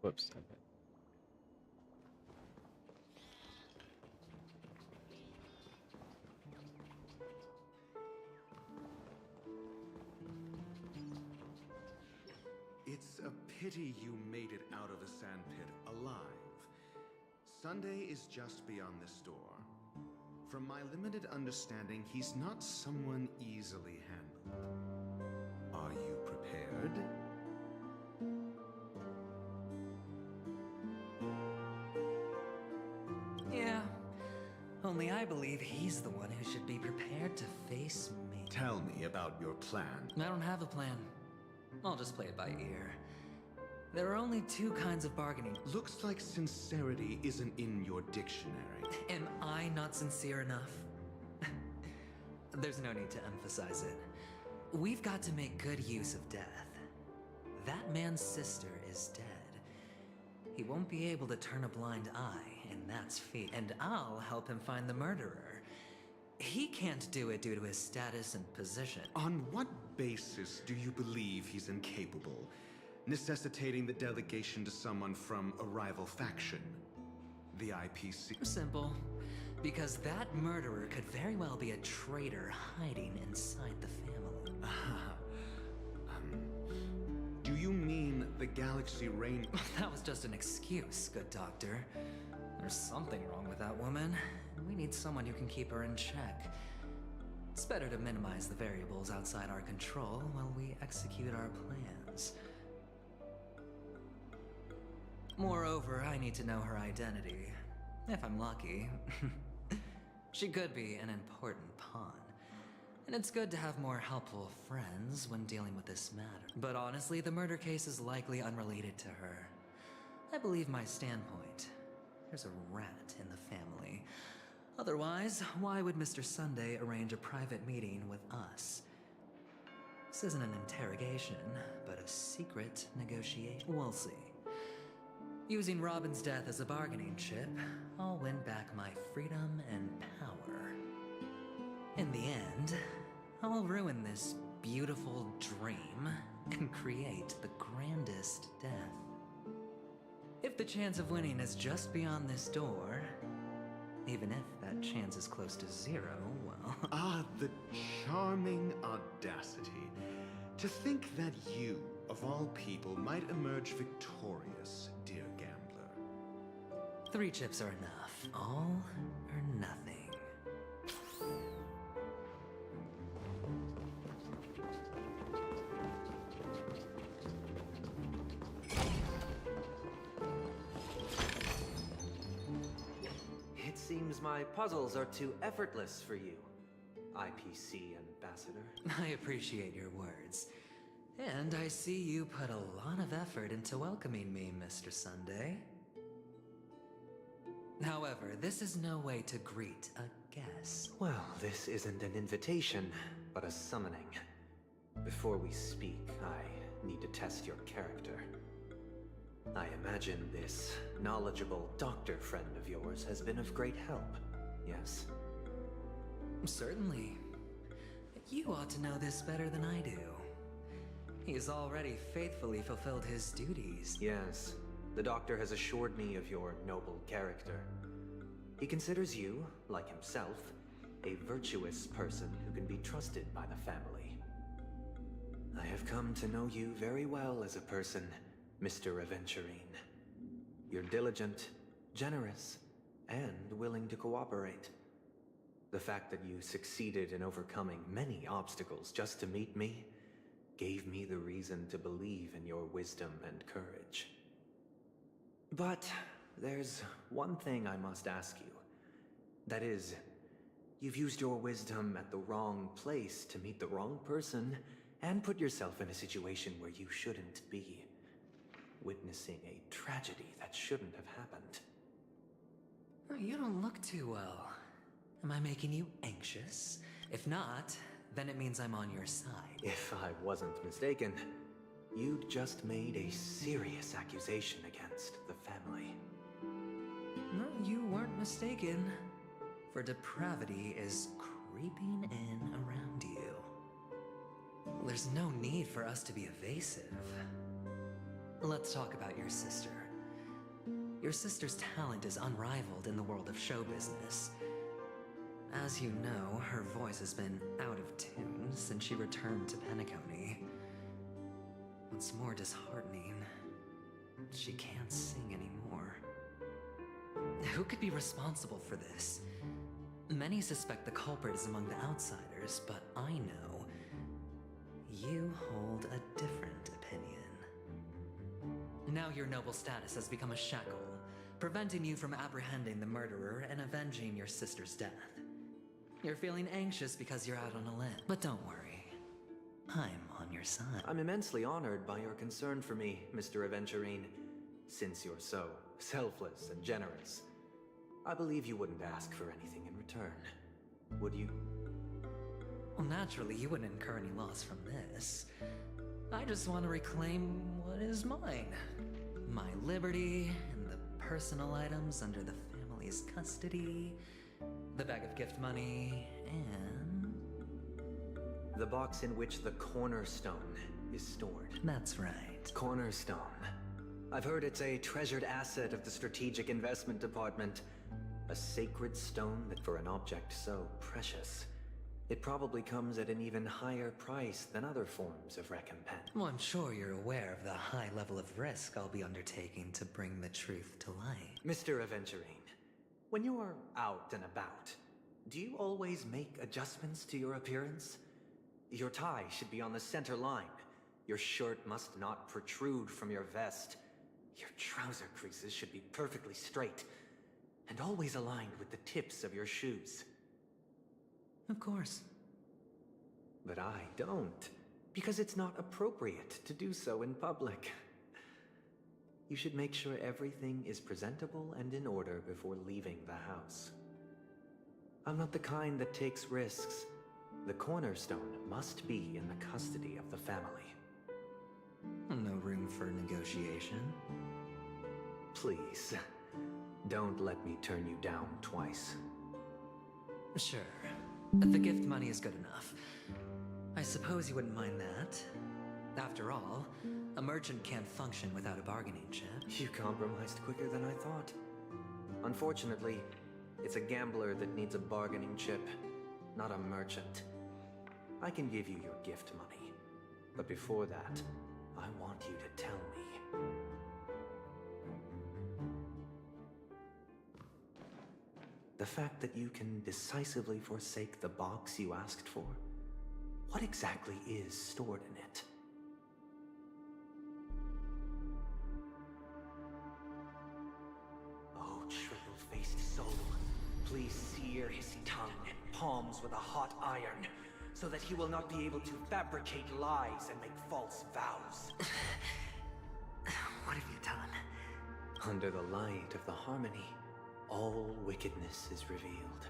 Whoops. Okay. It's a pity you made it out of the sandpit alive. Sunday is just beyond this door. From my limited understanding, he's not someone easily handled. Are you prepared? Yeah, only I believe he's the one who should be prepared to face me. Tell me about your plan. I don't have a plan. I'll just play it by ear. There are only two kinds of bargaining. Looks like sincerity isn't in your dictionary. Am I not sincere enough? There's no need to emphasize it. We've got to make good use of death. That man's sister is dead. He won't be able to turn a blind eye, and that's fate. And I'll help him find the murderer. He can't do it due to his status and position. On what basis do you believe he's incapable, necessitating the delegation to someone from a rival faction? The IPC? Simple. Because that murderer could very well be a traitor hiding inside the family. Do you mean the Galaxy Rain? That was just an excuse, good doctor. There's something wrong with that woman. We need someone who can keep her in check. It's better to minimize the variables outside our control while we execute our plans. Moreover, I need to know her identity. If I'm lucky. She could be an important pawn. And it's good to have more helpful friends when dealing with this matter. But honestly, the murder case is likely unrelated to her. I believe my standpoint. There's a rat in the family. Otherwise, why would Mr. Sunday arrange a private meeting with us? This isn't an interrogation, but a secret negotiation. We'll see. Using Robin's death as a bargaining chip, I'll win back my freedom and power. In the end, I'll ruin this beautiful dream and create the grandest death. If the chance of winning is just beyond this door, even if that chance is close to zero, well... Ah, the charming audacity. To think that you, of all people, might emerge victorious, dear gambler. 3 chips are enough. All or nothing. It seems my puzzles are too effortless for you, IPC Ambassador. I appreciate your words. And I see you put a lot of effort into welcoming me, Mr. Sunday. However, this is no way to greet a guest. Well, this isn't an invitation, but a summoning. Before we speak, I need to test your character. I imagine this knowledgeable doctor friend of yours has been of great help, yes? Certainly. You ought to know this better than I do. He's already faithfully fulfilled his duties. Yes, the doctor has assured me of your noble character. He considers you, like himself, a virtuous person who can be trusted by the family. I have come to know you very well as a person, Mr. Aventurine. You're diligent, generous, and willing to cooperate. The fact that you succeeded in overcoming many obstacles just to meet me gave me the reason to believe in your wisdom and courage. But there's one thing I must ask you. That is, you've used your wisdom at the wrong place to meet the wrong person and put yourself in a situation where you shouldn't be, witnessing a tragedy that shouldn't have happened. You don't look too well. Am I making you anxious? If not, then it means I'm on your side. If I wasn't mistaken, you'd just made a serious accusation against the family. No, you weren't mistaken. For depravity is creeping in around you. There's no need for us to be evasive. Let's talk about your sister. Your sister's talent is unrivaled in the world of show business. As you know, her voice has been out of tune since she returned to Penacony. What's more disheartening, she can't sing anymore. Who could be responsible for this? Many suspect the culprit is among the outsiders, but I know you hold a different opinion. Now your noble status has become a shackle, preventing you from apprehending the murderer and avenging your sister's death. You're feeling anxious because you're out on a limb, but don't worry. I'm on your side. I'm immensely honored by your concern for me, Mr. Aventurine. Since you're so selfless and generous, I believe you wouldn't ask for anything in return, would you? Well, naturally, you wouldn't incur any loss from this. I just want to reclaim what is mine. My liberty and the personal items under the family's custody, the bag of gift money, and... the box in which the Cornerstone is stored. That's right. Cornerstone. I've heard it's a treasured asset of the Strategic Investment Department. A sacred stone that for an object so precious, it probably comes at an even higher price than other forms of recompense. Well, I'm sure you're aware of the high level of risk I'll be undertaking to bring the truth to light. Mr. Aventurine, when you're out and about, do you always make adjustments to your appearance? Your tie should be on the center line. Your shirt must not protrude from your vest. Your trouser creases should be perfectly straight, and always aligned with the tips of your shoes. Of course. But I don't, because it's not appropriate to do so in public. You should make sure everything is presentable and in order before leaving the house. I'm not the kind that takes risks. The Cornerstone must be in the custody of the family. No room for negotiation. Please, don't let me turn you down twice. Sure. The gift money is good enough. I suppose you wouldn't mind that. After all, a merchant can't function without a bargaining chip. You compromised quicker than I thought. Unfortunately, it's a gambler that needs a bargaining chip, not a merchant. I can give you your gift money, but before that, I want you to tell me. The fact that you can decisively forsake the box you asked for, what exactly is stored in it? Oh, triple-faced soul, please sear his tongue and palms with a hot iron, so that he will not be able to fabricate lies and make false vows. What have you done? Under the light of the harmony, all wickedness is revealed.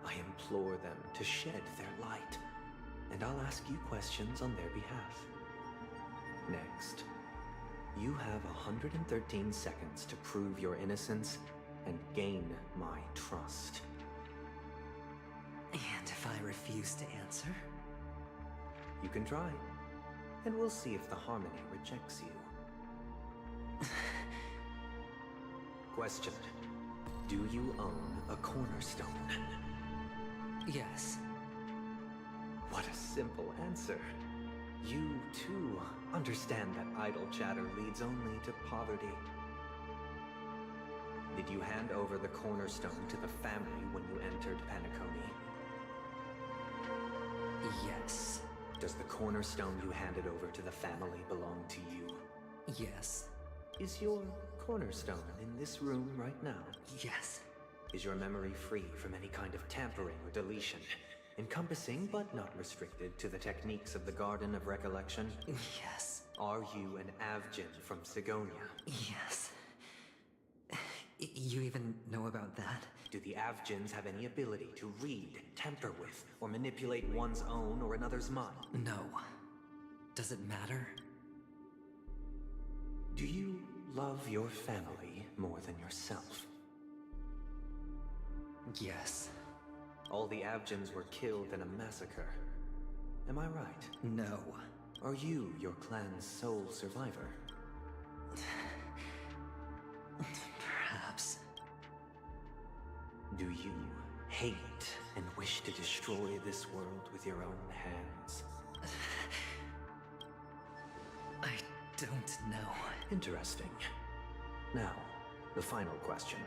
I implore them to shed their light, and I'll ask you questions on their behalf. Next, you have 113 seconds to prove your innocence and gain my trust. And if I refuse to answer? You can try, and we'll see if the harmony rejects you. Question. Do you own a cornerstone? Yes. What a simple answer. You, too, understand that idle chatter leads only to poverty. Did you hand over the cornerstone to the family when you entered Penacony? Yes. Does the cornerstone you handed over to the family belong to you? Yes. Is your cornerstone in this room right now? Yes. Is your memory free from any kind of tampering or deletion, encompassing but not restricted to the techniques of the Garden of Recollection? Yes. Are you an Avgin from Sigonia? Yes. You even know about that? Do the Avgins have any ability to read, tamper with, or manipulate one's own or another's mind? No. Does it matter? Do you love your family more than yourself? Yes. All the Avgins were killed in a massacre. Am I right? No. Are you your clan's sole survivor? Perhaps. Do you hate and wish to destroy this world with your own hands? I don't know. Interesting. Now, the final question.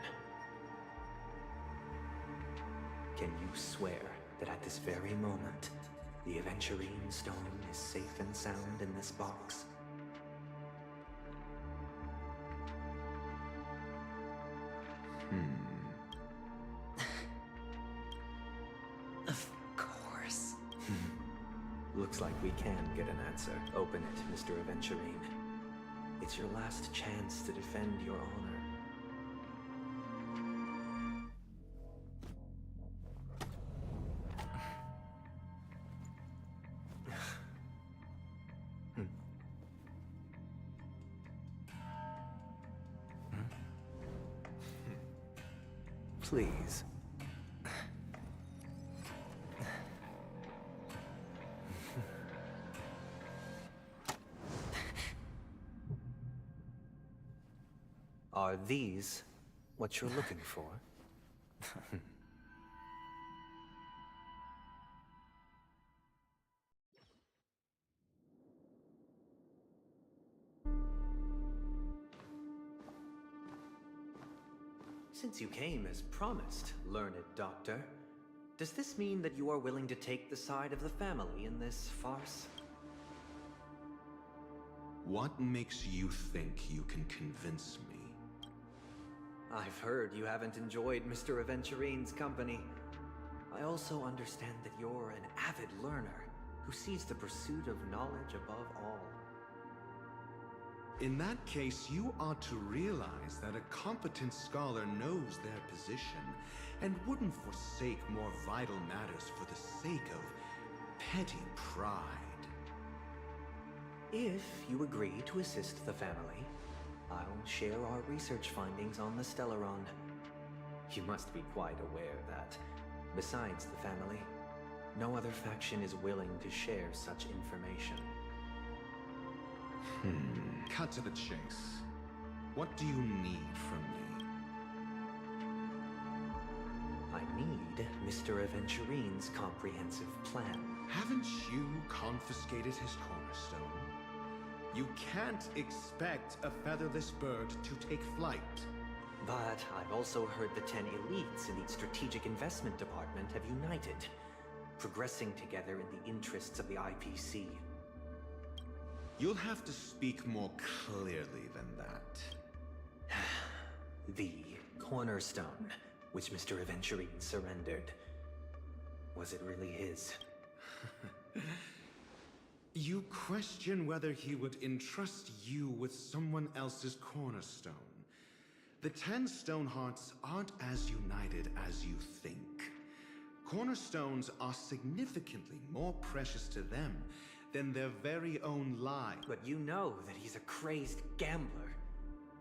Can you swear that at this very moment, the Aventurine Stone is safe and sound in this box? Of course. Looks like we can get an answer. Open it, Mr. Aventurine. It's your last chance to defend your honor. Please. Are these what you're looking for? Since you came as promised, learned doctor, does this mean that you are willing to take the side of the family in this farce? What makes you think you can convince me? I've heard you haven't enjoyed Mr. Aventurine's company. I also understand that you're an avid learner who sees the pursuit of knowledge above all. In that case, you ought to realize that a competent scholar knows their position and wouldn't forsake more vital matters for the sake of petty pride. If you agree to assist the family, I'll share our research findings on the Stellaron. You must be quite aware that, besides the family, no other faction is willing to share such information. Cut to the chase. What do you need from me? I need Mr. Aventurine's comprehensive plan. Haven't you confiscated his cornerstone? You can't expect a featherless bird to take flight. But I've also heard the 10 elites in the Strategic Investment Department have united, progressing together in the interests of the IPC. You'll have to speak more clearly than that. The cornerstone, which Mr. Aventurine surrendered. Was it really his? You question whether he would entrust you with someone else's cornerstone. The 10 Stonehearts aren't as united as you think. Cornerstones are significantly more precious to them than their very own lives. But you know that he's a crazed gambler.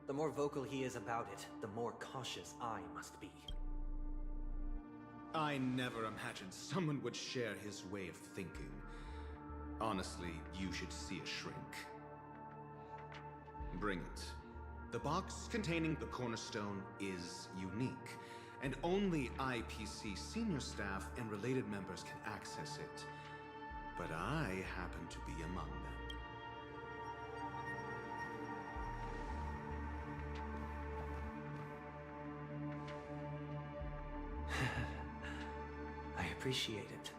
The more vocal he is about it, the more cautious I must be. I never imagined someone would share his way of thinking. Honestly, you should see a shrink. Bring it. The box containing the cornerstone is unique, and only IPC senior staff and related members can access it. But I happen to be among them. I appreciate it.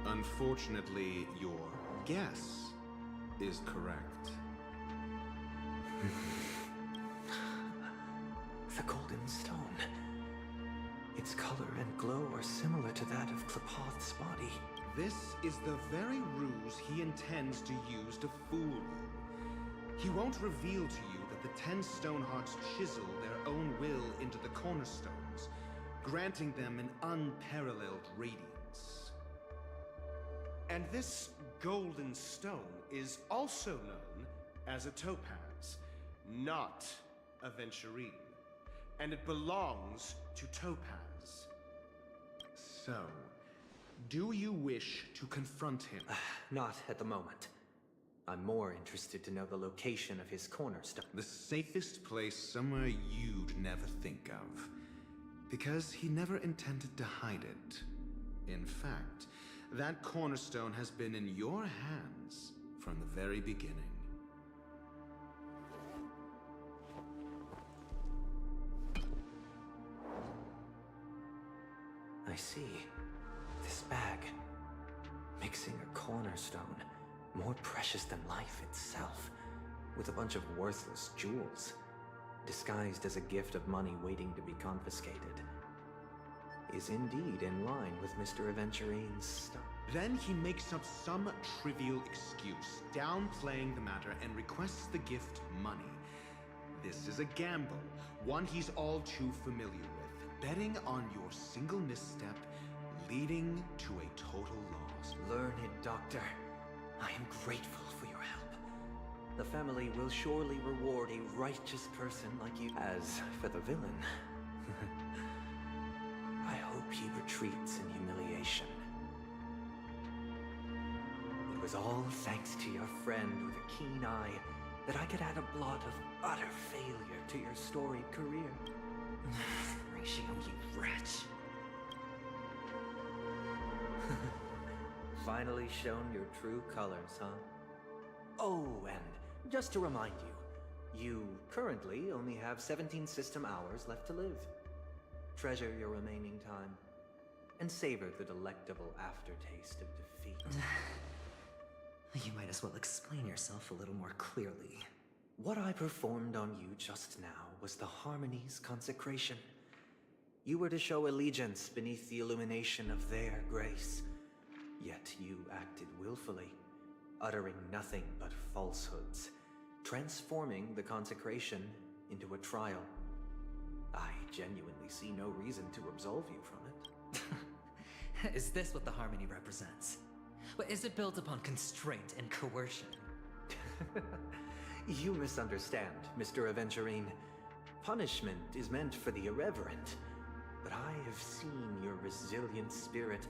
Unfortunately, your guess is correct. The Golden Stone. Its color and glow are similar to that of Klepoth's body. This is the very ruse he intends to use to fool you. He won't reveal to you that the 10 Stonehearts chisel their own will into the cornerstones, granting them an unparalleled radiance. And this golden stone is also known as a topaz, not a Aventurine. And it belongs to Topaz. So, Do you wish to confront him? Not at the moment. I'm more interested to know the location of his cornerstone. The safest place somewhere you'd never think of. Because he never intended to hide it. In fact, that cornerstone has been in your hands from the very beginning. I see. This bag. Mixing a cornerstone, more precious than life itself, with a bunch of worthless jewels, disguised as a gift of money waiting to be confiscated, is indeed in line with Mr. Aventurine's stuff. Then he makes up some trivial excuse, downplaying the matter, and requests the gift money. This is a gamble, one he's all too familiar with, betting on your single misstep, leading to a total loss. Learned doctor, I am grateful for your help. The family will surely reward a righteous person like you. As for the villain, I hope he retreats in humiliation. It was all thanks to your friend with a keen eye that I could add a blot of utter failure to your storied career. Ratio, you wretch. Finally shown your true colors, huh? Oh, and just to remind you, you currently only have 17 system hours left to live. Treasure your remaining time, and savor the delectable aftertaste of defeat. You might as well explain yourself a little more clearly. What I performed on you just now was the Harmony's consecration. You were to show allegiance beneath the illumination of their grace. Yet you acted willfully, uttering nothing but falsehoods, transforming the consecration into a trial. I genuinely see no reason to absolve you from it. Is this what the Harmony represents? Is it built upon constraint and coercion? You misunderstand, Mr. Aventurine. Punishment is meant for the irreverent, but I have seen your resilient spirit,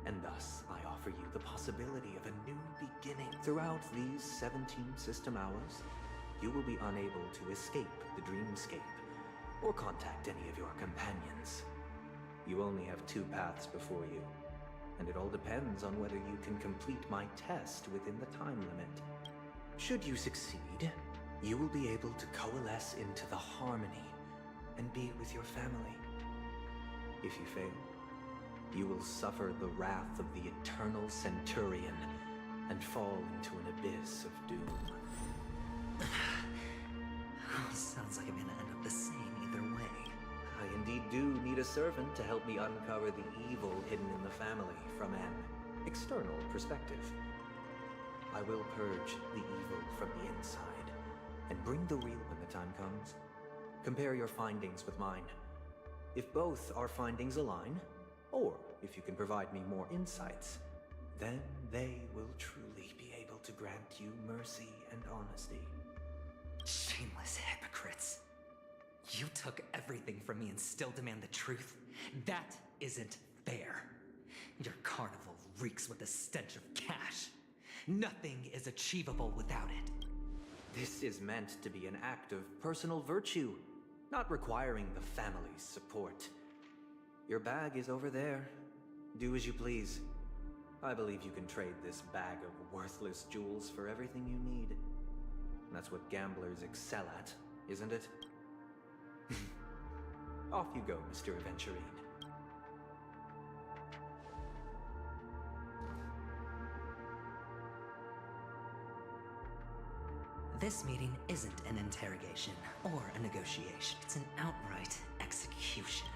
and thus I offer you the possibility of a new beginning. Throughout these 17 system hours, you will be unable to escape the dreamscape, or contact any of your companions. You only have 2 paths before you, and it all depends on whether you can complete my test within the time limit. Should you succeed, you will be able to coalesce into the Harmony and be with your family. If you fail, you will suffer the wrath of the Eternal Centurion and fall into an abyss of doom. Sounds like I'm gonna end up the same either way. I indeed do need a servant to help me uncover the evil hidden in the family from an external perspective. I will purge the evil from the inside and bring the real when the time comes. Compare your findings with mine. If both our findings align, or if you can provide me more insights, then they will truly be able to grant you mercy and honesty. Shameless hypocrites. You took everything from me and still demand the truth? That isn't fair. Your carnival reeks with the stench of cash. Nothing is achievable without it. This is meant to be an act of personal virtue, not requiring the family's support. Your bag is over there. Do as you please. I believe you can trade this bag of worthless jewels for everything you need. That's what gamblers excel at, isn't it? Off you go, Mr. Aventurine. This meeting isn't an interrogation or a negotiation. It's an outright execution.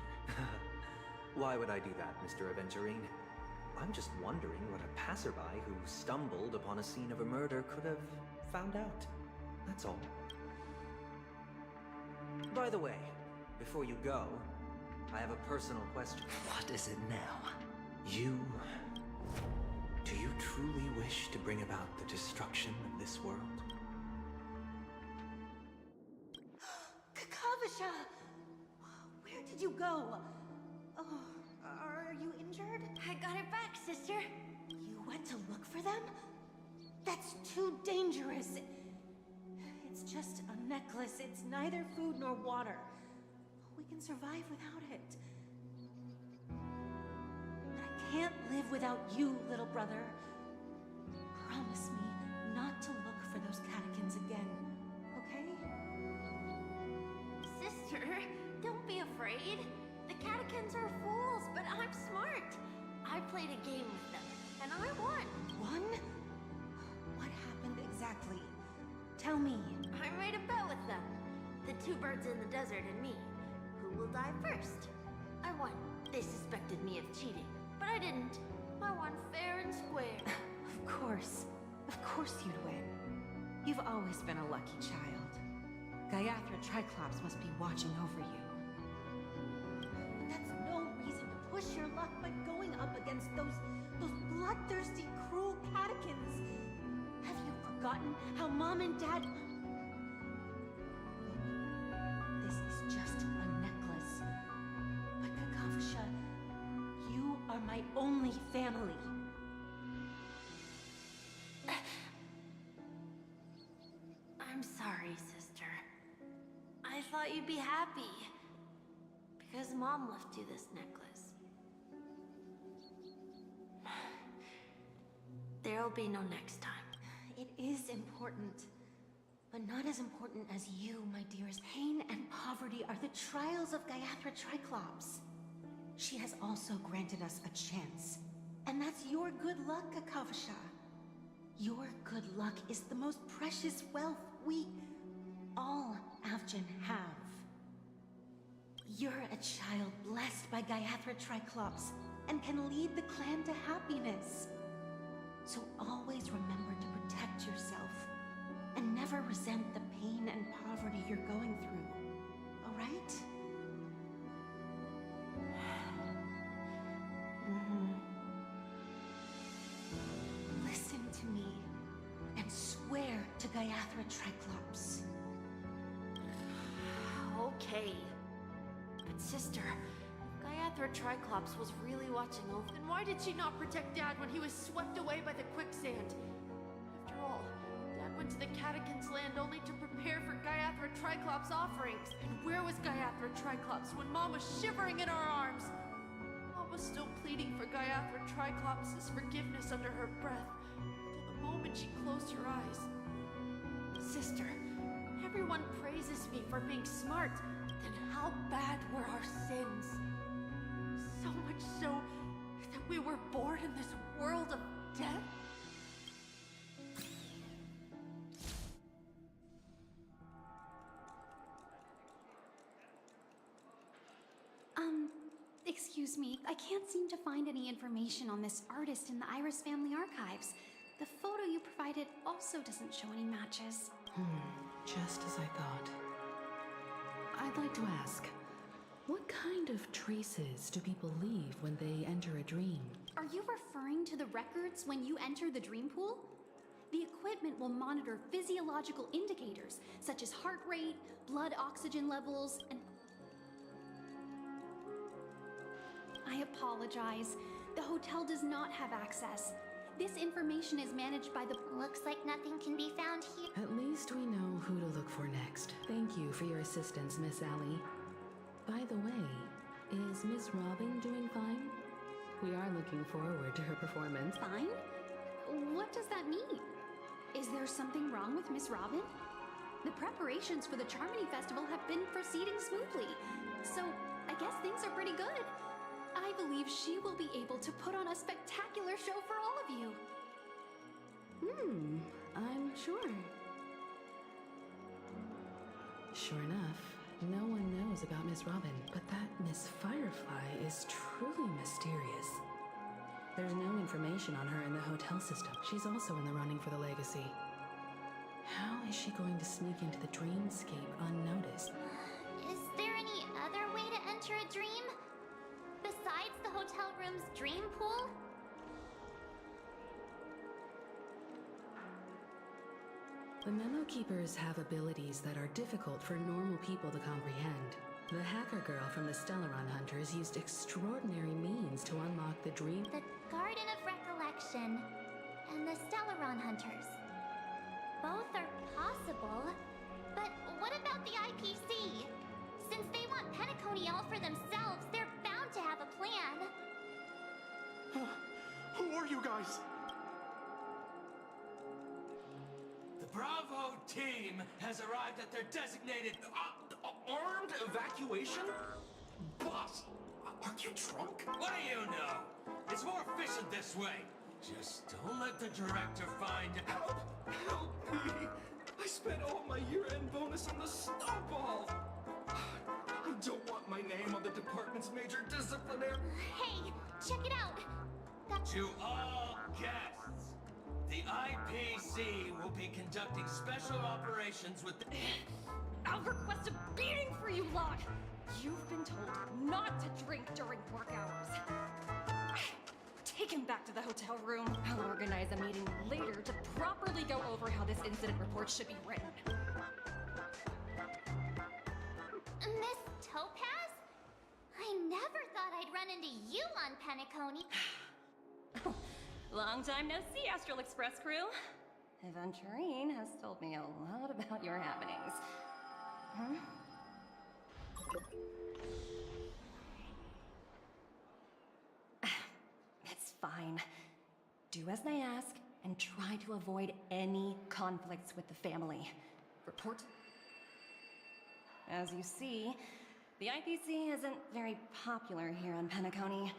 Why would I do that, Mr. Aventurine? I'm just wondering what a passerby who stumbled upon a scene of a murder could have found out. That's all. By the way, before you go, I have a personal question. What is it now? Do you truly wish to bring about the destruction of this world? Kakavasha! Where did you go? Oh, are you injured? I got it back sister? You went to look for them? That's too dangerous. It's just a necklace. It's neither food nor water. We can survive without it. But I can't live without you, little brother. Promise me not to look for those catechins again, okay? Sister, don't be afraid. The catechins are fools, but I'm smart. I played a game with them, and I won. Won? What happened exactly? Tell me. I made a bet with them. The two birds in the desert and me. Who will die first? I won. They suspected me of cheating, but I didn't. I won fair and square. Of course. Of course you'd win. You've always been a lucky child. Gaiathra Triclops must be watching over you. But that's no reason to push your luck by going up against those bloodthirsty, cruel catechins. Have you forgotten how Mom and Dad... This is just a necklace. But Kakavasha, you are my only family. I'm sorry, sister. I thought you'd be happy. Because Mom left you this necklace. There'll be no next time. It is important, but not as important as you, my dearest. Pain and poverty are the trials of Gaiathra Triclops. She has also granted us a chance. And that's your good luck, Kakavasha. Your good luck is the most precious wealth we, all Avgin, have. You're a child blessed by Gaiathra Triclops and can lead the clan to happiness. So always remember to protect yourself and never resent the pain and poverty you're going through, all right? Listen to me and swear to Gaiathra Triclops. Okay. But sister, Gaiathra Triclops was really watching over. Then why did she not protect Dad when he was swept away by the quicksand? After all, Dad went to the Catechins' land only to prepare for Gaiathra Triclops' offerings. And where was Gaiathra Triclops when Mom was shivering in our arms? Mom was still pleading for Gaiathra Triclops' forgiveness under her breath, until the moment she closed her eyes. Sister, everyone praises me for being smart. Then how bad were our sins? So much so that we were born in this world of death? Excuse me, I can't seem to find any information on this artist in the Iris family archives. The photo you provided also doesn't show any matches. Just as I thought. I'd like to ask, what kind of traces do people leave when they enter a dream? Are you referring to the records when you enter the dream pool? The equipment will monitor physiological indicators, such as heart rate, blood oxygen levels, and... I apologize. The hotel does not have access. This information is managed by the... Looks like nothing can be found here. At least we know who to look for next. Thank you for your assistance, Miss Allie. By the way, is Miss Robin doing fine? We are looking forward to her performance. Fine? What does that mean? Is there something wrong with Miss Robin? The preparations for the Charmony Festival have been proceeding smoothly, so I guess things are pretty good. I believe she will be able to put on a spectacular show for all of you. I'm sure. Sure enough, no one knows about Miss Robin, but that Miss Firefly is truly mysterious. There's no information on her in the hotel system. She's also in the running for the legacy. How is she going to sneak into the dreamscape unnoticed? Is there any other way to enter a dream? Besides the hotel room's dream pool? The Memo Keepers have abilities that are difficult for normal people to comprehend. The hacker girl from the Stellaron Hunters used extraordinary means to unlock the dream... The Garden of Federation and the Stellaron Hunters. Both are possible, but what about the IPC? Since they want Penacony all for themselves, they're bound to have a plan. Who are you guys? The Bravo team has arrived at their designated Armed evacuation? Boss, aren't you drunk? What do you know? It's more efficient this way. Just don't let the director find out. Help me! I spent all my year-end bonus on the snowball! I don't want my name on the department's major disciplinary... Hey, check it out! To all guests, the IPC will be conducting special operations with the... I'll request a beating for you lot! You've been told not to drink during work hours. Take him back to the hotel room. I'll organize a meeting later to properly go over how this incident report should be written. Miss Topaz? I never thought I'd run into you on Penacony. Long time no see, Astral Express crew. Aventurine has told me a lot about your happenings. Huh? It's fine. Do as they ask, and try to avoid any conflicts with the family. Report. As you see, the IPC isn't very popular here on Penacony.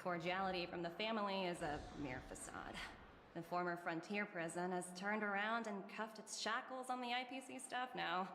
Cordiality from the family is a mere facade. The former frontier prison has turned around and cuffed its shackles on the IPC staff now.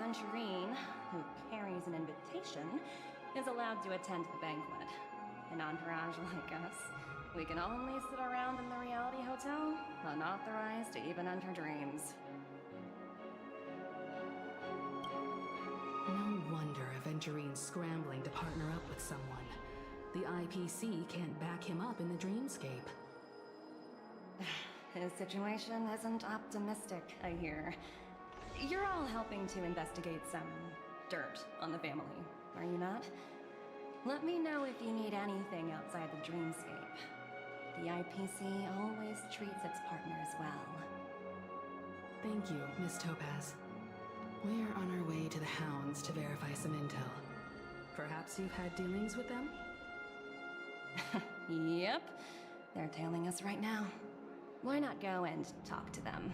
Aventurine, who carries an invitation, is allowed to attend the banquet. An entourage like us, we can only sit around in the reality hotel, unauthorized to even enter dreams. No wonder Aventurine's scrambling to partner up with someone. The IPC can't back him up in the dreamscape. His situation isn't optimistic, I hear. You're all helping to investigate some dirt on the family, are you not? Let me know if you need anything outside the dreamscape. The IPC always treats its partners well. Thank you, Miss Topaz. We're on our way to the Hounds to verify some intel. Perhaps you've had dealings with them? Yep. They're tailing us right now. Why not go and talk to them?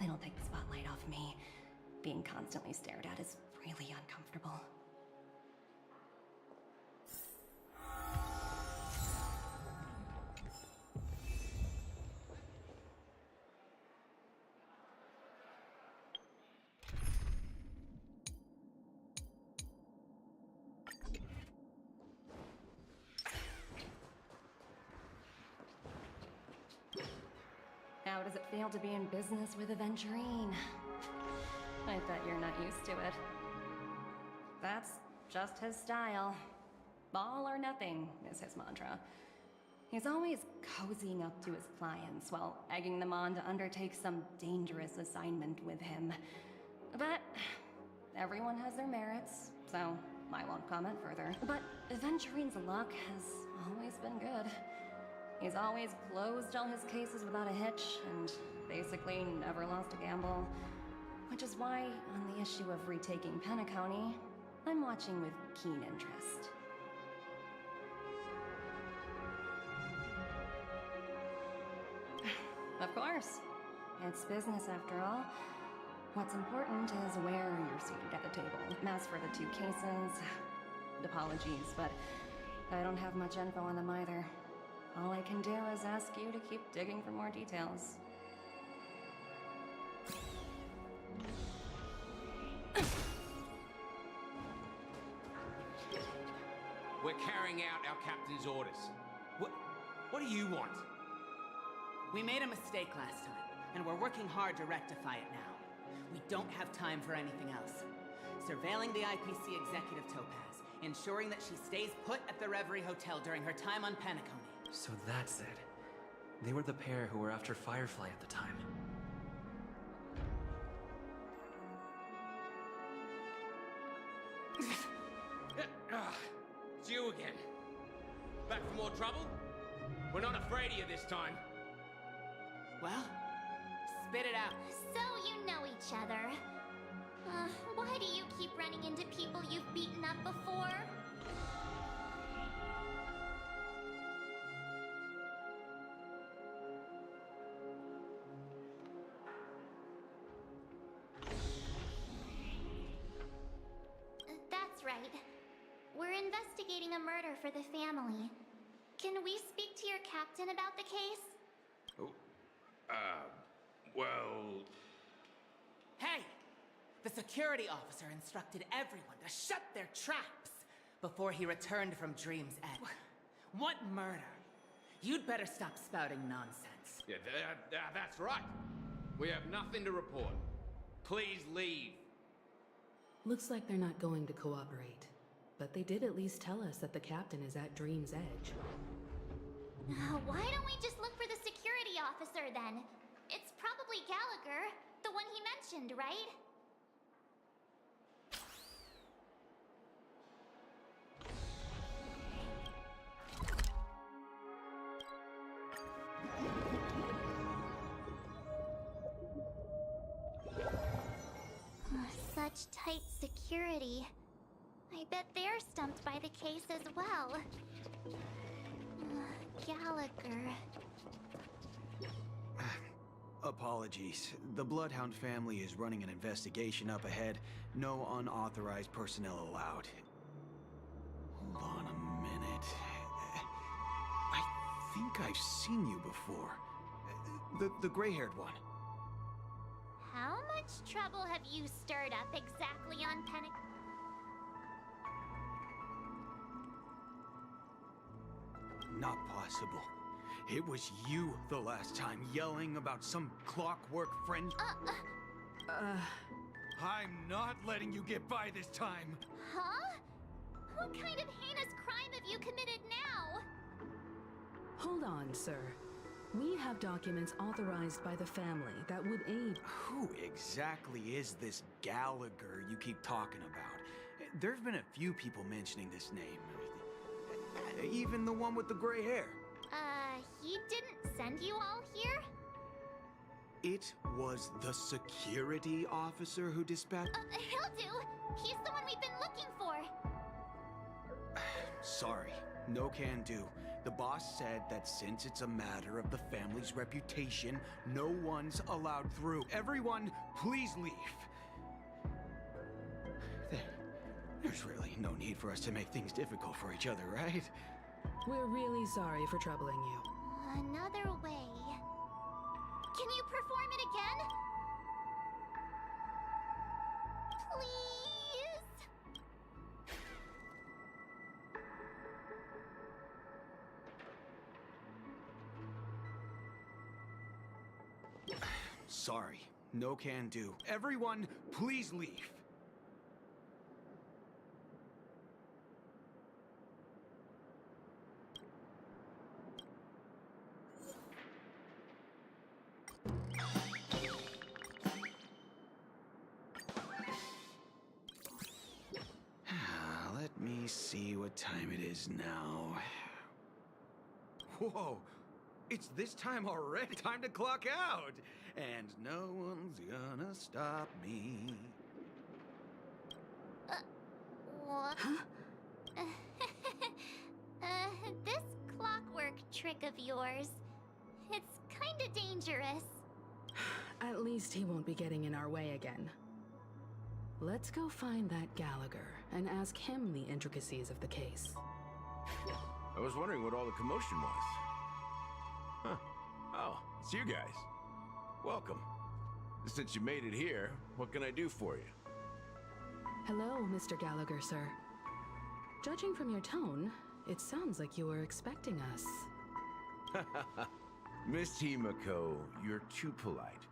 It'll take the spotlight off me. Being constantly stared at is really uncomfortable. How does it feel to be in business with Aventurine? I bet you're not used to it. That's just his style. All or nothing is his mantra. He's always cozying up to his clients while egging them on to undertake some dangerous assignment with him. But everyone has their merits, so I won't comment further. But Aventurine's luck has always been good. He's always closed all his cases without a hitch, and basically never lost a gamble. Which is why, on the issue of retaking Penacony, I'm watching with keen interest. Of course. It's business after all. What's important is where you're seated at the table. As for the two cases, apologies, but I don't have much info on them either. All I can do is ask you to keep digging for more details. We're carrying out our captain's orders. What do you want? We made a mistake last time, and we're working hard to rectify it now. We don't have time for anything else. Surveilling the IPC executive Topaz, ensuring that she stays put at the Reverie Hotel during her time on Penacony. So that's it. They were the pair who were after Firefly at the time. It's you again. Back for more trouble? We're not afraid of you this time. Well, spit it out. So you know each other. Why do you keep running into people you've beaten up before? That's right. We're investigating a murder for the family. Can we speak to your captain about the case? Well... Hey! The security officer instructed everyone to shut their traps before he returned from Dream's Edge. What murder? You'd better stop spouting nonsense. Yeah, that's right. We have nothing to report. Please leave. Looks like they're not going to cooperate. But they did at least tell us that the captain is at Dream's Edge. Why don't we just look for the security officer then? It's probably Gallagher, the one he mentioned, right? Such tight security. I bet they're stumped by the case as well. Gallagher. Apologies. The Bloodhound family is running an investigation up ahead. No unauthorized personnel allowed. Hold on a minute. I think I've seen you before. The gray-haired one. How much much trouble have you stirred up exactly on Not possible. It was you the last time yelling about some clockwork friend. I'm not letting you get by this time. Huh? What kind of heinous crime have you committed now? Hold on, sir. We have documents authorized by the family that would aid. Who exactly is this Gallagher you keep talking about? There've been a few people mentioning this name. Even the one with the gray hair. He didn't send you all here? It was the security officer who dispatched. He'll do. He's the one we've been looking for. Sorry, no can do. The boss said that since it's a matter of the family's reputation, no one's allowed through. Everyone, please leave. There's really no need for us to make things difficult for each other, right? We're really sorry for troubling you. Another way. Can you perform it again? Please? Sorry, no can do. Everyone, please leave. Let me see what time it is now. Whoa, it's this time already. Time to clock out. And no one's gonna stop me. What? This clockwork trick of yours, it's kinda dangerous. At least he won't be getting in our way again. Let's go find that Gallagher and ask him the intricacies of the case. I was wondering what all the commotion was. Huh. Oh, it's you guys. Welcome. Since you made it here, what can I do for you? Hello, Mr. Gallagher, sir. Judging from your tone, it sounds like you were expecting us. Miss Himiko, you're too polite.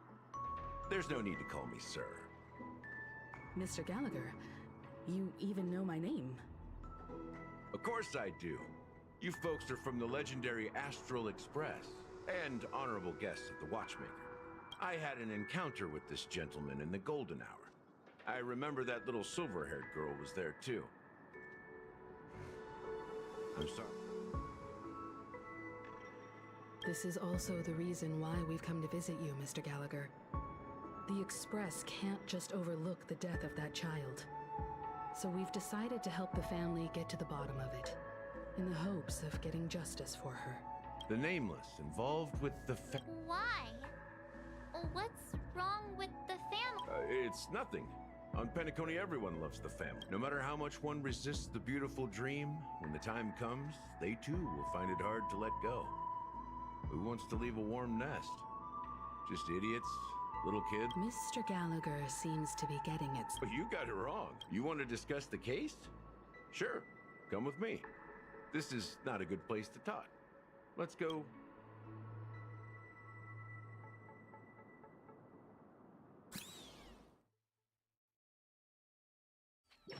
There's no need to call me sir. Mr. Gallagher, you even know my name. Of course I do. You folks are from the legendary Astral Express and honorable guests of the Watchmaker. I had an encounter with this gentleman in the golden hour. I remember that little silver-haired girl was there too. I'm sorry. This is also the reason why we've come to visit you, Mr. Gallagher. The Express can't just overlook the death of that child. So we've decided to help the family get to the bottom of it, in the hopes of getting justice for her. The Nameless involved with the Why? What's wrong with the family? It's nothing. On Penacony, everyone loves the family. No matter how much one resists the beautiful dream, when the time comes, they too will find it hard to let go. Who wants to leave a warm nest? Just idiots? Little kids? Mr. Gallagher seems to be getting it. But you got it wrong. You want to discuss the case? Sure. Come with me. This is not a good place to talk. Let's go.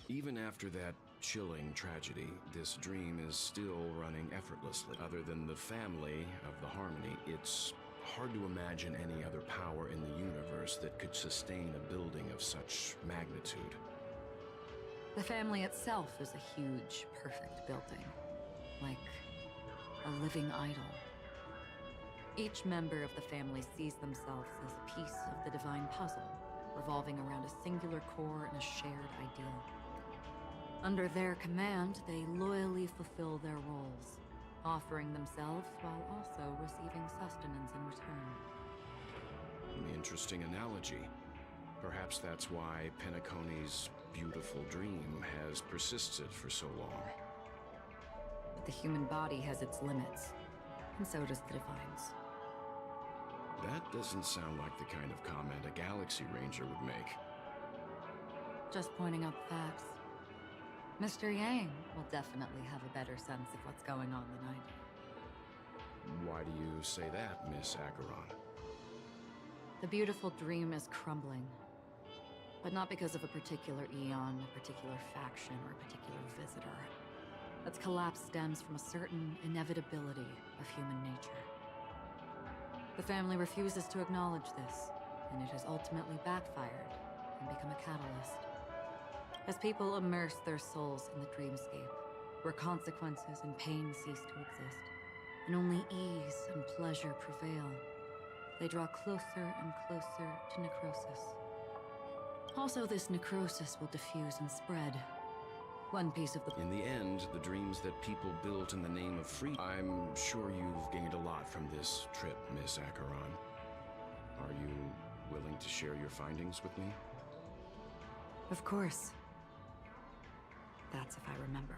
Even after that chilling tragedy, this dream is still running effortlessly. Other than the family of the Harmony, it's hard to imagine any other power in the universe that could sustain a building of such magnitude. The family itself is a huge, perfect building. Like a living idol. Each member of the family sees themselves as a piece of the divine puzzle, revolving around a singular core and a shared ideal. Under their command, they loyally fulfill their roles, offering themselves while also receiving sustenance in return. An interesting analogy. Perhaps that's why Penacony's beautiful dream has persisted for so long. But the human body has its limits, and so does the Divine's. That doesn't sound like the kind of comment a Galaxy Ranger would make. Just pointing out the facts. Mr. Yang will definitely have a better sense of what's going on than I do. Why do you say that, Miss Acheron? The beautiful dream is crumbling. But not because of a particular eon, a particular faction, or a particular visitor. Its collapse stems from a certain inevitability of human nature. The family refuses to acknowledge this, and it has ultimately backfired and become a catalyst. As people immerse their souls in the dreamscape, where consequences and pain cease to exist, and only ease and pleasure prevail, they draw closer and closer to necrosis. Also, this necrosis will diffuse and spread. One piece of the... In the end, the dreams that people built in the name of freedom... I'm sure you've gained a lot from this trip, Miss Acheron. Are you willing to share your findings with me? Of course. That's if I remember.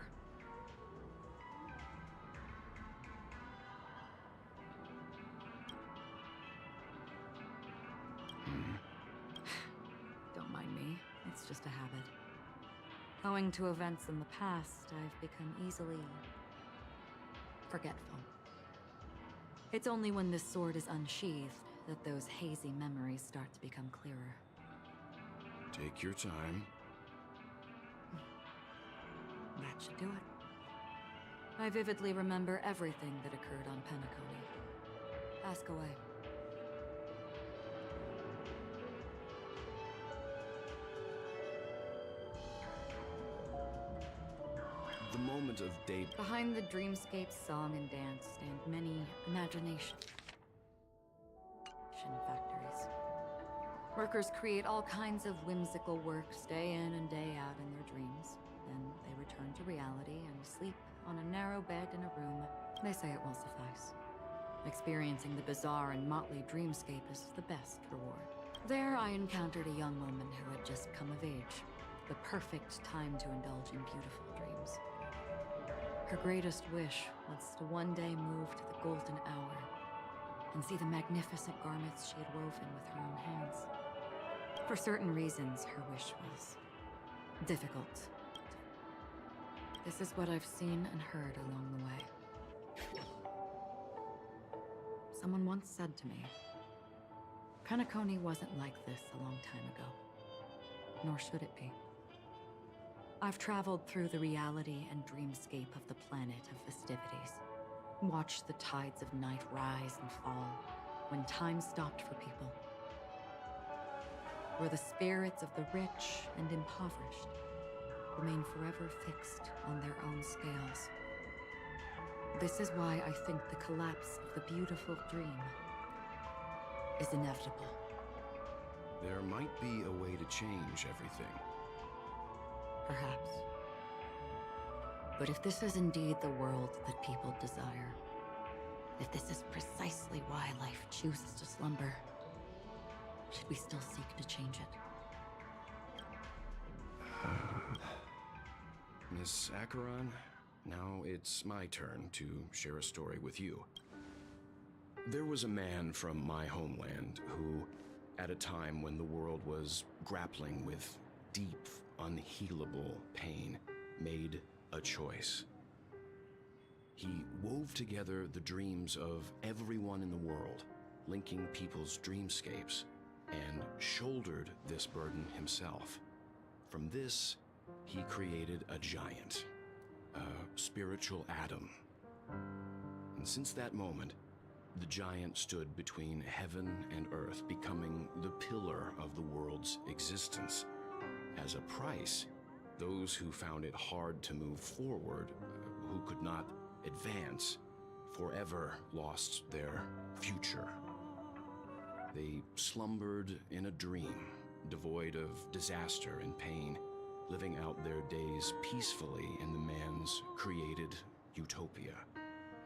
Don't mind me. It's just a habit. Owing to events in the past, I've become easily forgetful. It's only when this sword is unsheathed that those hazy memories start to become clearer. Take your time. That should do it. I vividly remember everything that occurred on Penacony. Ask away. The moment of day... Behind the dreamscape's song and dance stand many imagination factories. Workers create all kinds of whimsical works day in and day out in their dreams. Then they return to reality and sleep on a narrow bed in a room. They say it will suffice. Experiencing the bizarre and motley dreamscape is the best reward. There I encountered a young woman who had just come of age. The perfect time to indulge in beautiful dreams. Her greatest wish was to one day move to the golden hour and see the magnificent garments she had woven with her own hands. For certain reasons, her wish was difficult. This is what I've seen and heard along the way. Someone once said to me, Penacony wasn't like this a long time ago, nor should it be. I've traveled through the reality and dreamscape of the planet of festivities, watched the tides of night rise and fall when time stopped for people, where the spirits of the rich and impoverished remain forever fixed on their own scales. This is why I think the collapse of the beautiful dream is inevitable. There might be a way to change everything. Perhaps. But if this is indeed the world that people desire, if this is precisely why life chooses to slumber, should we still seek to change it? Miss Acheron, now it's my turn to share a story with you. There was a man from my homeland who, at a time when the world was grappling with deep, unhealable pain, made a choice. He wove together the dreams of everyone in the world, linking people's dreamscapes, and shouldered this burden himself. From this, he created a giant, a spiritual atom. And since that moment, the giant stood between heaven and earth, becoming the pillar of the world's existence. As a price, those who found it hard to move forward, who could not advance, forever lost their future. They slumbered in a dream, devoid of disaster and pain, living out their days peacefully in the man's created utopia.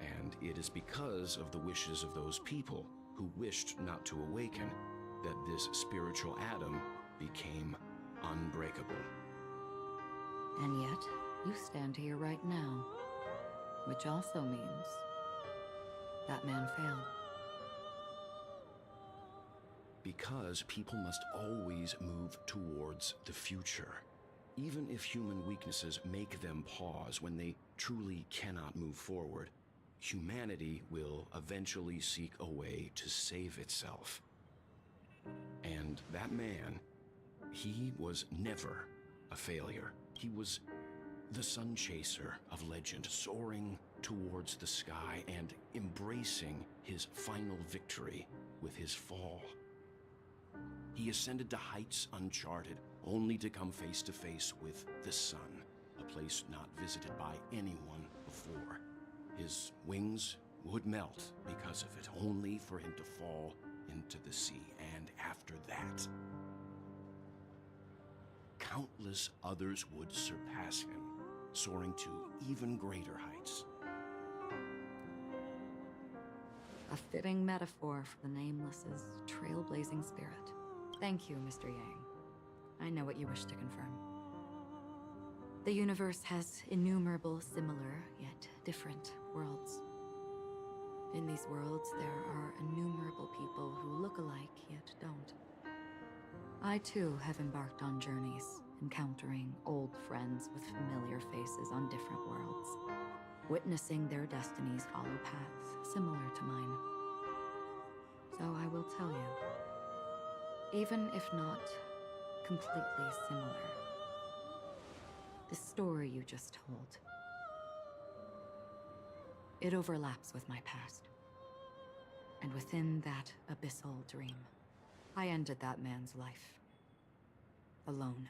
And it is because of the wishes of those people who wished not to awaken that this spiritual atom became unbreakable. And yet, you stand here right now, which also means that man failed. Because people must always move towards the future. Even if human weaknesses make them pause when they truly cannot move forward, humanity will eventually seek a way to save itself. And that man, he was never a failure. He was the sun chaser of legend, soaring towards the sky and embracing his final victory with his fall. He ascended to heights uncharted, only to come face to face with the sun, a place not visited by anyone before. His wings would melt because of it, only for him to fall into the sea. And after that, countless others would surpass him, soaring to even greater heights. A fitting metaphor for the Nameless's trailblazing spirit. Thank you, Mr. Yang. I know what you wish to confirm. The universe has innumerable similar, yet different worlds. In these worlds, there are innumerable people who look alike, yet don't. I too have embarked on journeys, encountering old friends with familiar faces on different worlds, witnessing their destinies follow paths similar to mine. So I will tell you, even if not completely similar, the story you just told, it overlaps with my past. And within that abyssal dream, I ended that man's life. Alone.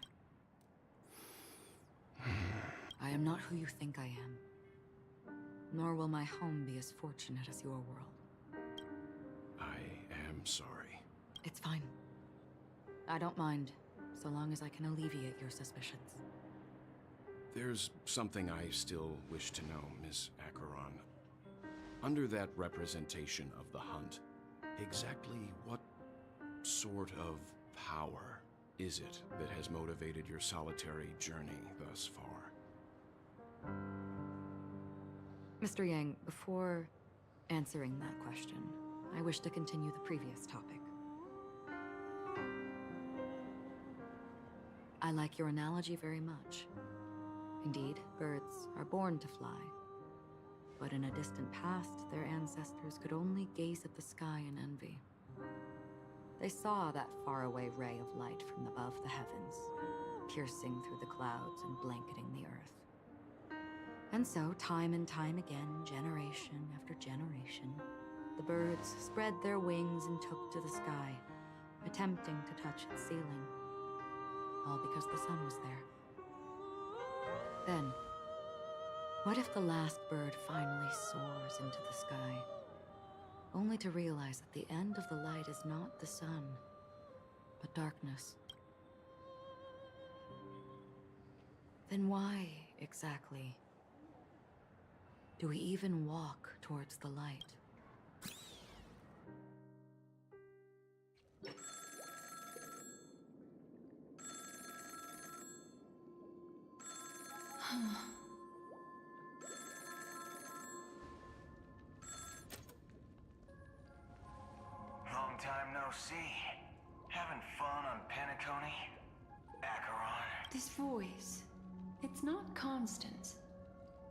I am not who you think I am. Nor will my home be as fortunate as your world. I am sorry. It's fine. I don't mind, so long as I can alleviate your suspicions. There's something I still wish to know, Miss Acheron. Under that representation of the hunt, exactly what sort of power is it that has motivated your solitary journey thus far? Mr. Yang, before answering that question, I wish to continue the previous topic. I like your analogy very much. Indeed, birds are born to fly. But in a distant past, their ancestors could only gaze at the sky in envy. They saw that faraway ray of light from above the heavens, piercing through the clouds and blanketing the earth. And so, time and time again, generation after generation, the birds spread their wings and took to the sky, attempting to touch its ceiling, all because the sun was there. Then, what if the last bird finally soars into the sky, only to realize that the end of the light is not the sun, but darkness? Then why, exactly, do we even walk towards the light? Long time no see. Having fun on Penacony? Acheron? This voice, it's not Constance.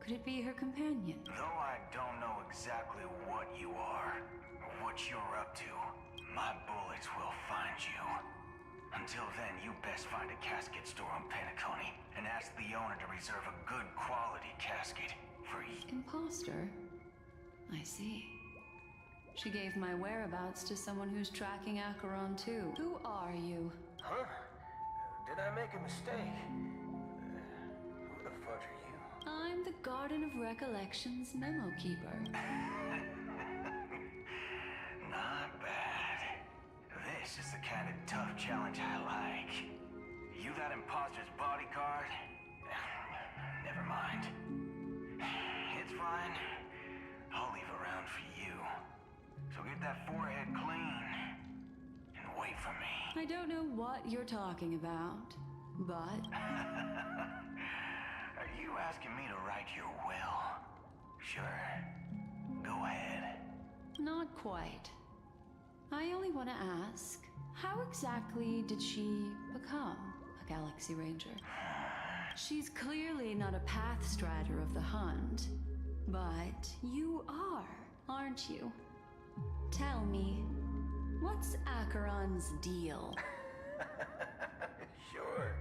Could it be her companion? Though I don't know exactly what you are, or what you're up to, my bullets will find you. Until then, you best find a casket store on Penacony and ask the owner to reserve a good quality casket for you. Imposter? I see. She gave my whereabouts to someone who's tracking Acheron too. Who are you? Huh? Did I make a mistake? Who the fudge are you? I'm the Garden of Recollections memo keeper. Not bad. This is the kind of tough challenge I like. You that imposter's bodyguard? Never mind. It's fine. I'll leave a round for you. So get that forehead clean and wait for me. I don't know what you're talking about, but... Are you asking me to write your will? Sure. Go ahead. Not quite. I only want to ask, how exactly did she become a Galaxy Ranger? She's clearly not a path strider of the Hunt, but you are, aren't you? Tell me, what's Acheron's deal? Sure.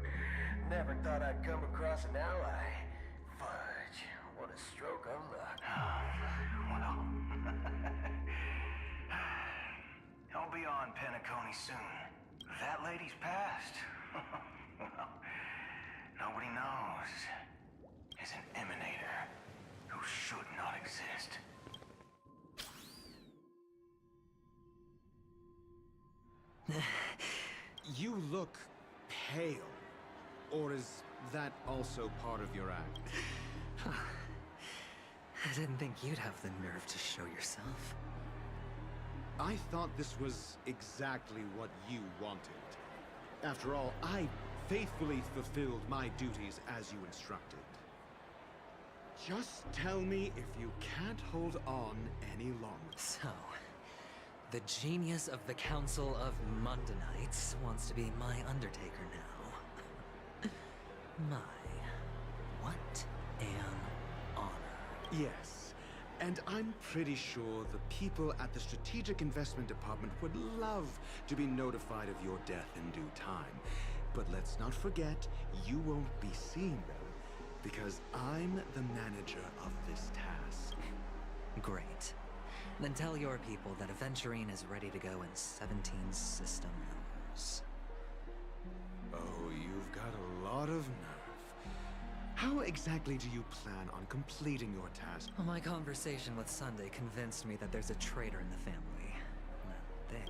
Never thought I'd come across an ally. Fudge, what a stroke of luck. Well, I'll be on Penacony soon. That lady's past. Well, nobody knows. Is an emanator who should not exist. You look pale. Or is that also part of your act? I didn't think you'd have the nerve to show yourself. I thought this was exactly what you wanted. After all, I faithfully fulfilled my duties as you instructed. Just tell me if you can't hold on any longer. So, the genius of the Council of Mundanites wants to be my Undertaker now. My, what an honor. Yes, and I'm pretty sure the people at the Strategic Investment Department would love to be notified of your death in due time. But let's not forget, you won't be seeing them, because I'm the manager of this task. Great. Then tell your people that Aventurine is ready to go in 17 system hours. Oh, you've got a lot of nerve. How exactly do you plan on completing your task? Well, my conversation with Sunday convinced me that there's a traitor in the family.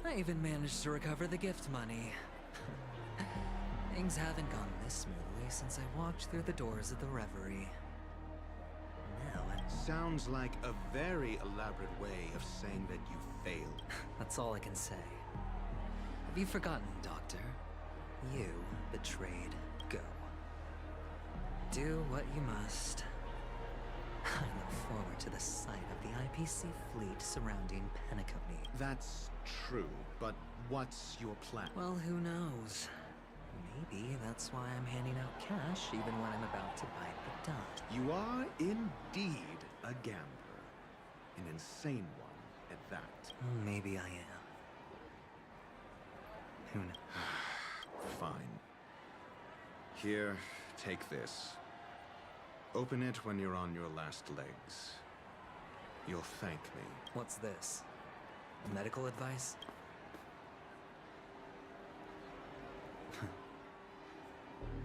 I even managed to recover the gift money. Things haven't gone this smoothly since I walked through the doors of the Reverie. Now Sounds like a very elaborate way of saying that you failed. That's all I can say. Have you forgotten, Doctor? You betrayed Go. Do what you must. I look forward to the sight of the IPC fleet surrounding Penacony. That's true, but what's your plan? Well, who knows? Maybe that's why I'm handing out cash even when I'm about to bite the dust. You are indeed a gambler. An insane one, at that. Maybe I am. Who knows? Fine. Here, take this. Open it when you're on your last legs. You'll thank me. What's this? Medical advice?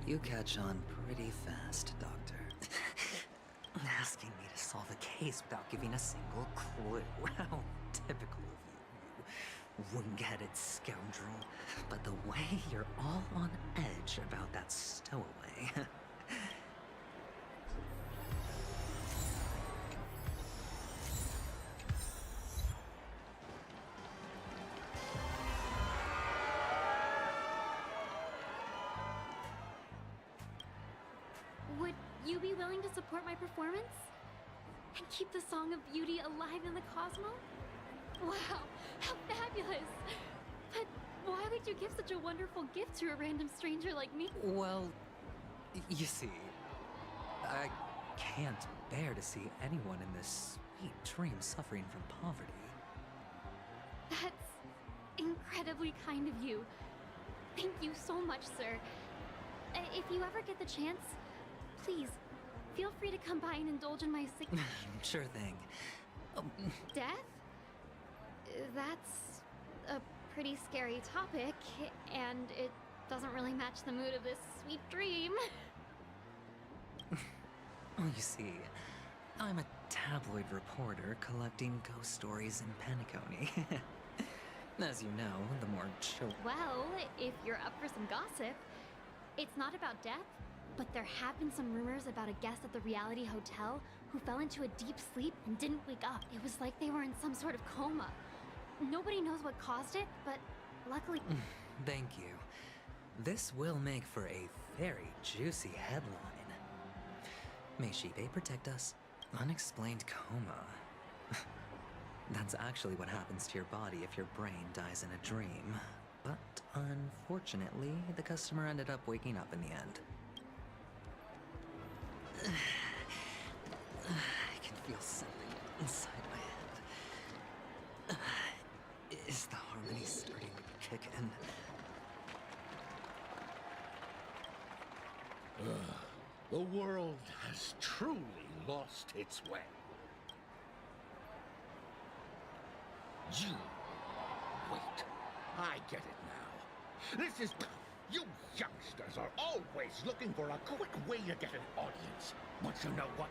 You catch on pretty fast, Doctor. Asking me to solve a case without giving a single clue. How typical of you, you wing-headed scoundrel. But the way you're all on edge about that stowaway. Would you be willing to support my performance? And keep the Song of Beauty alive in the cosmos? Wow, how fabulous! But why would you give such a wonderful gift to a random stranger like me? Well, you see, I can't bear to see anyone in this sweet dream suffering from poverty. That's incredibly kind of you. Thank you so much, sir. If you ever get the chance, please, feel free to come by and indulge in my sick... Sure thing. Death? That's a pretty scary topic, and it doesn't really match the mood of this sweet dream. Oh, you see, I'm a tabloid reporter collecting ghost stories in Penacony. As you know, the more Well, if you're up for some gossip, it's not about death, but there have been some rumors about a guest at the Reality Hotel who fell into a deep sleep and didn't wake up. It was like they were in some sort of coma. Nobody knows what caused it, but luckily... Thank you. This will make for a very juicy headline. May Shibe protect us. Unexplained coma. That's actually what happens to your body if your brain dies in a dream. But unfortunately, the customer ended up waking up in the end. I can feel something inside my head. Is the harmony starting to kick in? The world has truly lost its way. You... Wait. I get it now. This is... You youngsters are always looking for a quick way to get an audience. But you know what?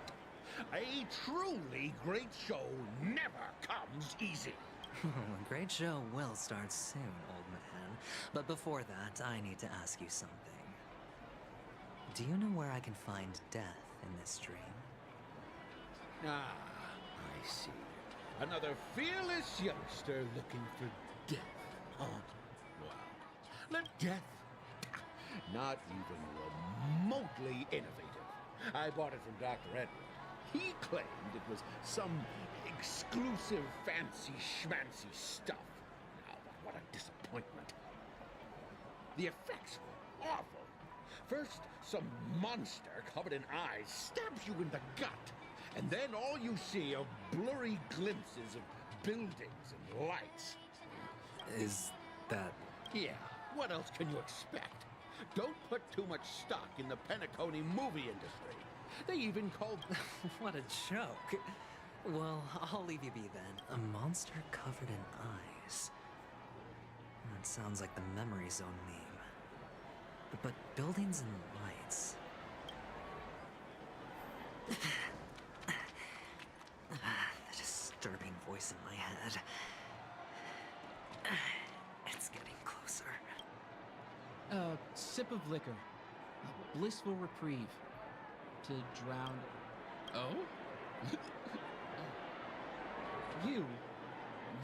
A truly great show never comes easy. A great show will start soon, old man. But before that, I need to ask you something. Do you know where I can find death in this dream? Ah, I see. Another fearless youngster looking for death, huh? Well, let death... Not even remotely innovative. I bought it from Dr. Edward. He claimed it was some exclusive fancy schmancy stuff. Now, what a disappointment. The effects were awful. First, some monster covered in eyes stabs you in the gut. And then all you see are blurry glimpses of buildings and lights. Is that... Yeah, what else can you expect? Don't put too much stock in the Penacony movie industry. They even called... What a joke. Well, I'll leave you be then. A monster covered in eyes. That sounds like the Memory Zone meme. But buildings and lights... The disturbing voice in my head. It's getting closer. Sip of liquor. A blissful reprieve. To drown... Oh?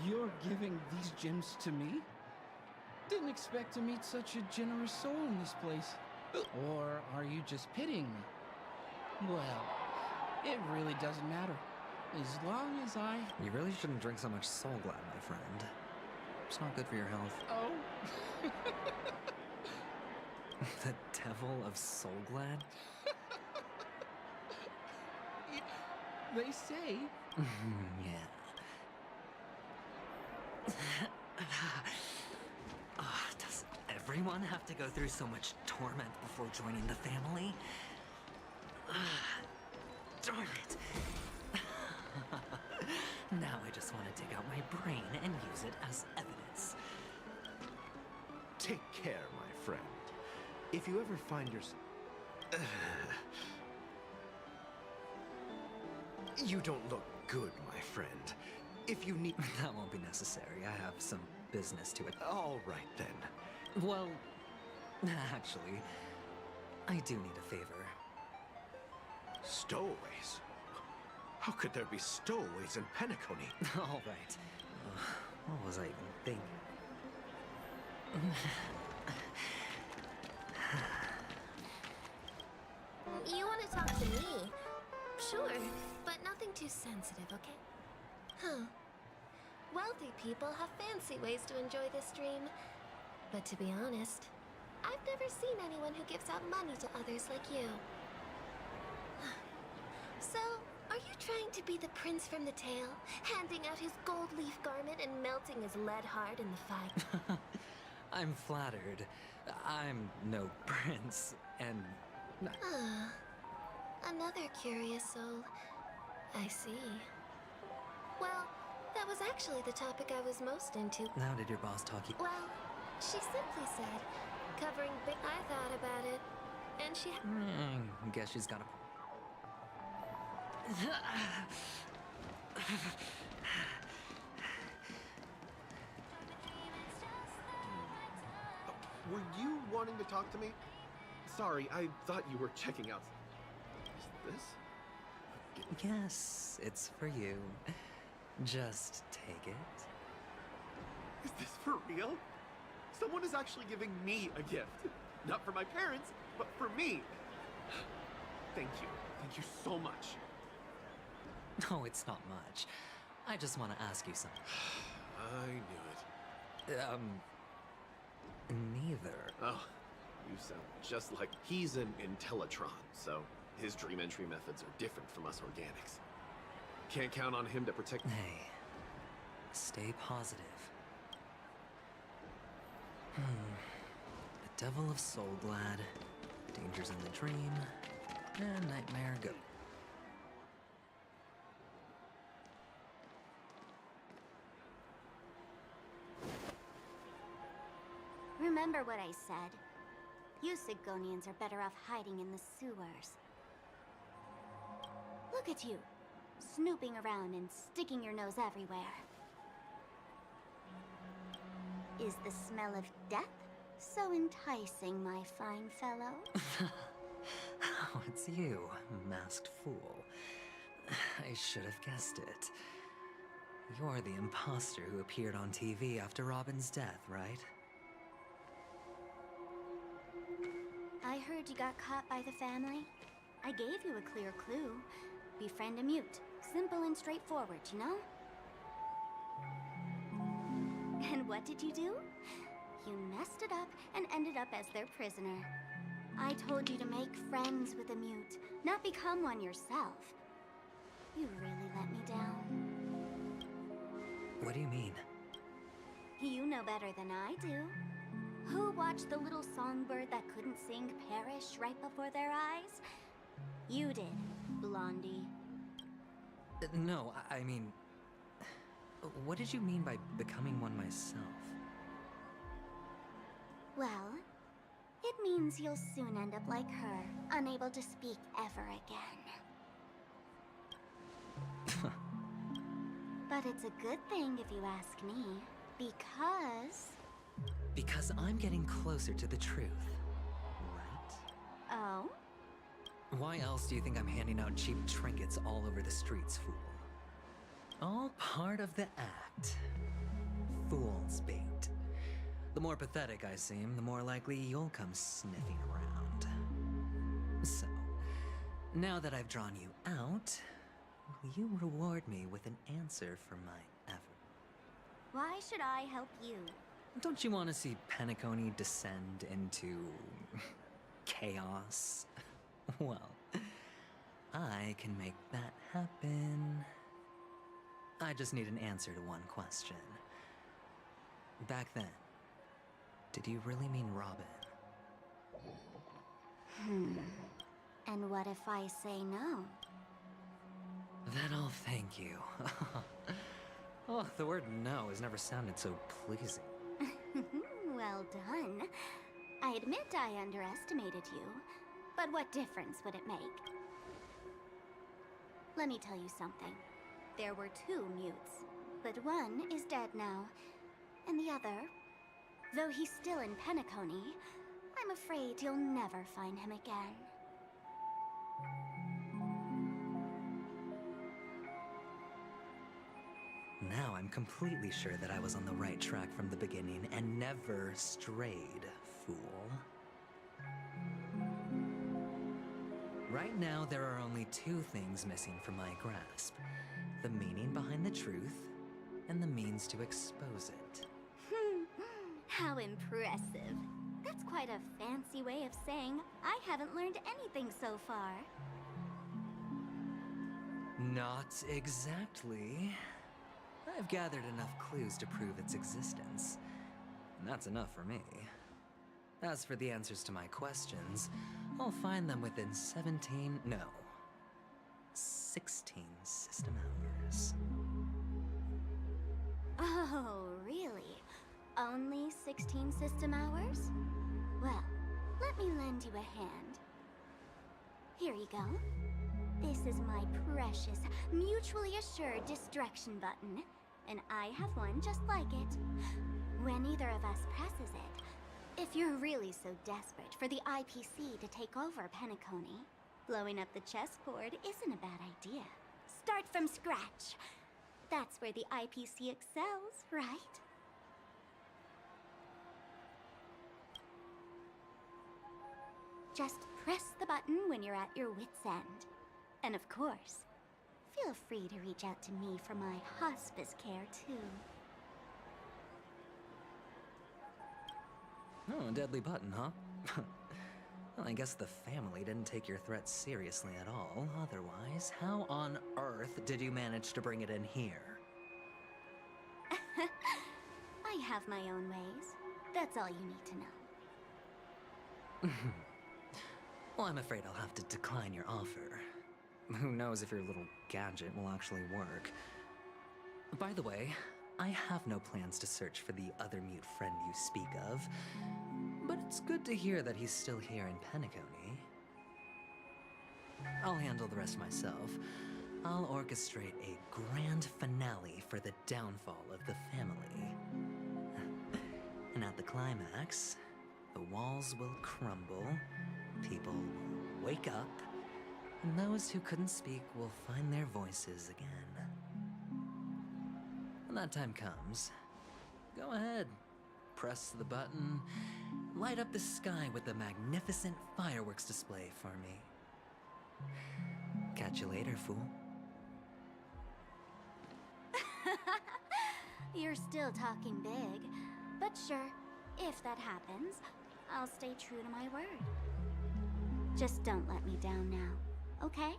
You're giving these gems to me? Didn't expect to meet such a generous soul in this place. Or are you just pitying me? Well, it really doesn't matter. As long as I... You really shouldn't drink so much Soul Glad, my friend. It's not good for your health. Oh? The devil of Soul Glad? They say... Yeah. Does everyone have to go through so much torment before joining the family? Darn it. Now I just want to take out my brain and use it as evidence. Take care, my friend. If you ever find yourself... You don't look good, my friend. If you need... That won't be necessary. I have some business to it. All right, then. Well, actually, I do need a favor. Stowaways? How could there be stowaways in Penacony? All right. What was I even thinking? You want to talk to me? Sure, but nothing too sensitive, okay? Huh. Wealthy people have fancy ways to enjoy this dream. But to be honest, I've never seen anyone who gives out money to others like you. So, are you trying to be the prince from the tale? Handing out his gold leaf garment and melting his lead heart in the fight? I'm flattered. I'm no prince, and... Another curious soul. I see. Well, that was actually the topic I was most into. How did your boss talk you? Well, she simply said, covering big... I thought about it, and she... I guess she's got a... Were you wanting to talk to me? Sorry, I thought you were checking out. Is this? Yes, it's for you. Just take it. Is this for real? Someone is actually giving me a gift. Not for my parents, but for me. Thank you. Thank you so much. No, it's not much. I just want to ask you something. I knew it. Neither. Oh, you sound just like... He's an Intellitron, so his dream entry methods are different from us organics. Can't count on him to protect... Hey, stay positive. The Devil of Soulglad, Dangers in the Dream, and Nightmare Go. Remember what I said. You Sigonians are better off hiding in the sewers. Look at you, snooping around and sticking your nose everywhere. Is the smell of death so enticing, my fine fellow? Oh, it's you, masked fool. I should have guessed it. You're the imposter who appeared on TV after Robin's death, right? I heard you got caught by the family. I gave you a clear clue. Befriend a mute. Simple and straightforward, you know? And what did you do? You messed it up and ended up as their prisoner. I told you to make friends with a mute, not become one yourself. You really let me down. What do you mean? You know better than I do. Who watched the little songbird that couldn't sing perish right before their eyes? You did, Blondie. No, I mean... What did you mean by becoming one myself? Well, it means you'll soon end up like her, unable to speak ever again. But it's a good thing if you ask me, because... Because I'm getting closer to the truth, right? Oh? Why else do you think I'm handing out cheap trinkets all over the streets, fool? All part of the act. Fool's bait. The more pathetic I seem, the more likely you'll come sniffing around. So, now that I've drawn you out, will you reward me with an answer for my effort? Why should I help you? Don't you want to see Penacony descend into... chaos? Well, I can make that happen. I just need an answer to one question. Back then, did you really mean Robin? And what if I say no? Then I'll thank you. Oh, the word no has never sounded so pleasing. Well done. I admit I underestimated you, but what difference would it make? Let me tell you something. There were 2 mutes, but one is dead now, and the other, though he's still in Penacony, I'm afraid you'll never find him again. Now I'm completely sure that I was on the right track from the beginning and never strayed, fool. Right now, there are only 2 things missing from my grasp. The meaning behind the truth, and the means to expose it. How impressive. That's quite a fancy way of saying I haven't learned anything so far. Not exactly. I've gathered enough clues to prove its existence, and that's enough for me. As for the answers to my questions, I'll find them within 16 system hours. Oh, really? Only 16 system hours? Well, let me lend you a hand. Here you go. This is my precious, mutually assured destruction button, and I have one just like it. When either of us presses it, if you're really so desperate for the IPC to take over Penacony, blowing up the chessboard isn't a bad idea. Start from scratch. That's where the IPC excels, right? Just press the button when you're at your wit's end. And of course, feel Feel free to reach out to me for my hospice care, too. Oh, a deadly button, huh? Well, I guess the family didn't take your threat seriously at all. Otherwise, how on earth did you manage to bring it in here? I have my own ways. That's all you need to know. Well, I'm afraid I'll have to decline your offer. Who knows if your little gadget will actually work. By the way, I have no plans to search for the other mute friend you speak of, but it's good to hear that he's still here in Penacony. I'll handle the rest myself. I'll orchestrate a grand finale for the downfall of the family. And at the climax, the walls will crumble, people will wake up, and those who couldn't speak will find their voices again. When that time comes, go ahead, press the button, light up the sky with a magnificent fireworks display for me. Catch you later, fool. You're still talking big. But sure, if that happens, I'll stay true to my word. Just don't let me down now, okay?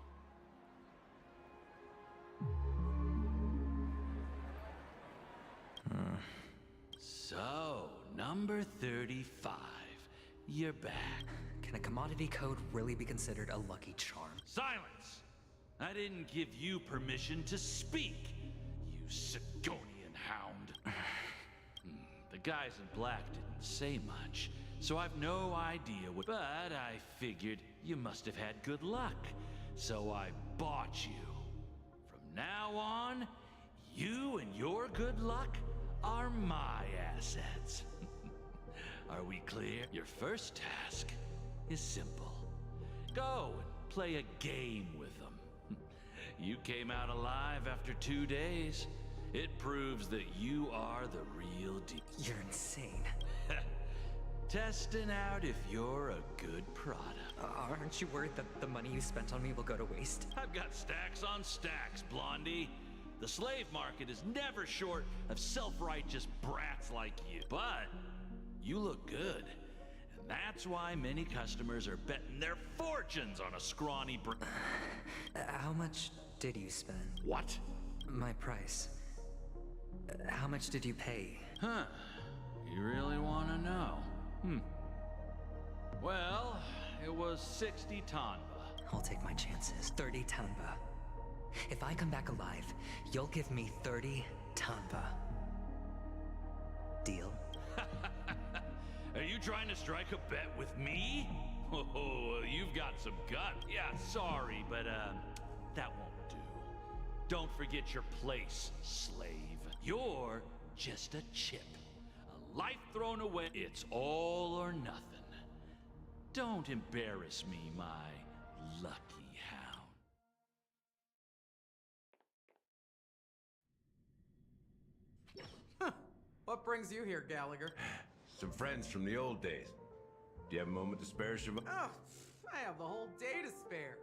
So, number 35. You're back. Can a commodity code really be considered a lucky charm? Silence! I didn't give you permission to speak, you Sigonian hound. The guys in black didn't say much, so I've no idea what... But I figured you must have had good luck, so I bought you. From now on, you and your good luck are my assets. Are we clear? Your first task is simple. Go and play a game with them. You came out alive after 2 days. It proves that you are the real deal. You're insane. Testing out if you're a good product. Aren't you worried that the money you spent on me will go to waste? I've got stacks on stacks, Blondie. The slave market is never short of self-righteous brats like you. But you look good. And that's why many customers are betting their fortunes on a scrawny How much did you spend? What? My price. How much did you pay? Huh. You really want to know? Well, it was 60 Tanba. I'll take my chances. 30 Tanba. If I come back alive, you'll give me 30 Tanba. Deal? Are you trying to strike a bet with me? Oh, you've got some guts. Yeah, sorry, but that won't do. Don't forget your place, slave. You're just a chip. A life thrown away. It's all or nothing. Don't embarrass me, my lucky hound. Huh. What brings you here, Gallagher? Some friends from the old days. Do you have a moment to spare, Siobhan? Oh, I have the whole day to spare.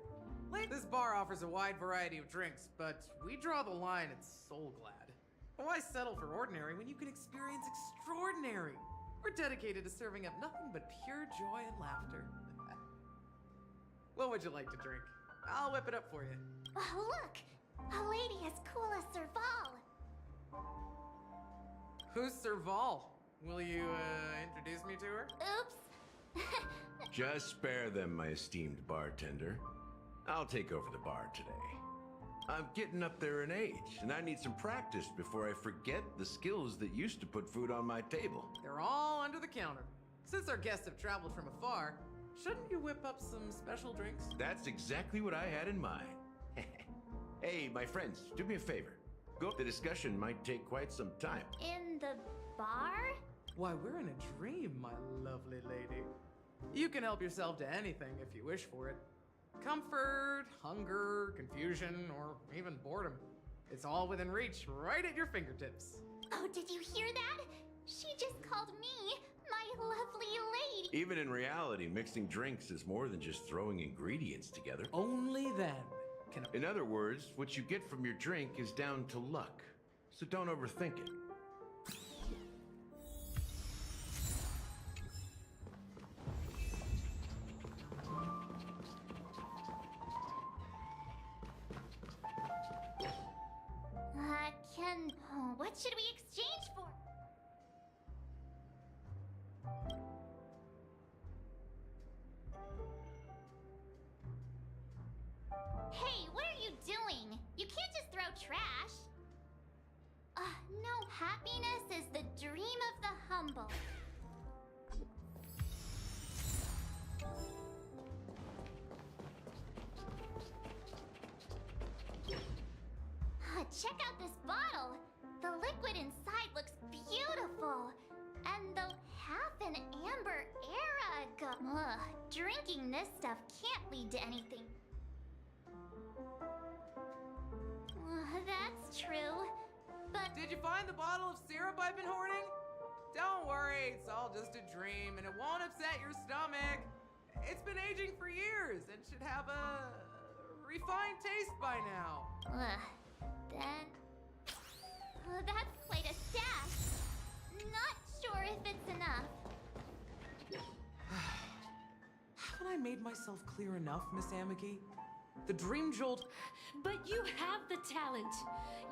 This bar offers a wide variety of drinks, but we draw the line at Soul Glad. Why settle for ordinary when you can experience extraordinary? We're dedicated to serving up nothing but pure joy and laughter. What would you like to drink? I'll whip it up for you. Oh, look! A lady as cool as Serval. Who's Serval? Will you, introduce me to her? Oops. Just spare them, my esteemed bartender. I'll take over the bar today. I'm getting up there in age, and I need some practice before I forget the skills that used to put food on my table. They're all under the counter. Since our guests have traveled from afar, shouldn't you whip up some special drinks? That's exactly what I had in mind. Hey, my friends, do me a favor. Go. The discussion might take quite some time. In the bar? Why, we're in a dream, my lovely lady. You can help yourself to anything if you wish for it. Comfort, hunger, confusion, or even boredom. It's all within reach, right at your fingertips. Oh, did you hear that? She just called me my lovely lady. Even in reality, mixing drinks is more than just throwing ingredients together. Only then can... In other words, what you get from your drink is down to luck. So don't overthink it. What should we exchange for? Hey, what are you doing? You can't just throw trash. No, happiness is the dream of the humble. Check out this bottle. The liquid inside looks beautiful. And though half an amber era ago, drinking this stuff can't lead to anything. That's true, but... Did you find the bottle of syrup I've been hoarding? Don't worry, it's all just a dream, and it won't upset your stomach. It's been aging for years and should have a refined taste by now. Then... that's quite a stash. Not sure if it's enough. Haven't I made myself clear enough, Miss Amiki? The Dream Jolt... But you have the talent.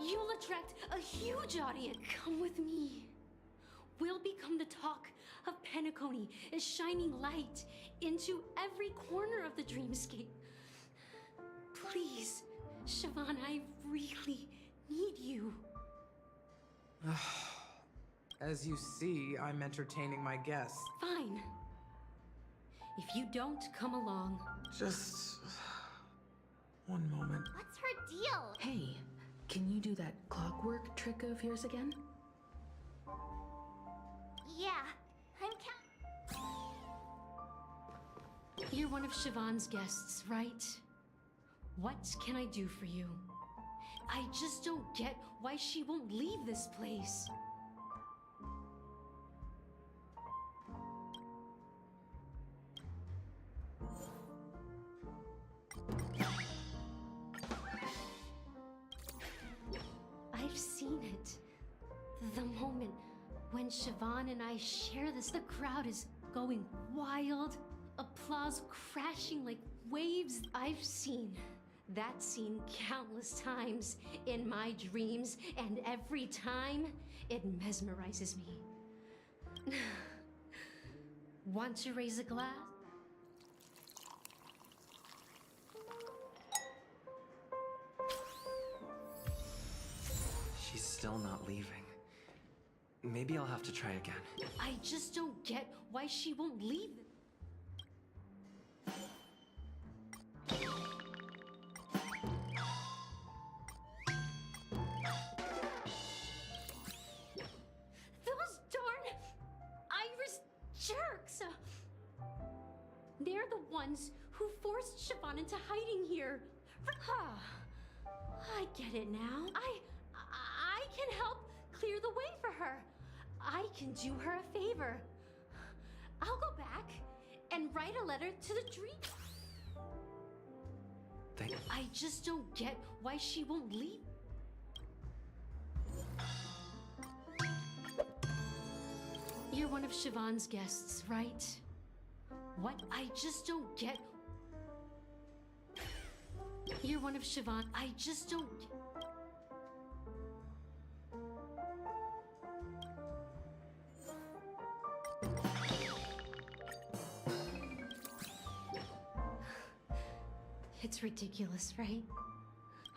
You'll attract a huge audience. Come with me. We'll become the talk of Penacony, a shining light into every corner of the dreamscape. Please, Siobhan, I really need you. As you see, I'm entertaining my guests. Fine. If you don't come along... Just... one moment. What's her deal? Hey, can you do that clockwork trick of yours again? Yeah, I'm You're one of Siobhan's guests, right? What can I do for you? I just don't get why she won't leave this place. I've seen it. The moment when Siobhan and I share this, the crowd is going wild, applause crashing like waves. I've seen that scene countless times in my dreams, and every time it mesmerizes me. Want to raise a glass? She's still not leaving. Maybe I'll have to try again. I just don't get why she won't leave. Those darn Irish jerks! They're the ones who forced Siobhan into hiding here. I get it now. I can help clear the way for her. I can do her a favor. I'll go back and write a letter to the dream. I just don't get why she won't leave. You're one of Siobhan's guests, right? What? I just don't get... You're one of Siobhan. I just don't... It's ridiculous, right?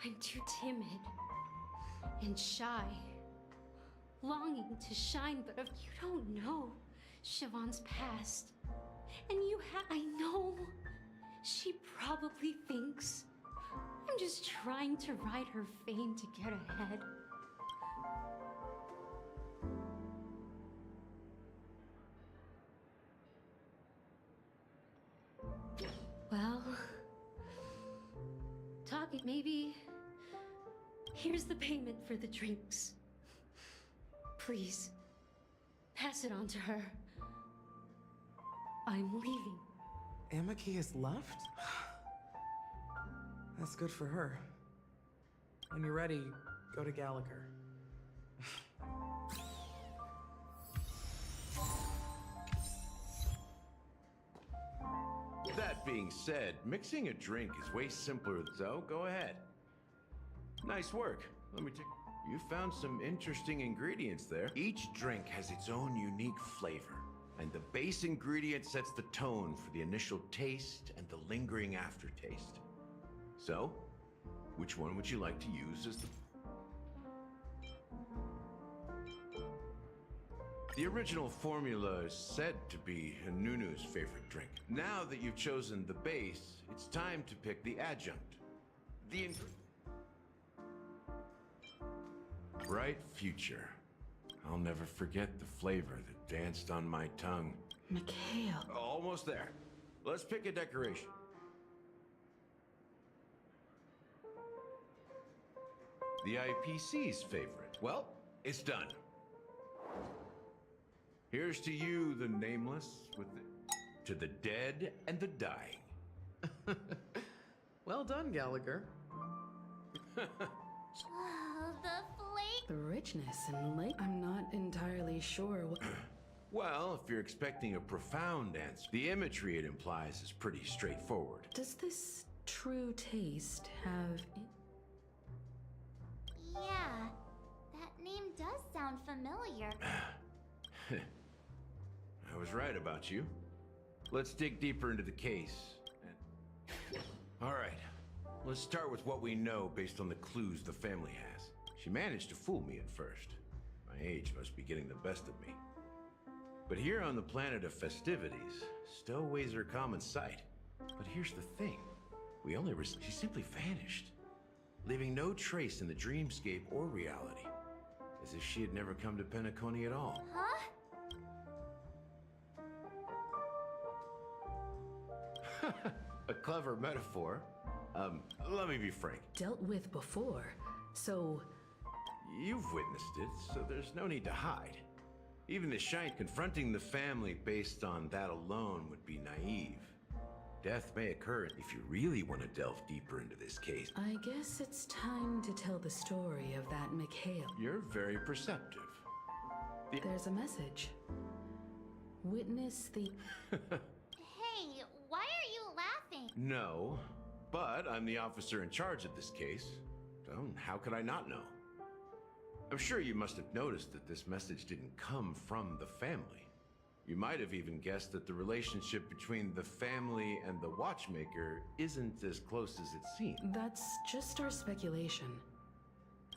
I'm too timid and shy, longing to shine, but if you don't know Siobhan's past, and I know she probably thinks I'm just trying to ride her fame to get ahead. Well, maybe here's the payment for the drinks. Please, pass it on to her. I'm leaving. Amiki has left? That's good for her. When you're ready, go to Gallagher. That being said, mixing a drink is way simpler, so go ahead. Nice work. Let me take. You found some interesting ingredients there. Each drink has its own unique flavor, and the base ingredient sets the tone for the initial taste and the lingering aftertaste. So, which one would you like to use as the... The original formula is said to be Nunu's favorite drink. Now that you've chosen the base, it's time to pick the adjunct. The bright future. I'll never forget the flavor that danced on my tongue. Mikhail. Almost there. Let's pick a decoration. The IPC's favorite. Well, it's done. Here's to you, the nameless, with the... to the dead and the dying. Well done, Gallagher. The flake. The richness and light. I'm not entirely sure what. Well, if you're expecting a profound answer, the imagery it implies is pretty straightforward. Does this true taste have. Yeah, that name does sound familiar. I was right about you. Let's dig deeper into the case. All right, let's start with what we know based on the clues the family has. She managed to fool me at first. My age must be getting the best of me. But here on the planet of festivities, stowaways are common sight. But here's the thing. She simply vanished, leaving no trace in the dreamscape or reality. As if she had never come to Penacony at all. Huh? A clever metaphor. Let me be frank. Dealt with before, so. You've witnessed it, so there's no need to hide. Even the shine confronting the family based on that alone would be naive. Death may occur if you really want to delve deeper into this case. I guess it's time to tell the story of that Mikhail. You're very perceptive. There's a message. Witness the. Hey, why are you laughing? No, but I'm the officer in charge of this case. So how could I not know? I'm sure you must have noticed that this message didn't come from the family. You might have even guessed that the relationship between the family and the watchmaker isn't as close as it seems. That's just our speculation.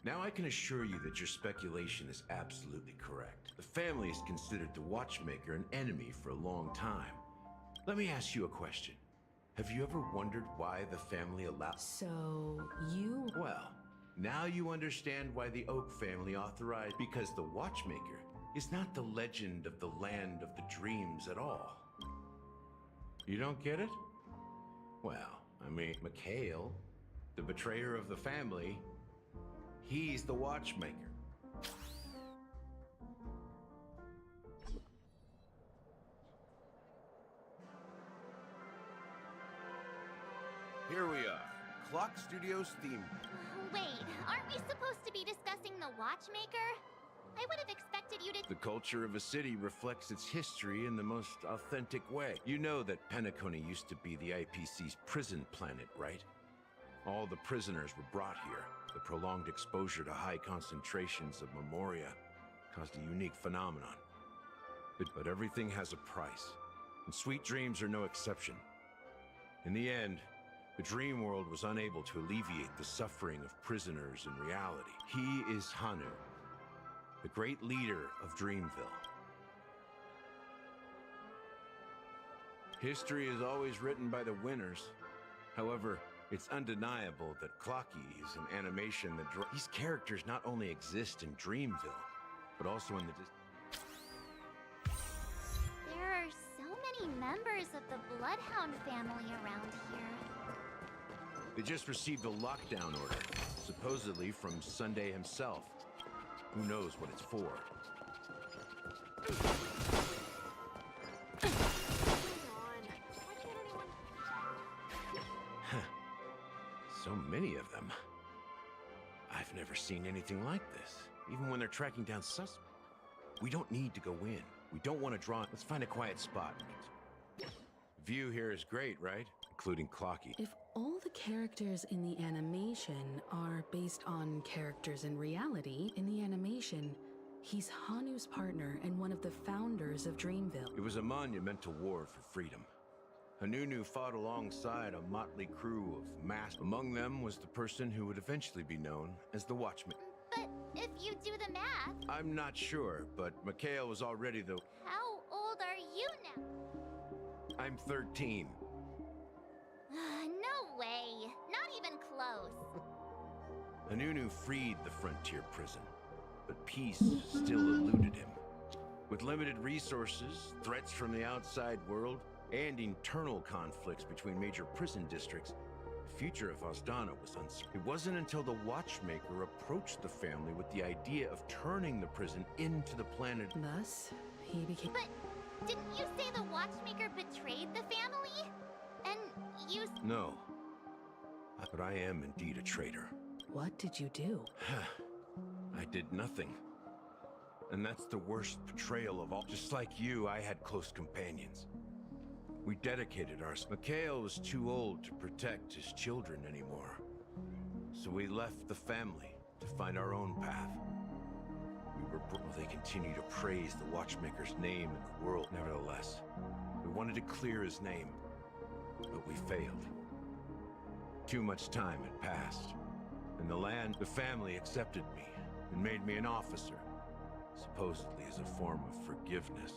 Now I can assure you that your speculation is absolutely correct. The family has considered the watchmaker an enemy for a long time. Let me ask you a question. Have you ever wondered why the family allowed... So, you... Well, now you understand why the Oak family authorized... Because the watchmaker is not the legend of the land of the dreams at all. You don't get it? Well, I mean, Mikhail, the betrayer of the family, he's the watchmaker. Here we are, Clock Studios theme. Wait, aren't we supposed to be discussing the Watchmaker? I would have expected you to... The culture of a city reflects its history in the most authentic way. You know that Penacony used to be the IPC's prison planet, right? All the prisoners were brought here. The prolonged exposure to high concentrations of Memoria caused a unique phenomenon. But everything has a price, and sweet dreams are no exception. In the end, the dream world was unable to alleviate the suffering of prisoners in reality. He is Hanu, the great leader of Dreamville. History is always written by the winners. However, it's undeniable that Clocky is an animation that these characters not only exist in Dreamville, but also in the... There are so many members of the Bloodhound family around here. They just received a lockdown order, supposedly from Sunday himself. Who knows what it's for? So many of them. I've never seen anything like this, even when they're tracking down suspects. We don't need to go in. We don't want to draw. Let's find a quiet spot. View here is great, right? Including Clocky. If all the characters in the animation are based on characters in reality, in the animation, he's Hanu's partner and one of the founders of Dreamville. It was a monumental war for freedom. Hanunu fought alongside a motley crew of masked. Among them was the person who would eventually be known as the Watchman. But if you do the math... I'm not sure, but Mikhail was already the... How old are you now? I'm 13. No way. Not even close. Hanunu freed the frontier prison, but peace still eluded him. With limited resources, threats from the outside world, and internal conflicts between major prison districts, the future of Osdana was uncertain. It wasn't until the Watchmaker approached the family with the idea of turning the prison into the planet. Thus, he became... But didn't you say the Watchmaker betrayed the family? And you... No. But I am indeed a traitor. What did you do? I did nothing. And that's the worst betrayal of all. Just like you, I had close companions. We dedicated ours. Mikhail was too old to protect his children anymore. So we left the family to find our own path. They continue to praise the Watchmaker's name in the world. Nevertheless, we wanted to clear his name, but we failed. Too much time had passed. In the land, the family accepted me and made me an officer, supposedly as a form of forgiveness.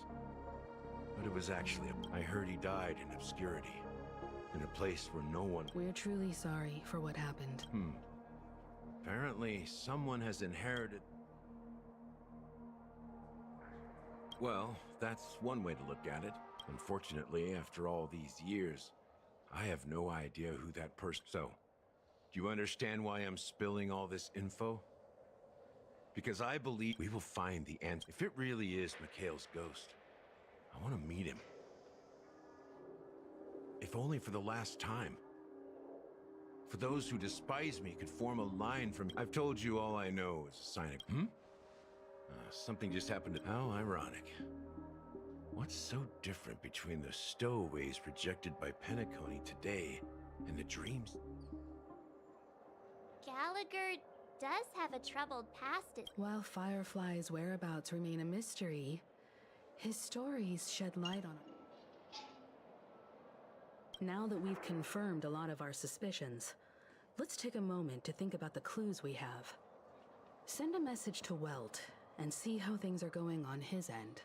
But it was actually I heard he died in obscurity, in a place where no one... We're truly sorry for what happened. Apparently, someone has inherited... Well, that's one way to look at it. Unfortunately, after all these years, I have no idea who that person... So, do you understand why I'm spilling all this info? Because I believe we will find the answer. If it really is Mikhail's ghost, I want to meet him. If only for the last time. For those who despise me could form a line from... I've told you all I know is a sign of... Something just happened to... How ironic. What's so different between the stowaways projected by Penacony today and the dreams? Gallagher does have a troubled past. While Firefly's whereabouts remain a mystery, his stories shed light on it. Now that we've confirmed a lot of our suspicions, let's take a moment to think about the clues we have. Send a message to Welt and see how things are going on his end.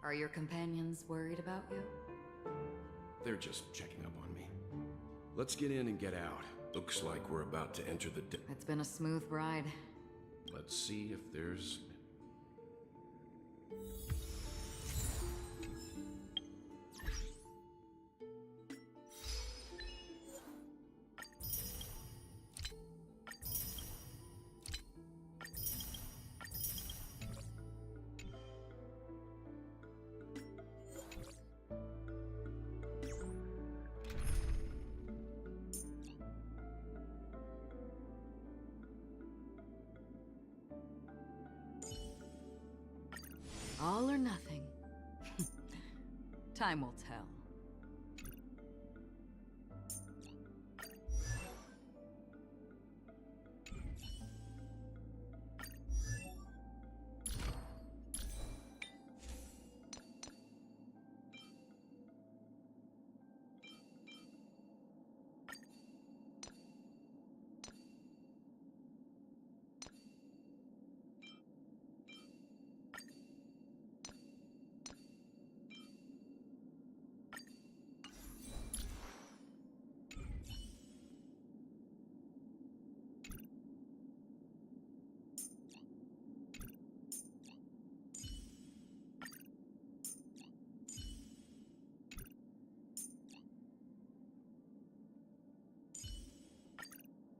Are your companions worried about you? They're just checking up on me. Let's get in and get out. Looks like we're about to enter the... It's been a smooth ride. Let's see if there's... All or nothing. Time will tell.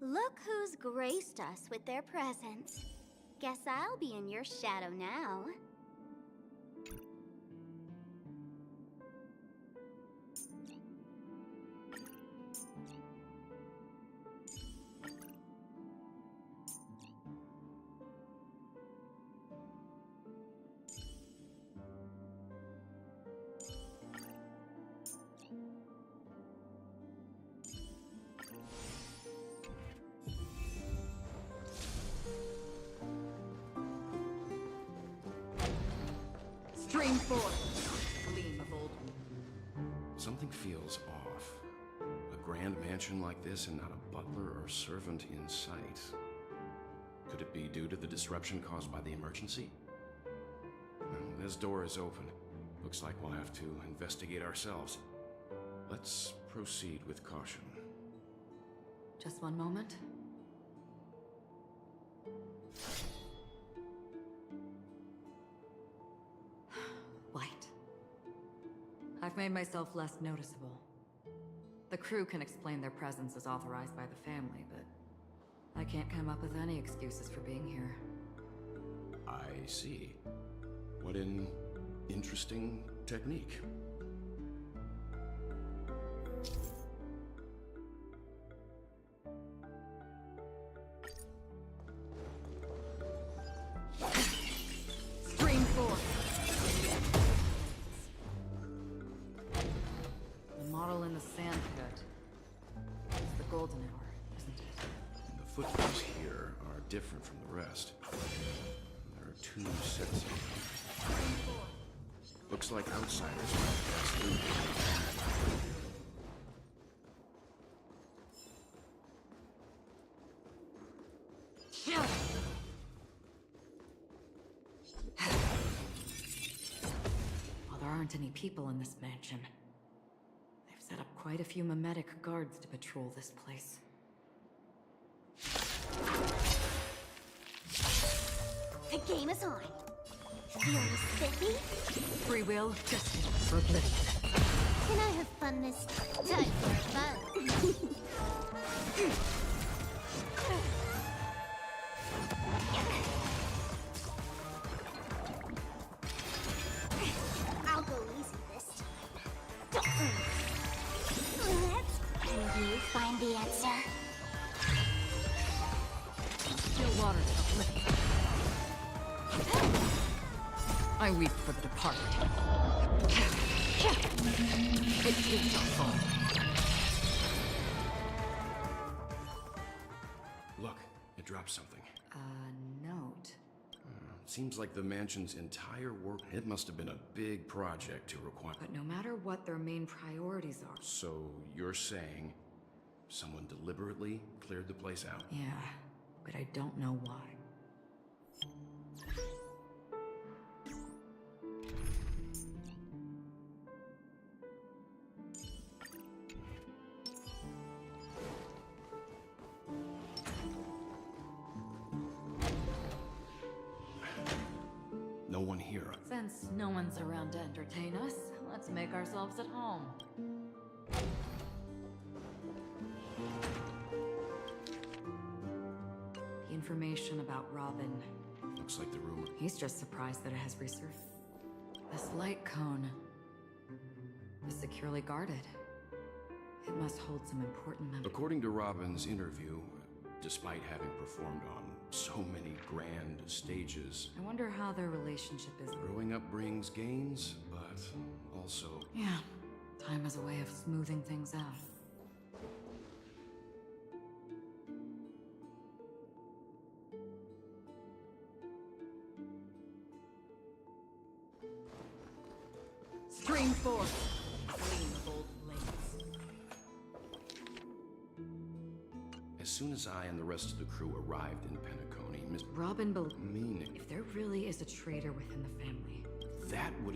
Look who's graced us with their presence. Guess I'll be in your shadow now. Stream forth. Gleam of old. Something feels off. A grand mansion like this and not a butler or servant in sight. Could it be due to the disruption caused by the emergency? This door is open. Looks like we'll have to investigate ourselves. Let's proceed with caution. Just one moment. White. I've made myself less noticeable. The crew can explain their presence as authorized by the family, but I can't come up with any excuses for being here. I see. What an interesting technique. Stream forth. The model in the sand pit. It's the golden hour, isn't it? The footprints here are different from the rest. There are two sets of them. Looks like outsiders might pass through. Well, there aren't any people in this mansion. They've set up quite a few mimetic guards to patrol this place. The game is on. Feeling spiffy? Free will, justice, for oblivion. Can I have fun this time for fun? I'll go easy this time. Can you find the answer? Still water to oblivion. I weep for the departed. It did not fall. Look, it dropped something. A note. Seems like the mansion's entire work. It must have been a big project to require. But no matter what their main priorities are. So you're saying someone deliberately cleared the place out? Yeah, but I don't know why. No one here. Since no one's around to entertain us, let's make ourselves at home. The information about Robin. Looks like the rumor. He's just surprised that it has resurfaced. This light cone is securely guarded. It must hold some important memory. According to Robin's interview, despite having performed on so many grand stages, I wonder how their relationship is. Growing up brings gains, but also... Yeah, time has a way of smoothing things out. Stream forth. Gleam of old blades. As soon as I and the rest of the crew arrived in Penacony, Miss Robin meaning if there really is a traitor within the family, that would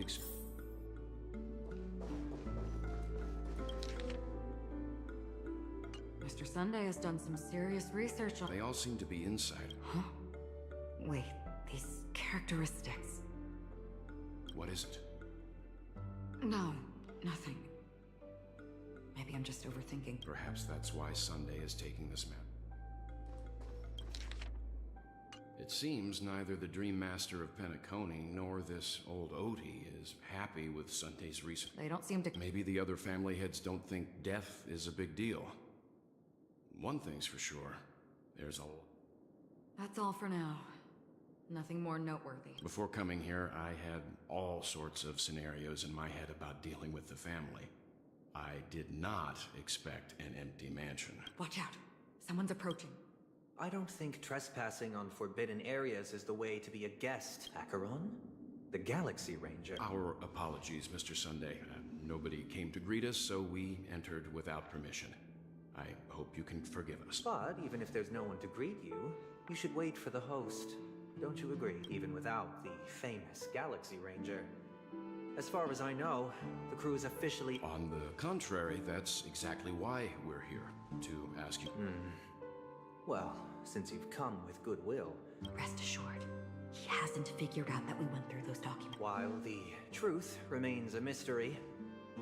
Mr. Sunday has done some serious research on. They all seem to be inside. Huh? Wait, these characteristics. What is it? No, nothing. Maybe I'm just overthinking. Perhaps that's why Sunday is taking this map. It seems neither the Dream Master of Penacony nor this old Odie is happy with Sunday's recent... They don't seem to... Maybe the other family heads don't think death is a big deal. One thing's for sure, there's a... That's all for now. Nothing more noteworthy. Before coming here, I had all sorts of scenarios in my head about dealing with the family. I did not expect an empty mansion. Watch out! Someone's approaching. I don't think trespassing on forbidden areas is the way to be a guest, Acheron. The Galaxy Ranger. Our apologies, Mr. Sunday. Nobody came to greet us, so we entered without permission. I hope you can forgive us. But even if there's no one to greet you, you should wait for the host. Don't you agree? Even without the famous Galaxy Ranger. As far as I know, the crew is officially... On the contrary, that's exactly why we're here. To ask you... Well, since you've come with goodwill... Rest assured, he hasn't figured out that we went through those documents. While the truth remains a mystery,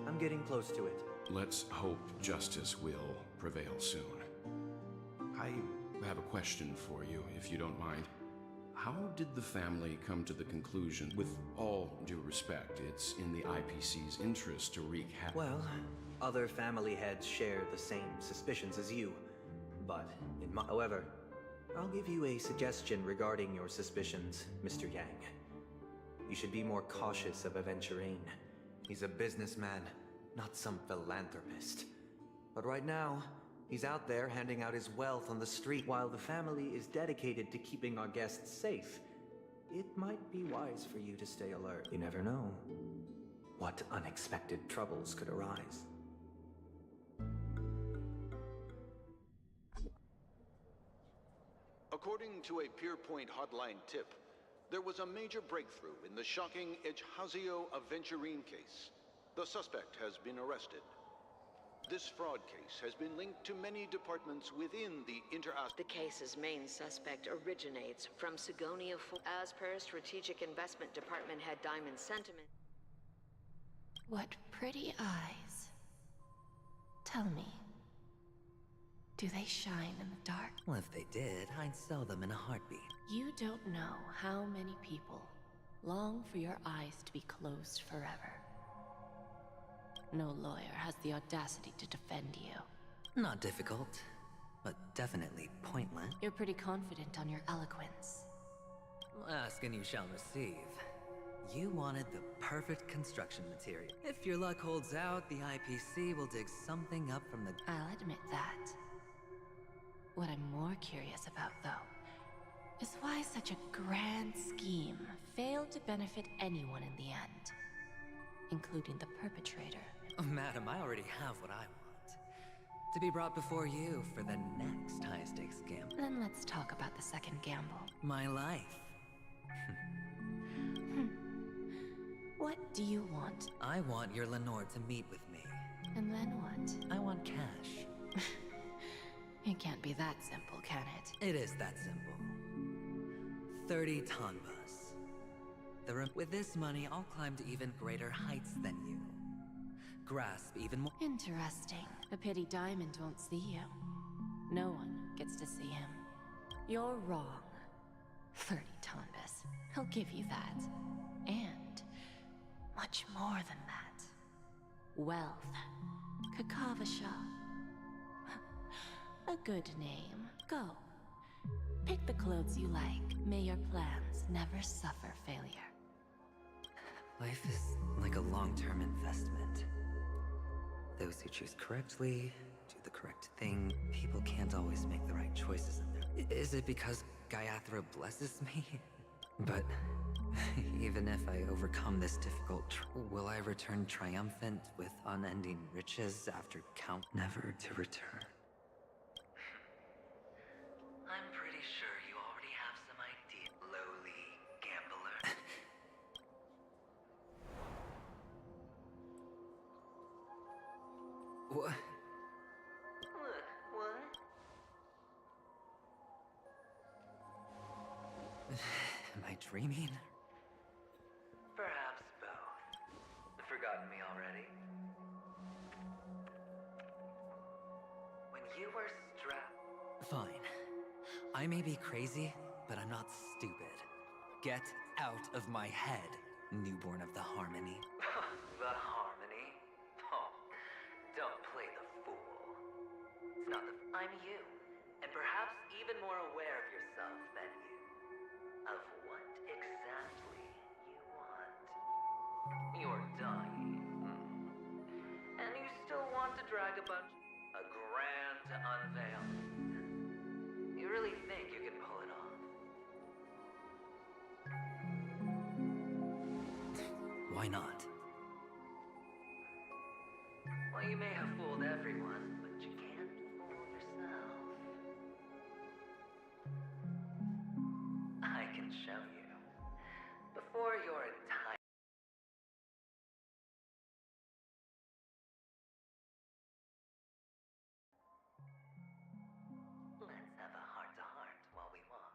I'm getting close to it. Let's hope justice will prevail soon. I have a question for you, if you don't mind. How did the family come to the conclusion, with all due respect, it's in the IPC's interest to wreak havoc? Well, other family heads share the same suspicions as you. But, however, I'll give you a suggestion regarding your suspicions, Mr. Yang. You should be more cautious of Aventurine. He's a businessman, not some philanthropist. But right now, he's out there handing out his wealth on the street while the family is dedicated to keeping our guests safe. It might be wise for you to stay alert. You never know what unexpected troubles could arise. According to a Pierpoint hotline tip, there was a major breakthrough in the shocking Ejhazio Aventurine case. The suspect has been arrested. This fraud case has been linked to many departments within the The case's main suspect originates from Sigonia. As per Strategic Investment Department head Diamond Sentiment. What pretty eyes. Tell me, do they shine in the dark? Well, if they did, I'd sell them in a heartbeat. You don't know how many people long for your eyes to be closed forever. No lawyer has the audacity to defend you. Not difficult, but definitely pointless. You're pretty confident on your eloquence. Ask and you shall receive. You wanted the perfect construction material. If your luck holds out, the IPC will dig something up from the... I'll admit that. What I'm more curious about, though, is why such a grand scheme failed to benefit anyone in the end, including the perpetrator. Oh, madam, I already have what I want. To be brought before you for the next high-stakes gamble. Then let's talk about the second gamble. My life. What do you want? I want your Lenore to meet with me. And then what? I want cash. It can't be that simple, can it? It is that simple. 30 Tonbas. With this money, I'll climb to even greater heights than you. Grasp even more. Interesting. A pity Diamond won't see you. No one gets to see him. You're wrong. 30 Tonbas. He'll give you that. And much more than that. Wealth. Kakavasha. A good name. Go. Pick the clothes you like. May your plans never suffer failure. Life is like a long-term investment. Those who choose correctly, do the correct thing, people can't always make the right choices in there. Is it because Gaiathra blesses me? But even if I overcome this difficult will I return triumphant with unending riches after count never to return? I'm pretty sure you already have some idea, lowly gambler. What? What? Am I dreaming? Perhaps both. Forgotten me already? When you were strapped... Fine. I may be crazy, but I'm not stupid. Get out of my head, newborn of the Harmony. The Harmony? Oh, don't play the fool. It's not the... I'm you, and perhaps even more aware of yourself than you. Of what exactly you want. You're dying. And you still want to drag a bunch... A grand unveiling. You really think you can pull it off? Why not? Well, you may have fooled everyone, but you can't fool yourself. I can show you. Before your entire... Let's have a heart-to-heart while we walk.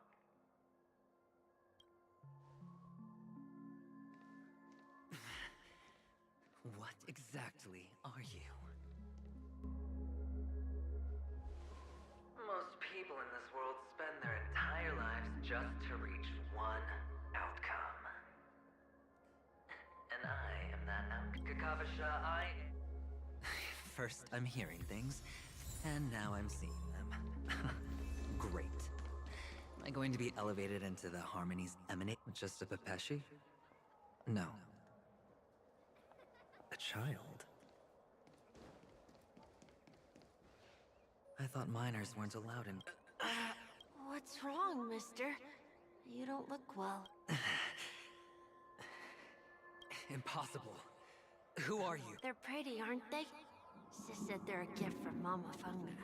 What exactly are you? Most people in this world spend their entire lives just to reach one outcome. And I am that outcome. Kakavasha, First, I'm hearing things, and now I'm seeing them. Great. Am I going to be elevated into the Harmony's emanate? Just a Pepeshi? No. A child? I thought minors weren't allowed in... What's wrong, mister? You don't look well. Impossible. Who are you? They're pretty, aren't they? Sis said they're a gift from Mama Funga.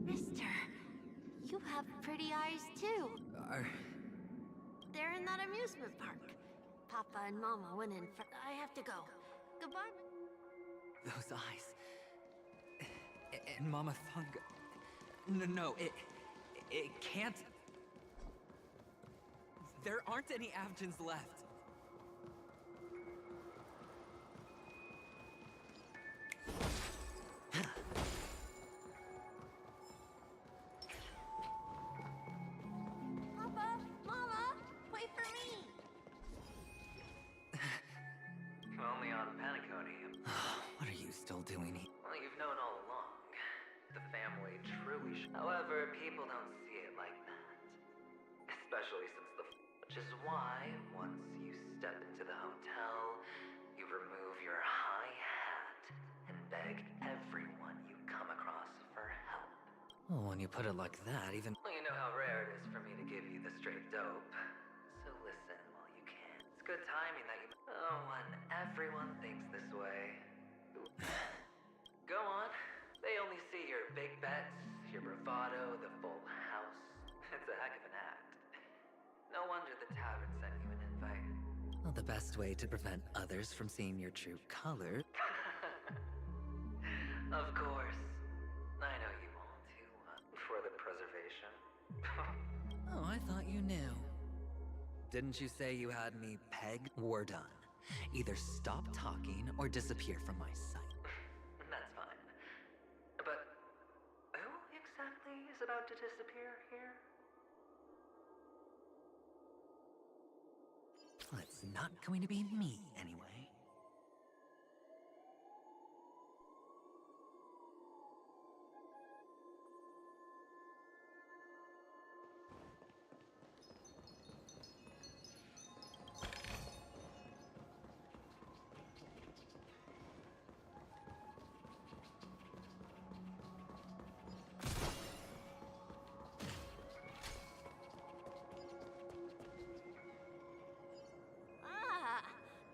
Mister, you have pretty eyes too. They're in that amusement park. Papa and Mama went in for... I have to go. Goodbye. Those eyes. And Mama Funga. No, it can't. There aren't any Avgens left. Papa, Mama, wait for me. only on Penacony. What are you still doing here? Well, you've known all along. The family truly However, people don't see it like that. Especially since Which is why, once you step into the hotel, you remove your high hat and beg everyone you come across for help. Well, when you put it like that, even... Well, you know how rare it is for me to give you the straight dope. So listen while you can. It's good timing that you... Oh, when everyone thinks this way. Go on. They only see your big bets, your bravado, the full house. It's a heck of an act. No wonder the tavern sent you an invite. Well, the best way to prevent others from seeing your true color... Of course. I know you want to, for the preservation. Oh, I thought you knew. Didn't you say you had me pegged? We're done. Either stop talking or disappear from my sight. That's fine. But who exactly is about to disappear here? Well, it's not going to be me, anyway.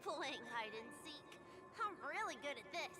Playing hide and seek. I'm really good at this.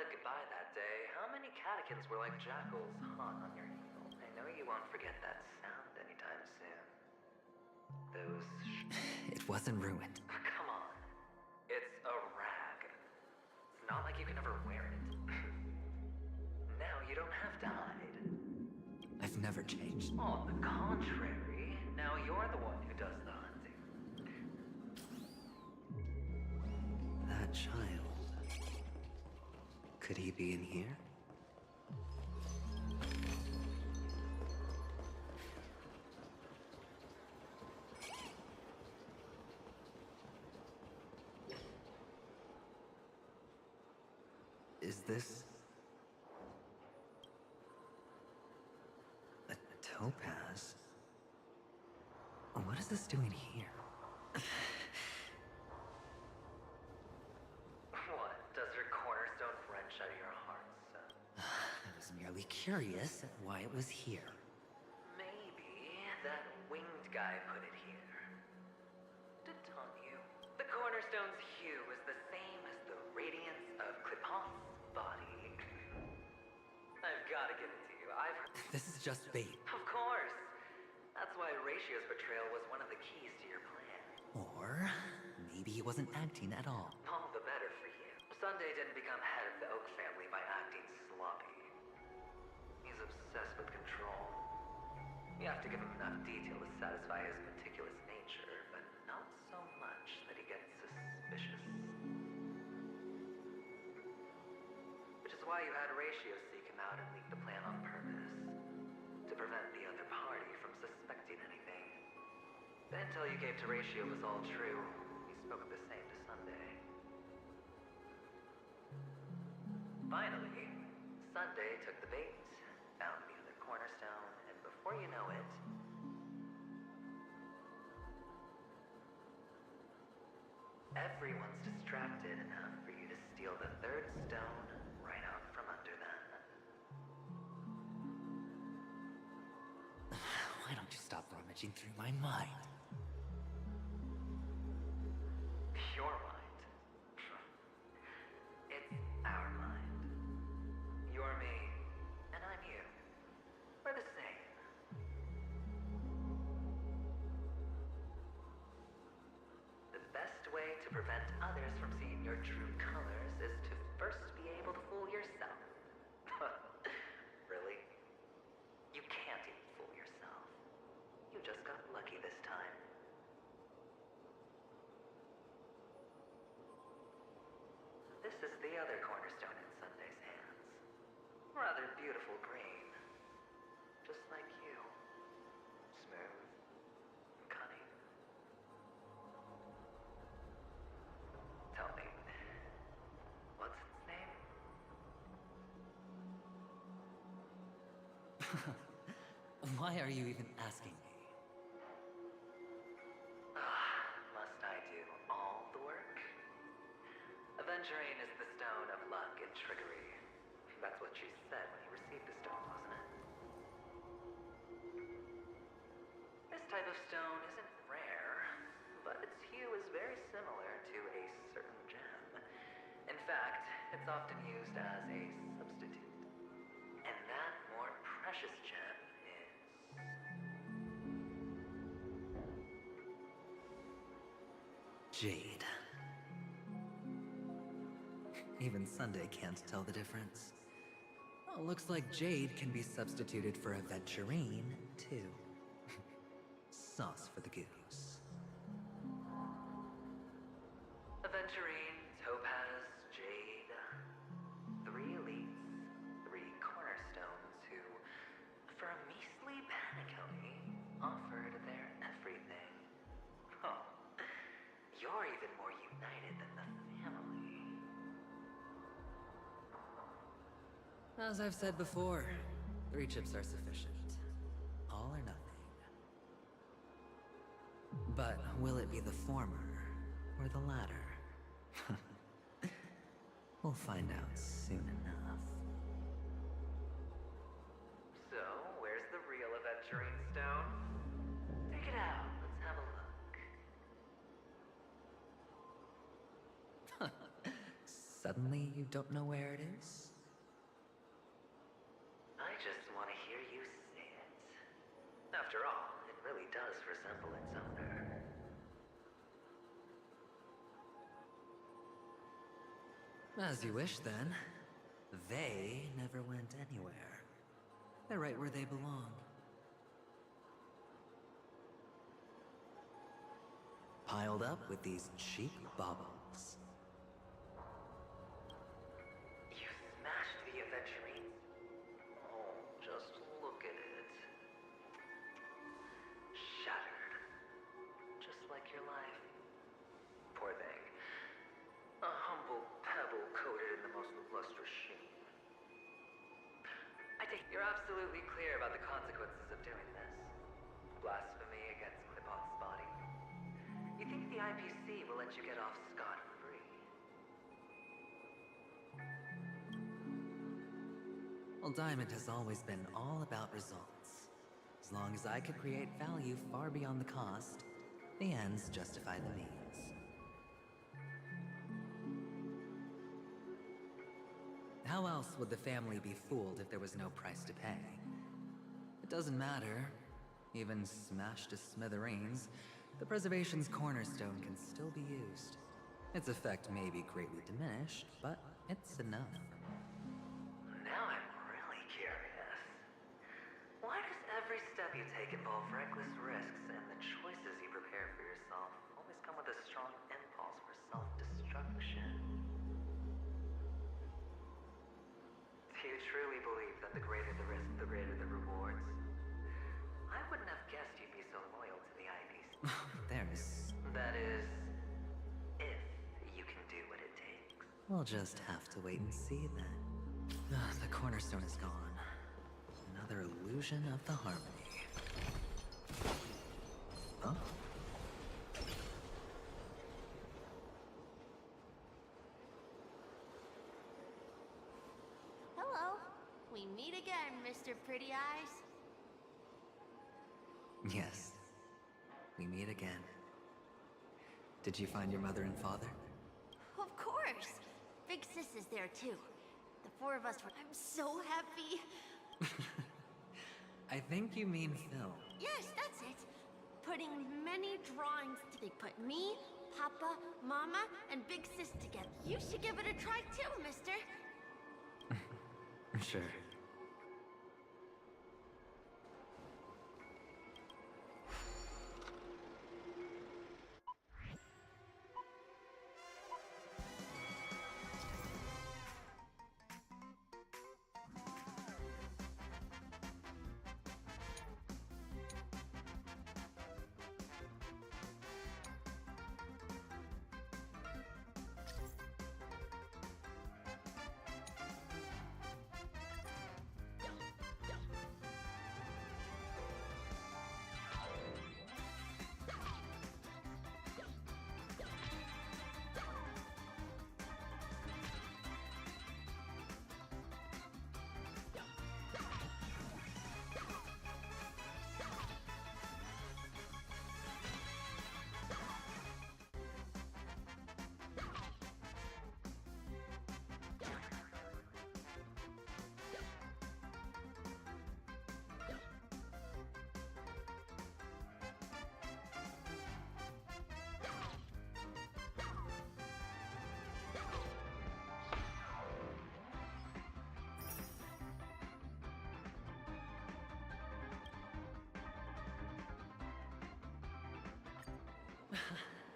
said goodbye that day, how many catechins were like jackals hot on your heel? I know you won't forget that sound anytime soon. Those It wasn't ruined. Come on. It's a rag. It's not like you can ever wear it. Now you don't have to hide. I've never changed. On the contrary, now you're the one who does the hunting. That child. Could he be in here? Is this a topaz? What is this doing here? What? Does your cornerstone wrench out of your heart, son? I was merely curious at why it was here. Maybe that winged guy put it here. To tell you, the cornerstone's hue is the same as the radiance of Clipot's body. I've gotta give it to you. I've heard. This is just bait. Of course. That's why Ratio's betrayal was one of the keys to your plan. Or maybe he wasn't acting at all. All the better for you. Sunday didn't become head of the Oak family by acting sloppy. He's obsessed with control. You have to give him enough detail to satisfy his meticulous nature, but not so much that he gets suspicious. Which is why you had Ratio seek him out and leak the plan on purpose. To prevent the other party from suspecting anything. The intel you gave to Ratio was all true. He spoke of the same to Sunday. Finally, Sunday took the bait, found the other cornerstone, and before you know it, everyone's distracted enough for you to steal the third stone right out from under them. Why don't you stop rummaging through my mind? Your mind. It's our mind. You're me, and I'm you. We're the same. The best way to prevent others from seeing your true colors is to first be able to fool yourself. Really? You can't even fool yourself. You just got lucky this time. This is the other cornerstone in Sunday's hands. Rather beautiful green. Just like you. Smooth. And cunning. Tell me, what's its name? Why are you even asking me? Must I do all the work? Aventurine is the stone of luck and trickery. That's what she said when you received the stone, wasn't it? This type of stone isn't rare, but its hue is very similar to a certain gem. In fact, it's often used as a substitute. And that more precious gem is... Jade. Even Sunday can't tell the difference. Well, looks like Jade can be substituted for Aventurine, too. Sauce for the goose. Aventurine, Topaz, Jade. 3 elites, 3 cornerstones who, for a measly penny, offered their everything. Oh, you're even more united than the family. As I've said before, 3 chips are sufficient. All or nothing. But will it be the former or the latter? We'll find out soon enough. So, where's the real Aventurine stone? Take it out. Let's have a look. Suddenly, you don't know where it is? I just want to hear you say it. After all, it really does resemble its owner. As you wish, then. They never went anywhere. They're right where they belong. Piled up with these cheap baubles. You smashed the Aventurine? Oh, just look at it. Shattered. Just like your life. Poor thing. A humble pebble coated in the most lustrous sheen. I think you're absolutely clear about the consequences of doing this. Blasphemy against Qlipoth's body. You think the IPC will let you get off scot-free? Well, Diamond has always been all about results. As long as I could create value far beyond the cost, the ends justify the means. How else would the family be fooled if there was no price to pay? It doesn't matter. Even smashed to smithereens, the preservation's cornerstone can still be used. Its effect may be greatly diminished, but it's enough. Now I'm really curious. Why does every step you take involve reckless risks, and the choices you prepare for yourself always come with a strong impulse for self-destruction? Do you truly believe that the greater the risk, the greater the rewards? I wouldn't have guessed you'd be so loyal to the IPC. There's... That is, if you can do what it takes. We'll just have to wait and see then. The cornerstone is gone. Another illusion of the harmony. Huh? Hello. We meet again, Mr. Pretty Eyes. Yes. We meet again. Did you find your mother and father? Of course. Big Sis is there too. The four of us were. I'm so happy. I think you mean Phil. Yes, that's it. Putting many drawings. They put me, Papa, Mama, and Big Sis together. You should give it a try too, mister. Sure.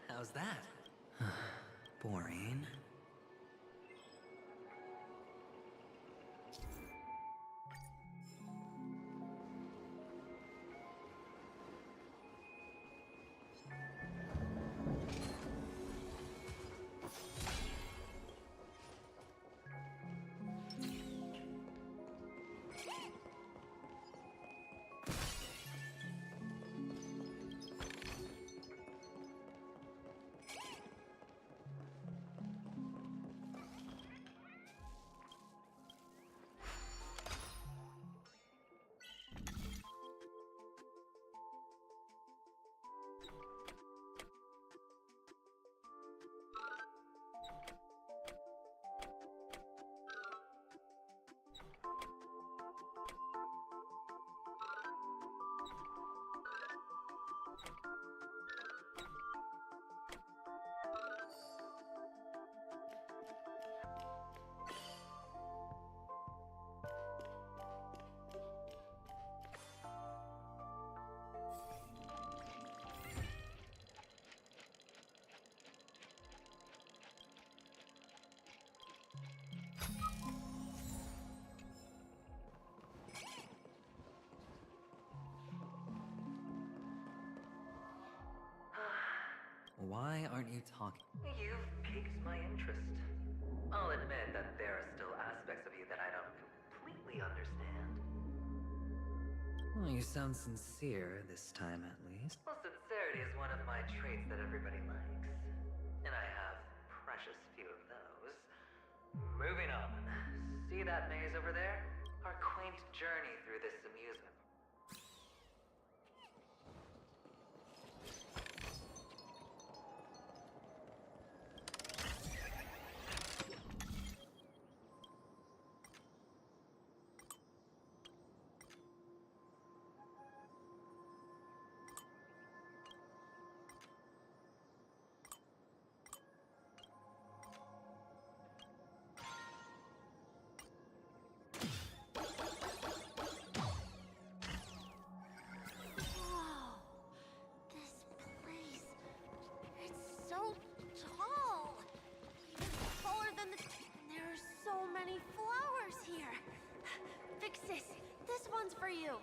How's that? Boring. Why aren't you talking? You've piqued my interest. I'll admit that there are still aspects of you that I don't completely understand. Well, you sound sincere this time, at least. Well, sincerity is one of my traits that everybody likes. And I have precious few of those. Moving on. See that maze over there? Our quaint journey through this amusement. So tall! Taller than the... There are so many flowers here! Vixis, this one's for you!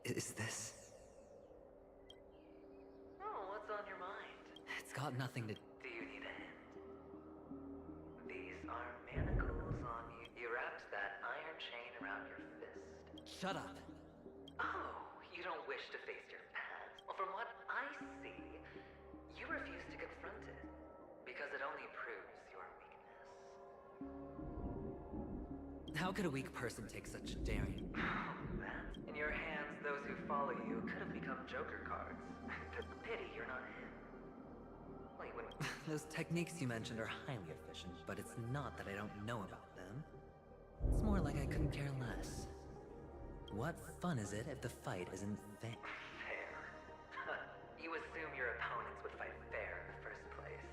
Is this... Oh, what's on your mind? It's got nothing to... Do you need a hint? These are manacles on you. You wrapped that iron chain around your fist. Shut up! Oh, you don't wish to face your past? Well, from what I see, you refuse to confront it. Because it only proves your weakness. How could a weak person take such daring? In your hands, those who follow you could have become Joker cards. Pity you're not him. Well, you wouldn't... Those techniques you mentioned are highly efficient, but it's not that I don't know about them. It's more like I couldn't care less. What fun is it if the fight isn't fair? Fair? You assume your opponents would fight fair in the first place.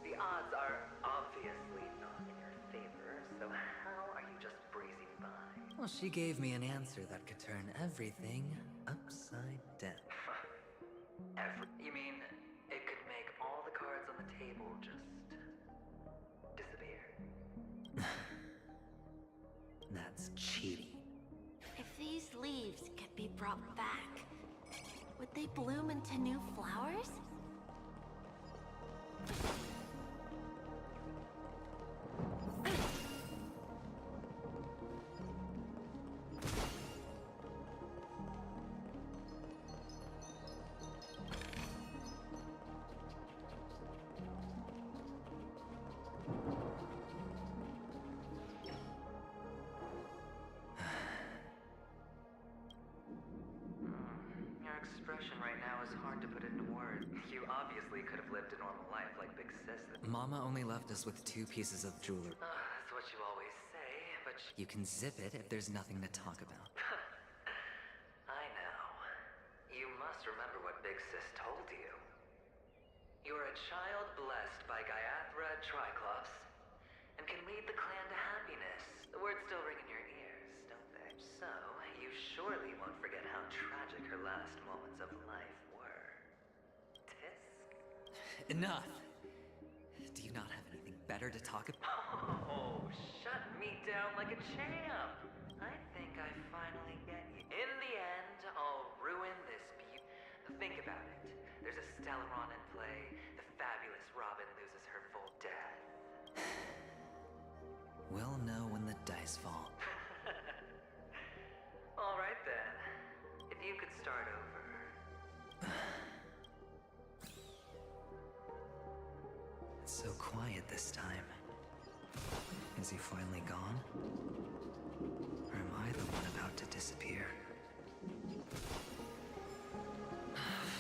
The odds are obviously not in your favor, so how are you just breezing by? Well, she gave me an answer that could turn everything upside down. You mean it could make all the cards on the table just disappear? That's cheating. If these leaves could be brought back, would they bloom into new flowers? Your expression right now is hard to put into words. You obviously could have lived a normal life like Big Sis. Mama only left us with 2 pieces of jewelry. That's what you always say, but You can zip it if there's nothing to talk about. I know. You must remember what Big Sis told you. You're a child blessed by Gaiathra Triclops, and can lead the clan to happiness. The words still ring in your ears, don't they? So, you surely won't forget how tragic her last moments of life were. Tisk? Enough! Do you not have anything better to talk about? Oh, shut me down like a champ! I think I finally get you. In the end, I'll ruin this Think about it. There's a Stellaron in play. The fabulous Robin loses her full death. We'll know when the dice fall. All right then. If you could start over. It's so quiet this time. Is he finally gone? Or am I the one about to disappear?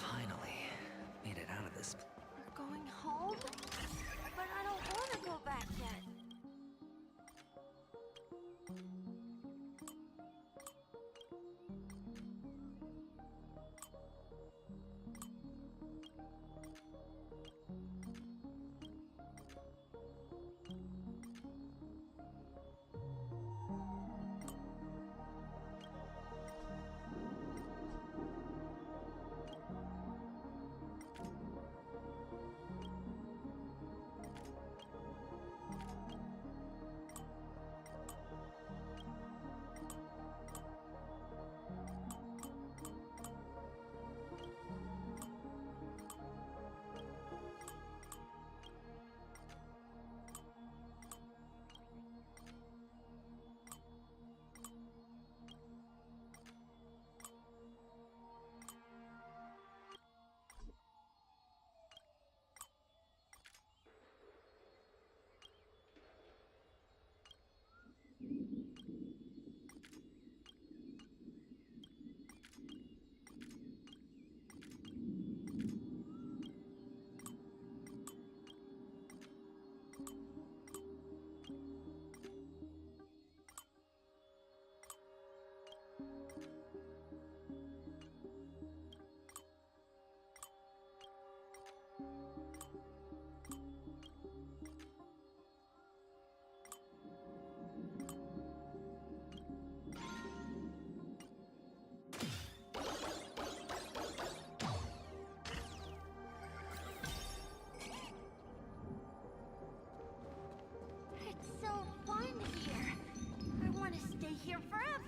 Finally, made it out of this. We're going home? But I don't want to go back yet. Here forever.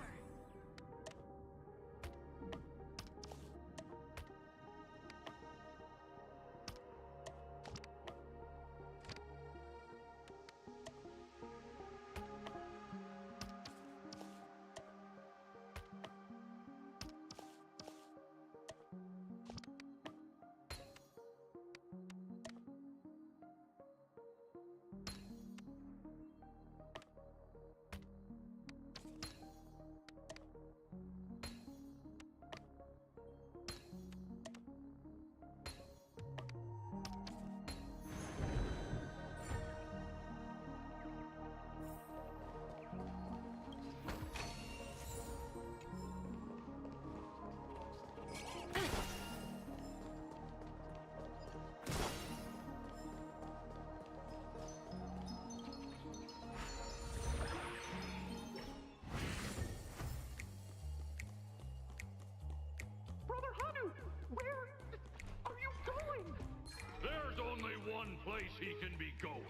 There's only one place he can be going.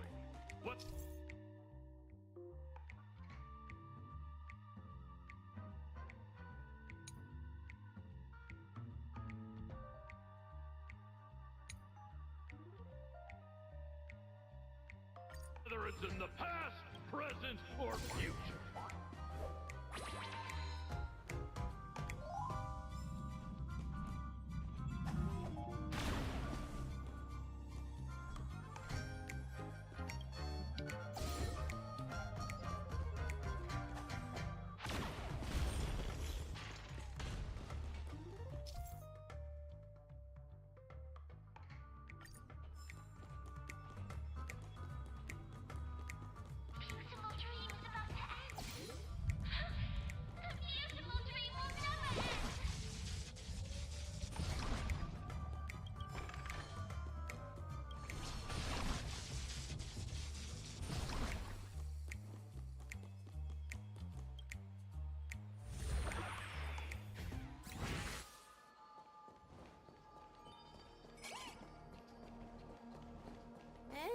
What? Whether it's in the past, present, or future.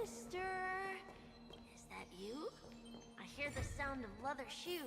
Mister, is that you? I hear the sound of leather shoes.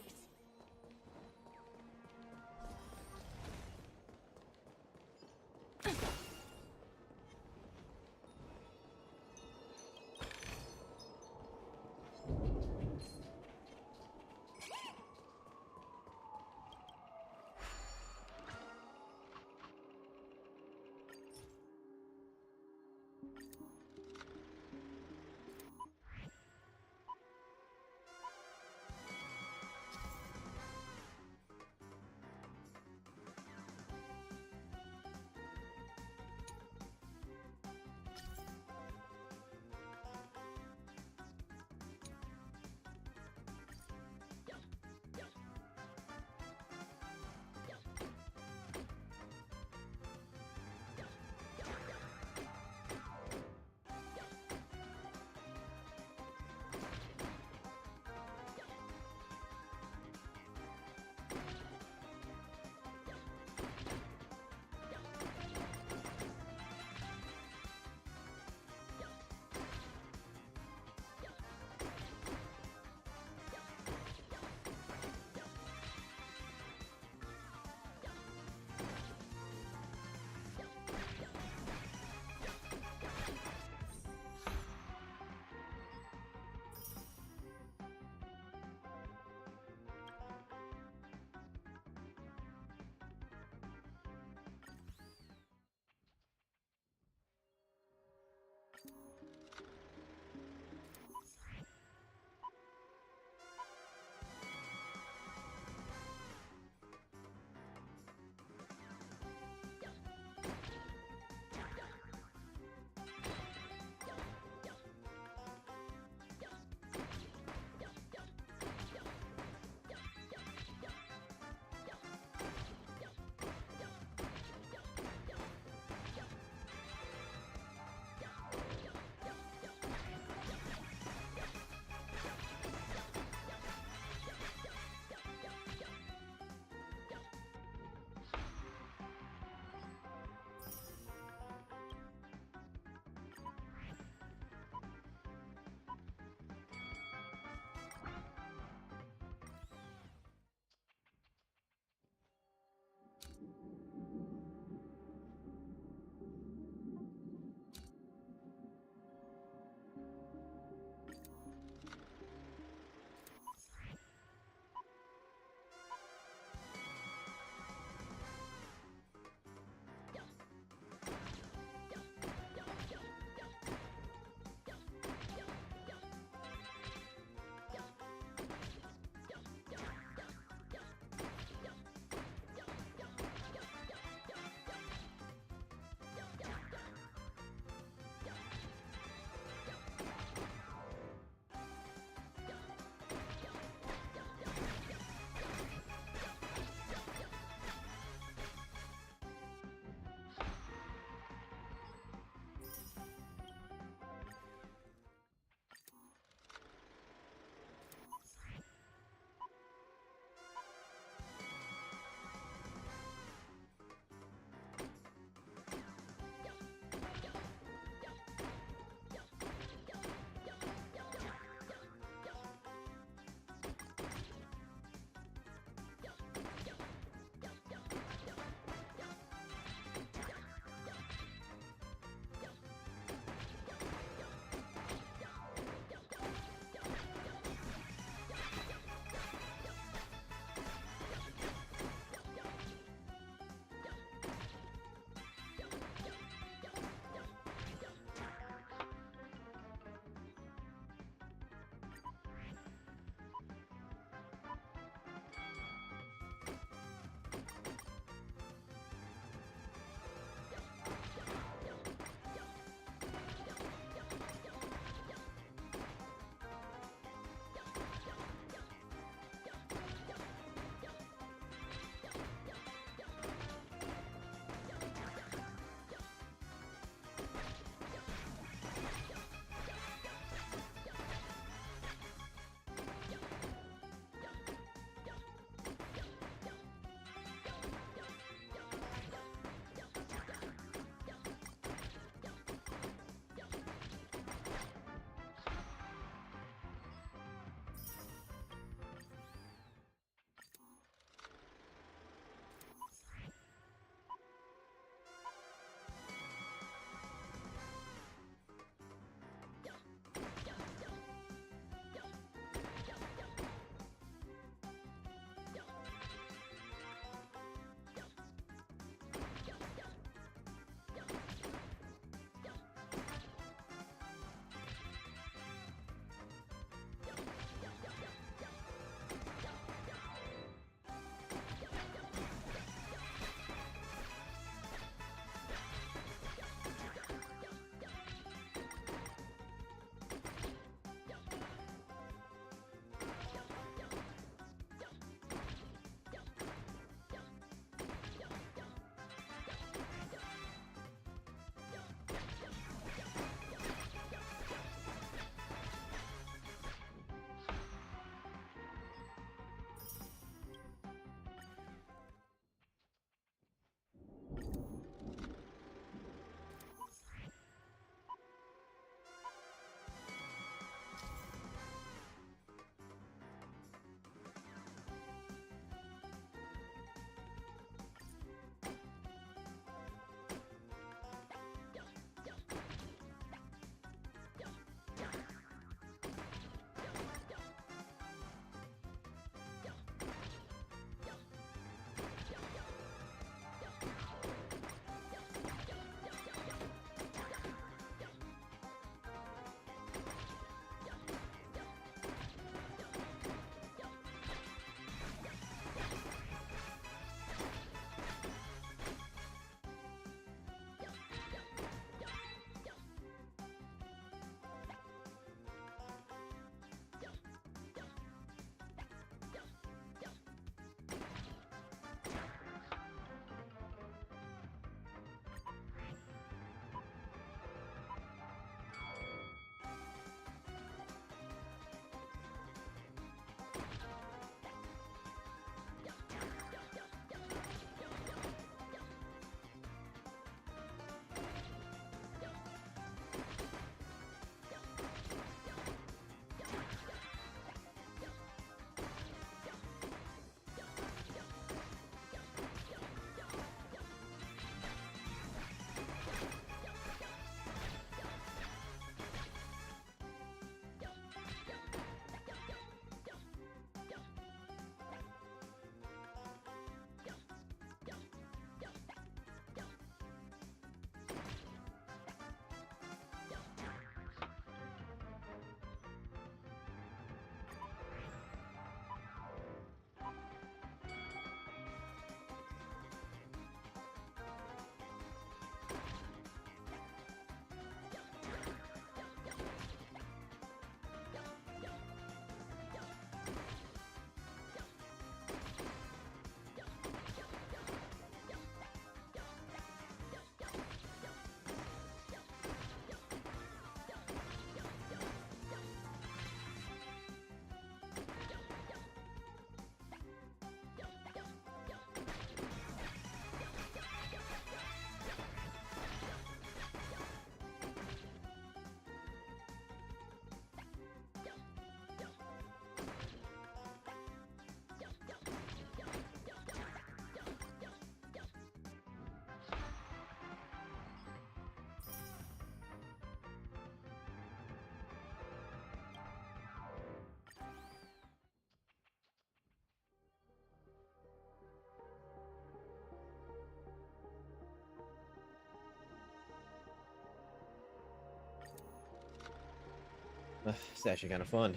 It's actually kind of fun.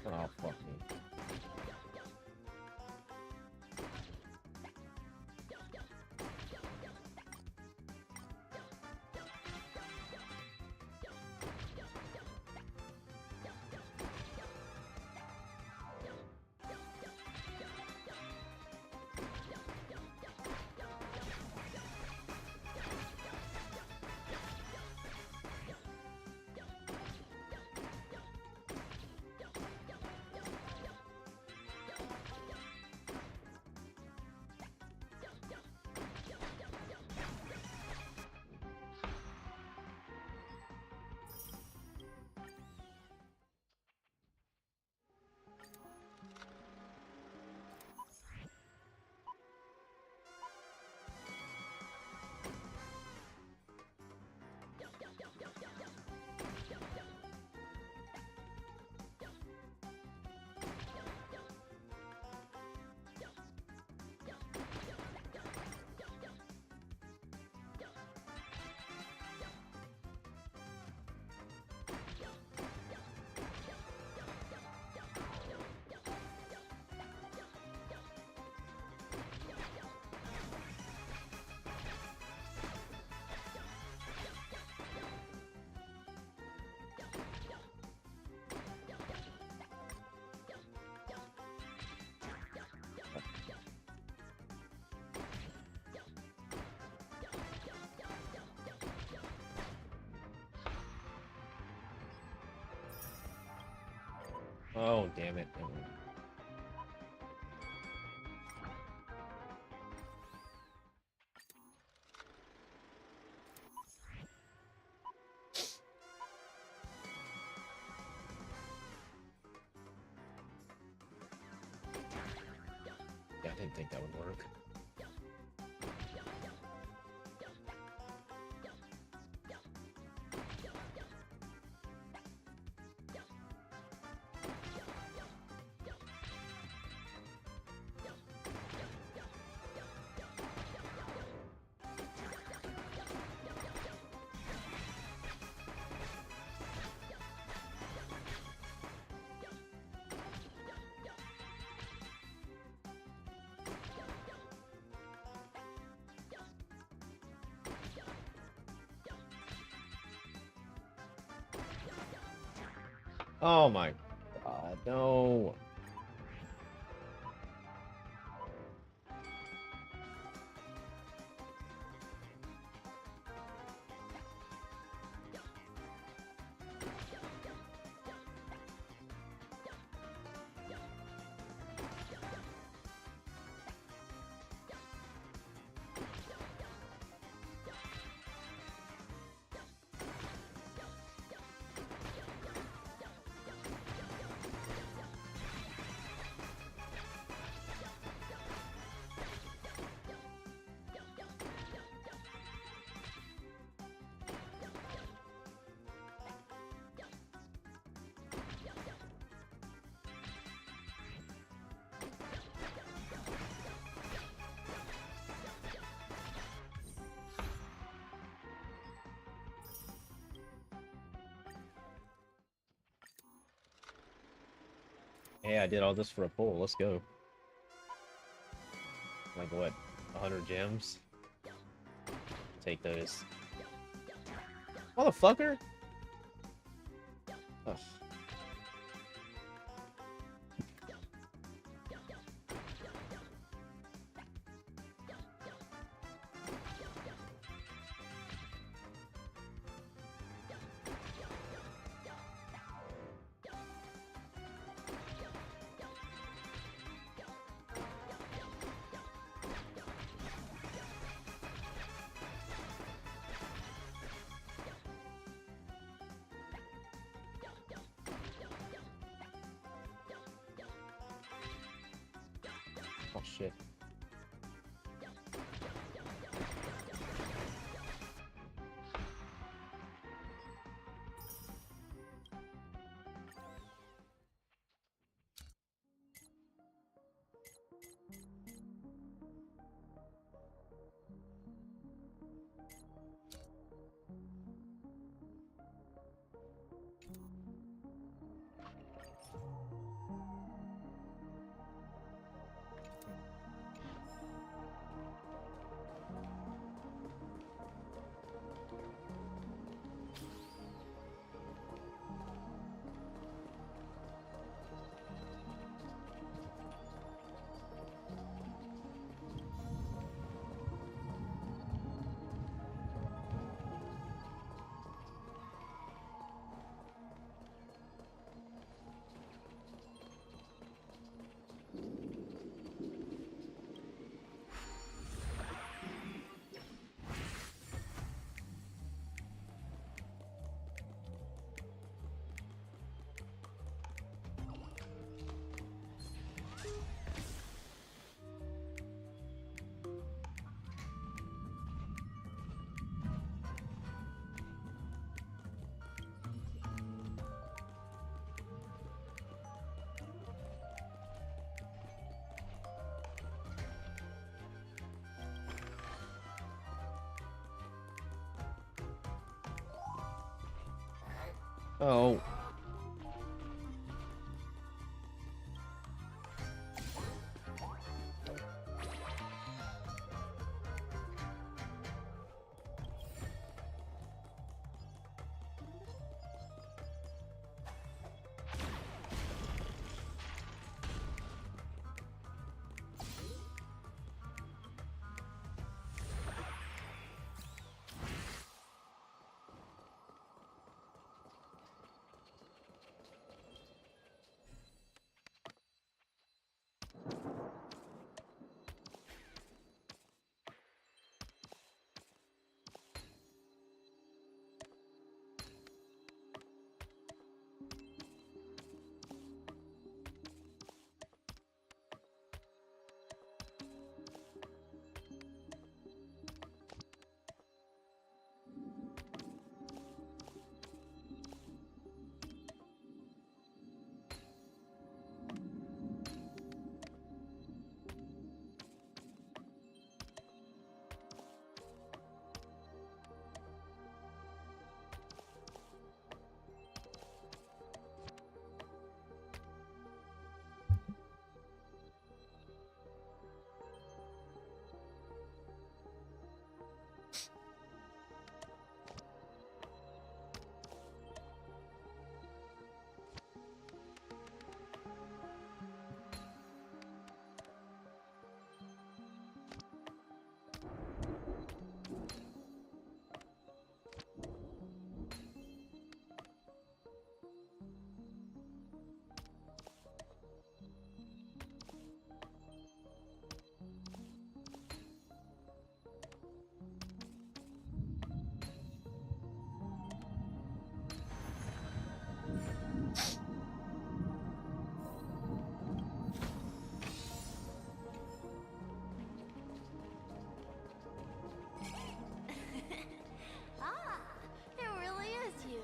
Oh, fuck me. Oh, damn it. Yeah, I didn't think that would work. Oh my god, no. Hey, I did all this for a pull. Let's go. Like what? 100 gems? Take those. Motherfucker! Ugh. Oh shit. Oh. Ah, it really is you.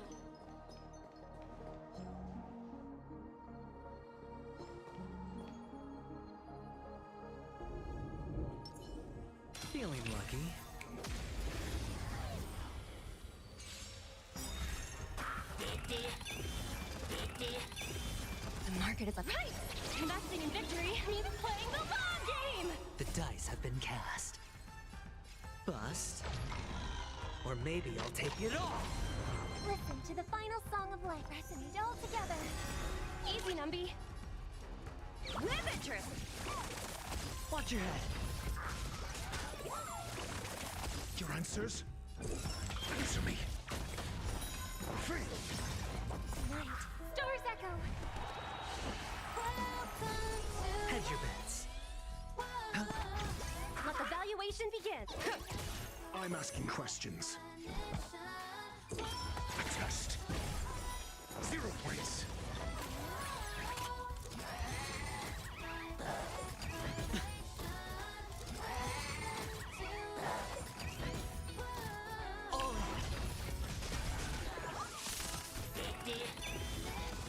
Feeling lucky. The market is up. Right! Investing in victory means playing the long game! The dice have been cast. Bust. Or maybe I'll take it all. Listen to the final song of life. Resonate all together. Easy, Numby. Live it, Trip! Watch your head. Your answers? Answer me. Free. Night. Stars echo. Hedge your bets. Let the valuation begin. I'm asking questions. A test. 0 points.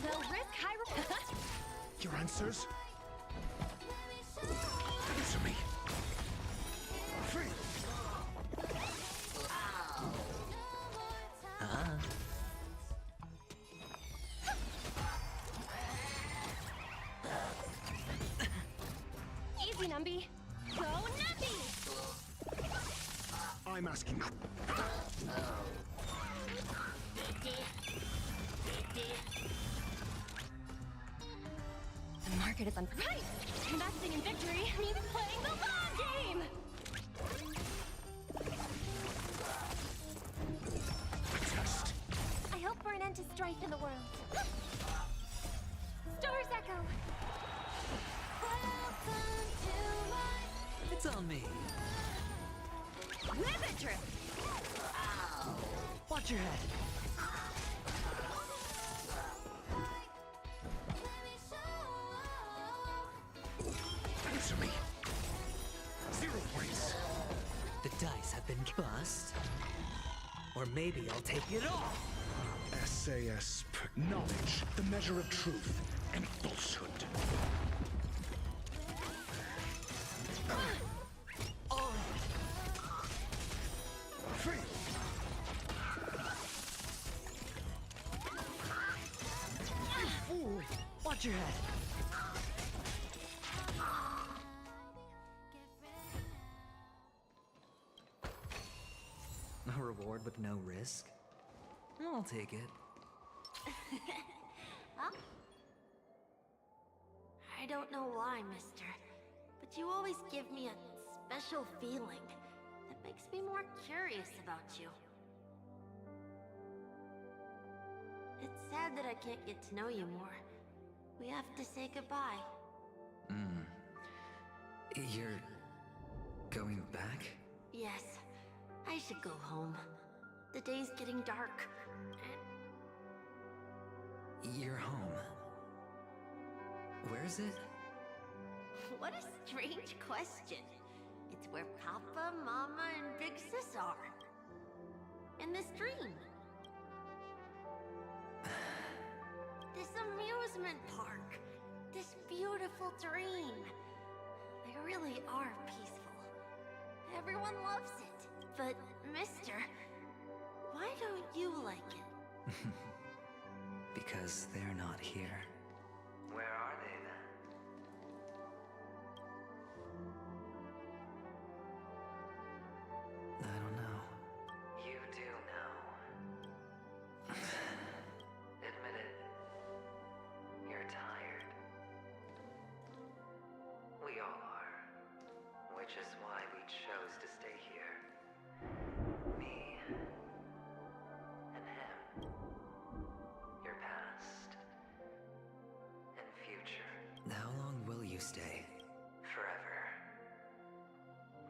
They'll risk high Your answers? Answer me. Free. Easy, Numby. Go, Numby! I'm asking. The market is right! Investing in victory means playing the long game! Test. I hope for an end to strife in the world. Stars echo! It's on me. Live it, Trip! Watch your head. Answer me. 0 points. The dice have been bust. Or maybe I'll take it all. SAS. Knowledge, the measure of truth and falsehood. Free. Watch your head. A reward with no risk? I'll take it. Huh? I don't know why, mister, but you always give me a special feeling that makes me more curious about you. It's sad that I can't get to know you more. We have to say goodbye. You're going back? Yes, I should go home. The day's getting dark. You're home. Where is it? What a strange question. It's where Papa, Mama, and Big Sis are. In this dream. This amusement park. This beautiful dream. They really are peaceful. Everyone loves it. But, mister, why don't you like it? Because they're not here. Where are they then? I don't know. You do know. Admit it. You're tired. We all are. Which is why we chose to stay here. Me. And him. Your past. And future. How long will you stay? Forever.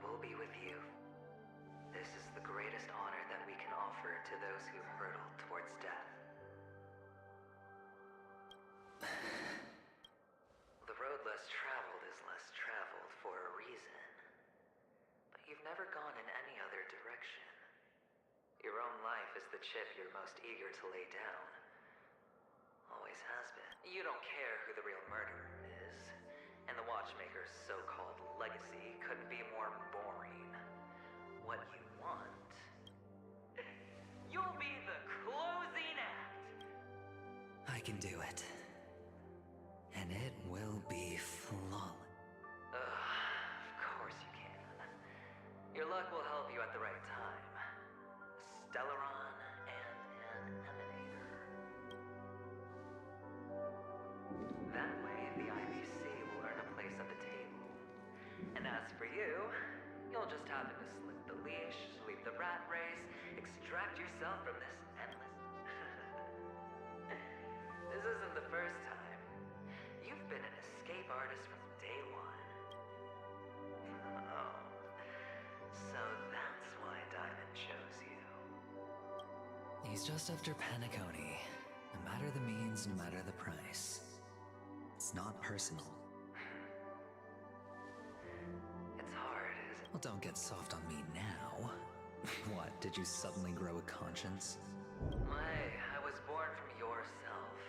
We'll be with you. This is the greatest honor that we can offer to those who hurtle towards death. The road less traveled is less traveled for a reason. But you've never gone in any other direction. Your own life is the chip you're most eager to lay down. Always has been. You don't care who the real murderer is. And the Watchmaker's so-called legacy couldn't be more boring. What you want... You'll be the closing act! I can do it. And it will be flawless. Of course you can. Your luck will help you at the right time. Stellaron and an Emanator. That way, the IBC will earn a place at the table. And as for you, you'll just happen to slip the leash, sweep the rat race, extract yourself from this endless... This isn't the first time. You've been an escape artist from day one. Oh. So that's why Diamond chose you. He's just after Penacony. No matter the means, no matter the price. It's not personal. It's hard, isn't it? Well, don't get soft on me now. What, did you suddenly grow a conscience? Hey, I was born from yourself.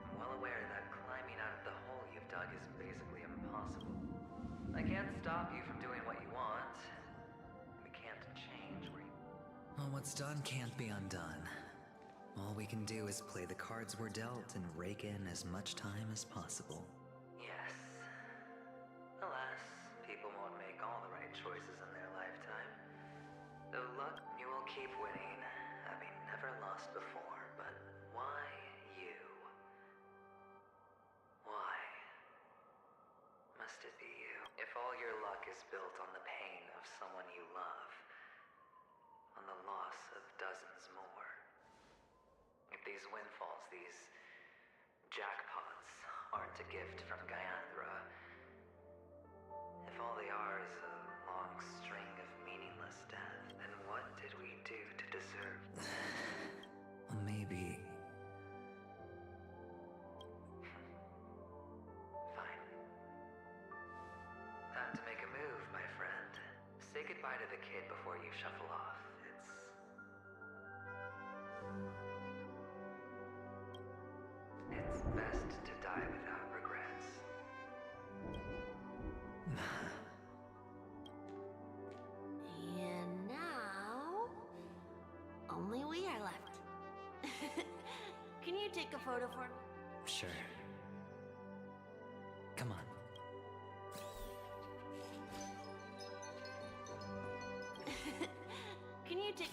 I'm well aware that climbing out of the hole you've dug is basically impossible. I can't stop you from doing what you want. We can't change where you... Well, what's done can't be undone. All we can do is play the cards we're dealt and rake in as much time as possible. Yes. Alas, people won't make all the right choices in their lifetime. Though luck, you will keep winning, having never lost before. But why you? Why must it be you? If all your luck is built on the pain of someone you love, on the loss of dozens more. If these windfalls, these jackpots, aren't a gift from Gaiathra, if all they are is a long string of meaningless death, then what did we do to deserve? Maybe. Fine. Time to make a move, my friend. Say goodbye to the kid before you shuffle off. It's best to die without regrets. And now... only we are left. Can you take a photo for me? Sure. Come on. Can you take a...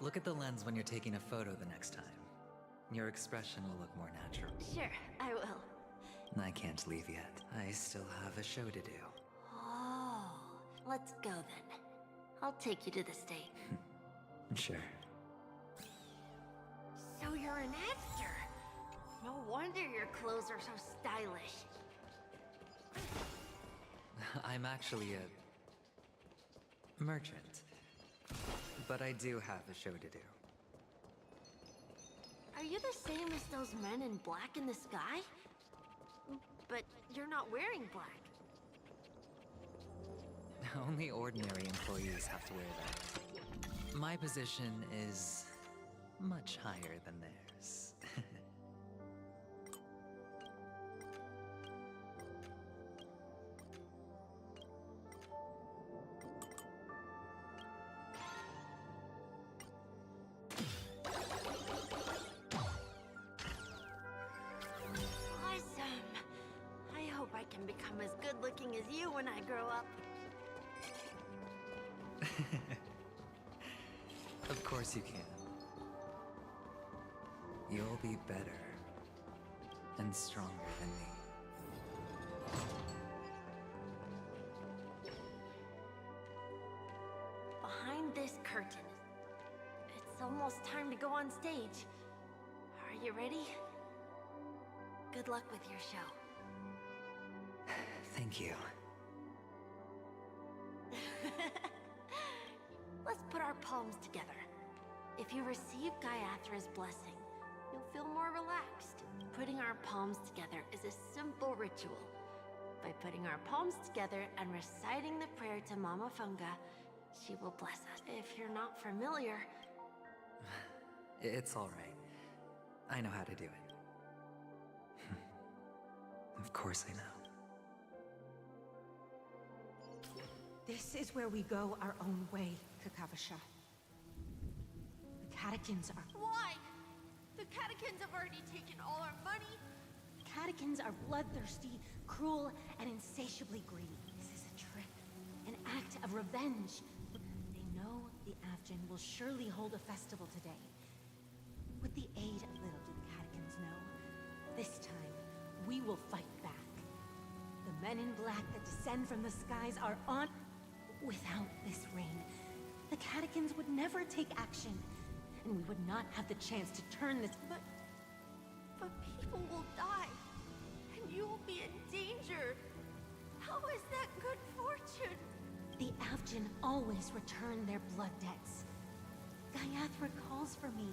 Look at the lens when you're taking a photo the next time. Your expression will look more natural. Sure, I will. I can't leave yet. I still have a show to do. Oh, let's go then. I'll take you to the state. Sure. So you're an actor. No wonder your clothes are so stylish. I'm actually a merchant. But I do have a show to do. Are you the same as those men in black in the sky? But you're not wearing black. Only ordinary employees have to wear that. My position is much higher than theirs. Awesome. I hope I can become as good looking as you when I grow up. Of course you can. You'll be better and stronger than me. Behind this curtain, it's almost time to go on stage. Are you ready? Good luck with your show. Thank you. Let's put our palms together. If you receive Gaiathra's blessing, you'll feel more relaxed. Putting our palms together is a simple ritual. By putting our palms together and reciting the prayer to Mama Funga, she will bless us. If you're not familiar... It's all right. I know how to do it. Of course I know. This is where we go our own way, Kakavasha. The catechins are... Why? The catechins have already taken all our money. Catechins are bloodthirsty, cruel, and insatiably greedy. This is a trick, an act of revenge. They know the Avgin will surely hold a festival today. With the aid of little do the catechins know, this time we will fight back. The men in black that descend from the skies are on... Without this rain, the catechins would never take action, and we would not have the chance to turn this... But people will die, and you will be in danger. How is that good fortune? The Avgin always return their blood debts. Gaiathra calls for me,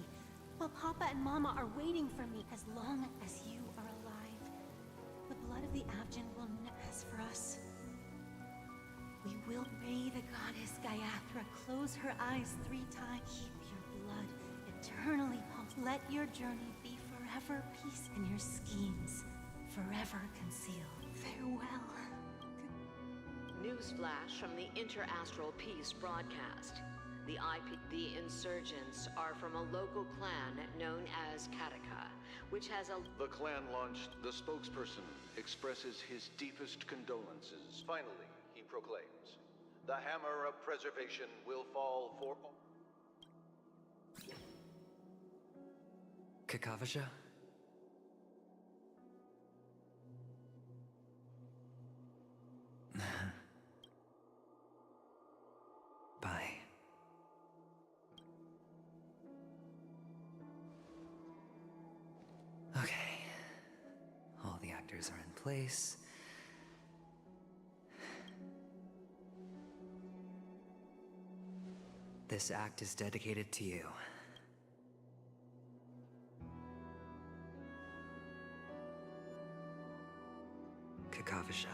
but Papa and Mama are waiting for me. As long as you are alive, the blood of the Avgin will as for us. We will pray the goddess Gaiathra close her eyes 3 times. Keep your blood eternally pumped. Let your journey be forever peace and your schemes forever concealed. Farewell. Newsflash from the Interastral Peace broadcast. The insurgents are from a local clan known as Kataka, which has a... The clan launched. The spokesperson expresses his deepest condolences. Finally, he proclaims, the hammer of preservation will fall for all. Kakavasha? Bye. Okay. All the actors are in place. This act is dedicated to you. Kakavasha.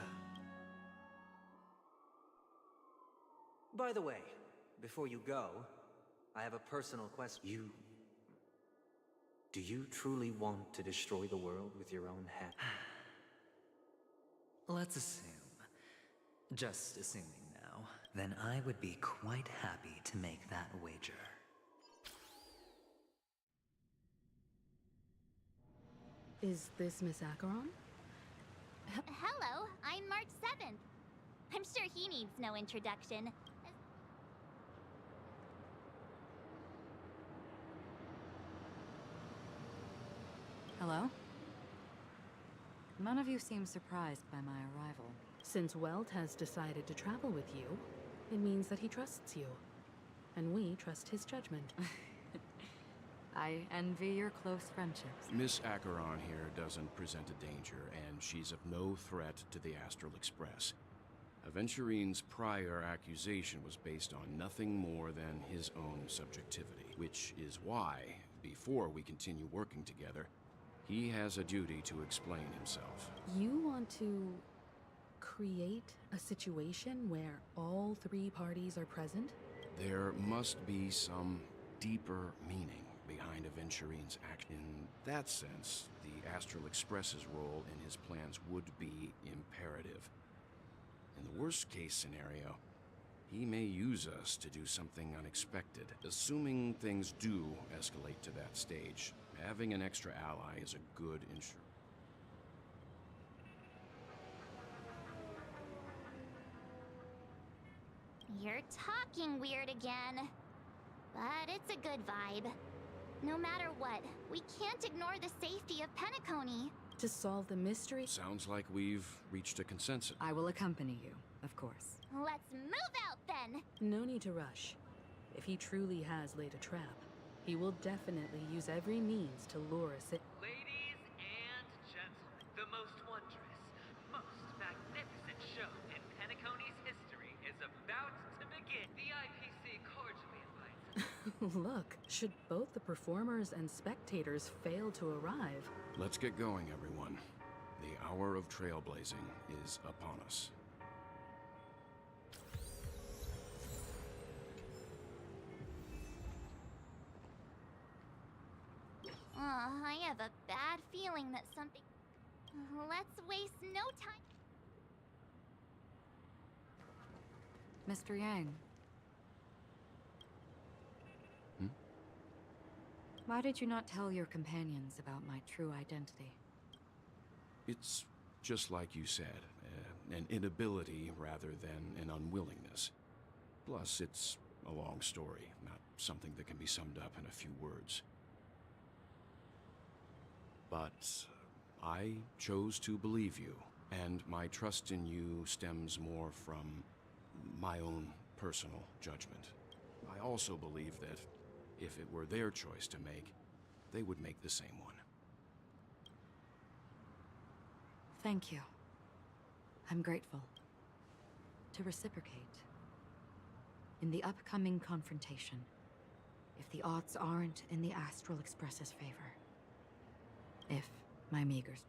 By the way, before you go, I have a personal question. Do you truly want to destroy the world with your own hand? Let's assume, just assuming now, then I would be quite happy to make that wager. Is this Miss Acheron? Hello, I'm March 7th. I'm sure he needs no introduction. Hello? None of you seem surprised by my arrival. Since Welt has decided to travel with you, it means that he trusts you. And we trust his judgment. I envy your close friendships. Miss Acheron here doesn't present a danger, and she's of no threat to the Astral Express. Aventurine's prior accusation was based on nothing more than his own subjectivity, which is why, before we continue working together, he has a duty to explain himself. You want to create a situation where all three parties are present? There must be some deeper meaning behind Aventurine's act. In that sense, the Astral Express's role in his plans would be imperative. In the worst-case scenario, he may use us to do something unexpected. Assuming things do escalate to that stage, having an extra ally is a good insurance. You're talking weird again. But it's a good vibe. No matter what, we can't ignore the safety of Penacony. To solve the mystery? Sounds like we've reached a consensus. I will accompany you, of course. Let's move out then! No need to rush. If he truly has laid a trap, he will definitely use every means to lure us in. Ladies and gentlemen, the most wondrous, most magnificent show in Penacony's history is about to begin. The IPC cordially invites. Look, should both the performers and spectators fail to arrive... Let's get going, everyone. The hour of trailblazing is upon us. I have a bad feeling that something... Let's waste no time. Mr. Yang. Why did you not tell your companions about my true identity? It's just like you said, an inability rather than an unwillingness. Plus, it's a long story, not something that can be summed up in a few words. But I chose to believe you, and my trust in you stems more from my own personal judgment. I also believe that if it were their choice to make, they would make the same one. Thank you. I'm grateful. To reciprocate. In the upcoming confrontation, if the odds aren't in the Astral Express's favor, if my meagers...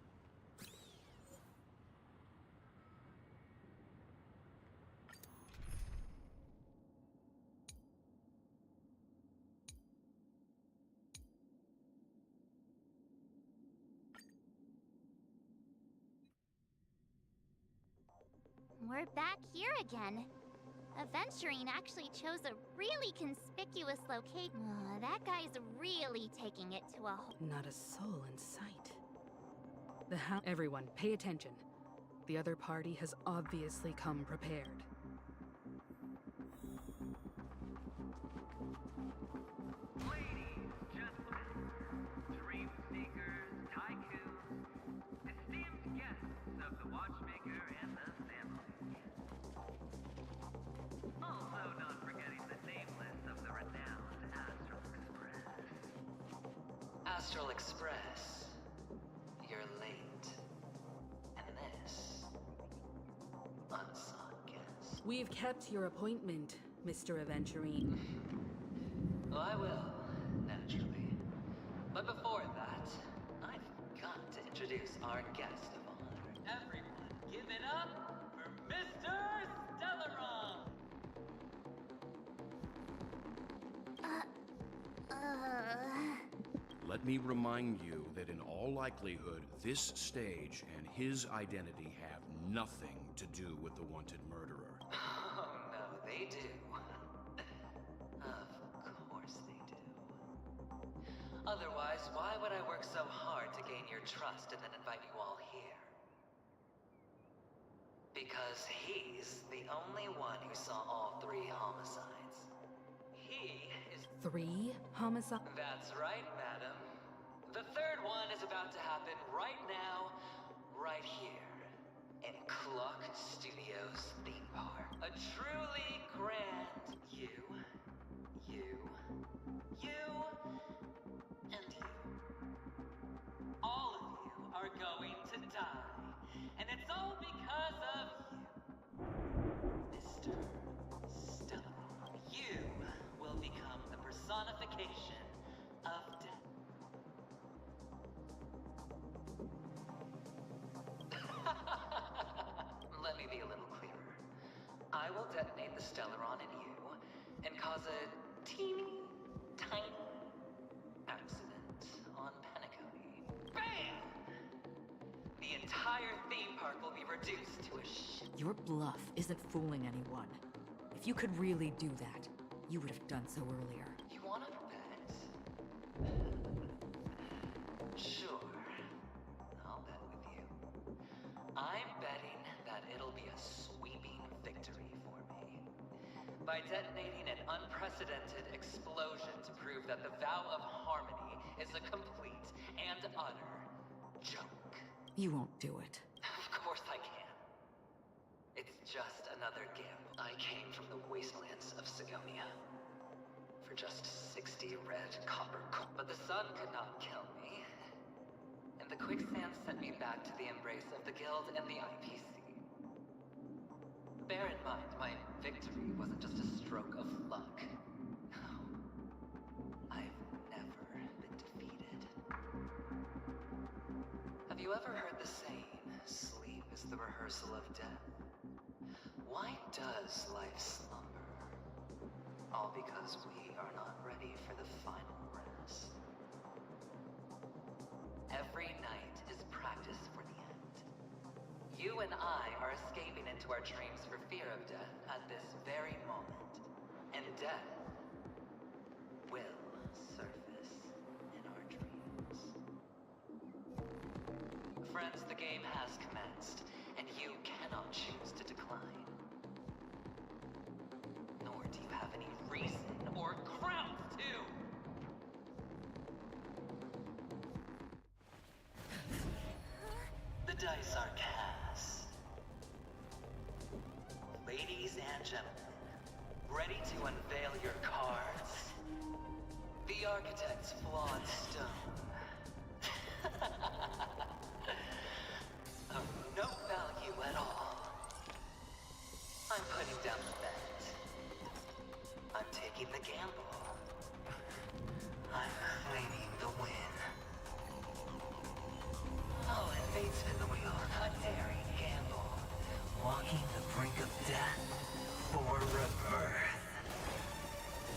We're back here again. Aventurine actually chose a really conspicuous location. That guy's really taking it to a whole... Not a soul in sight. Everyone, pay attention. The other party has obviously come prepared. Ladies, gentlemen, dream seekers, tycoons, esteemed guests of the Watchmaker and the family. Also not forgetting the nameless of the renowned Astral Express. Astral Express, you're late. And this, unsung guest. We've kept your appointment, Mr. Aventurine. Oh, I will, naturally. But before that, I've got to introduce our guest of honor. Everyone, give it up for Mr. Stellaron! me remind you that in all likelihood, this stage and his identity have nothing to do with the wanted murderer. Oh, no, they do. Of course they do. Otherwise, why would I work so hard to gain your trust and then invite you all here? Because he's the only one who saw all 3 homicides. He is... 3 homicides? That's right, madam. The 3rd one is about to happen right now, right here, in Clock Studios theme park. A truly grand you, and you. All of you are going to die, and it's all because of you. Mr. Stellar, you will become the personification of death. Let me be a little clearer. I will detonate the Stellaron in you and cause a teeny, tiny accident on Penacony. Bam! The entire theme park will be reduced to a Your bluff isn't fooling anyone. If you could really do that, you would have done so earlier. You want to bet? Sure. I'll bet with you. I'm betting that it'll be a sweeping victory for me. By detonating an unprecedented explosion to prove that the vow of harmony is a complete and utter joke. You won't do it. Of course I can. It's just another gamble. I came from the wastelands of Sigonia for just 60 red copper coins. But the sun could not kill me. And the quicksand sent me back to the embrace of the Guild and the IPC. Bear in mind, my victory wasn't just a stroke of luck. No. I've never been defeated. Have you ever heard the saying, sleep is the rehearsal of death? Why does life slumber? All because we are not ready for the final rest. Every night is practice for the end. You and I are escaping into our dreams for fear of death at this very moment. And death will surface in our dreams. Friends, the game has commenced, and you cannot choose to decline. Nor do you have any reason or grounds to! The dice are cast. Ladies and gentlemen, ready to unveil your cards? The Architect's flawed stone. Of no value at all. I'm putting down the bet. I'm taking the gamble. I'm claiming the win. Oh, and fate spin the wheel. A daring gamble. Walking the brink of death for rebirth.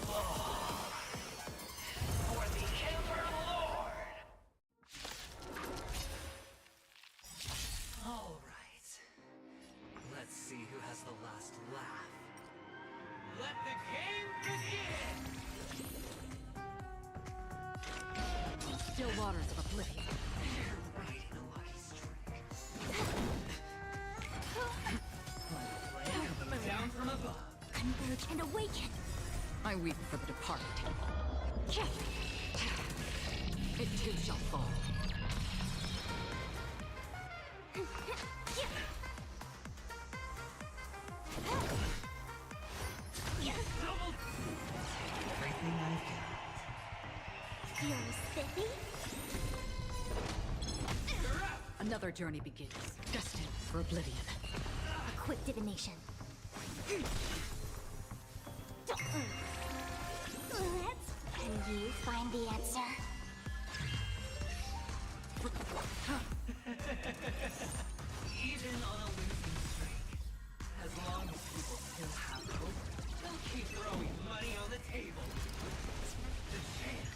Oh, for the Ember Lord! All right. Let's see who has the last laugh. Let the game begin! Still waters of oblivion. You're riding a lucky streak. Coming down from above. Converge and awaken! I weep for the departed. It too shall fall. Everything I've got. You're spiffy? Another journey begins, destined for oblivion. A quick divination. Can you find the answer? Even on a losing streak, as long as people still have hope, they'll keep throwing money on the table. The chance.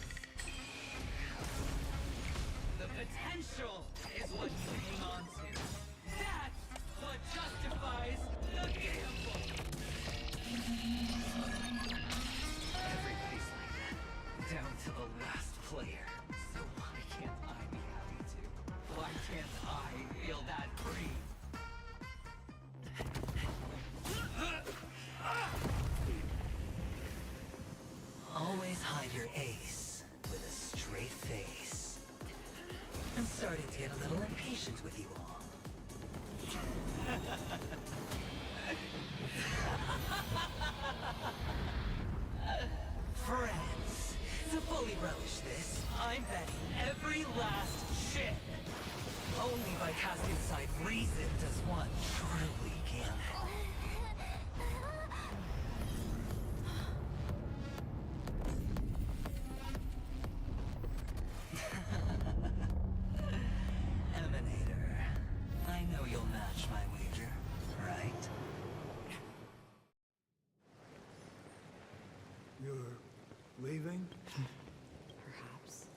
Mr. Ace with a straight face. I'm starting to get a little impatient with you all. Friends, to fully relish this, I'm betting every last chip. Only by casting aside reason does one truly gamble. Emanator, I know you'll match my wager, right? You're leaving? Perhaps.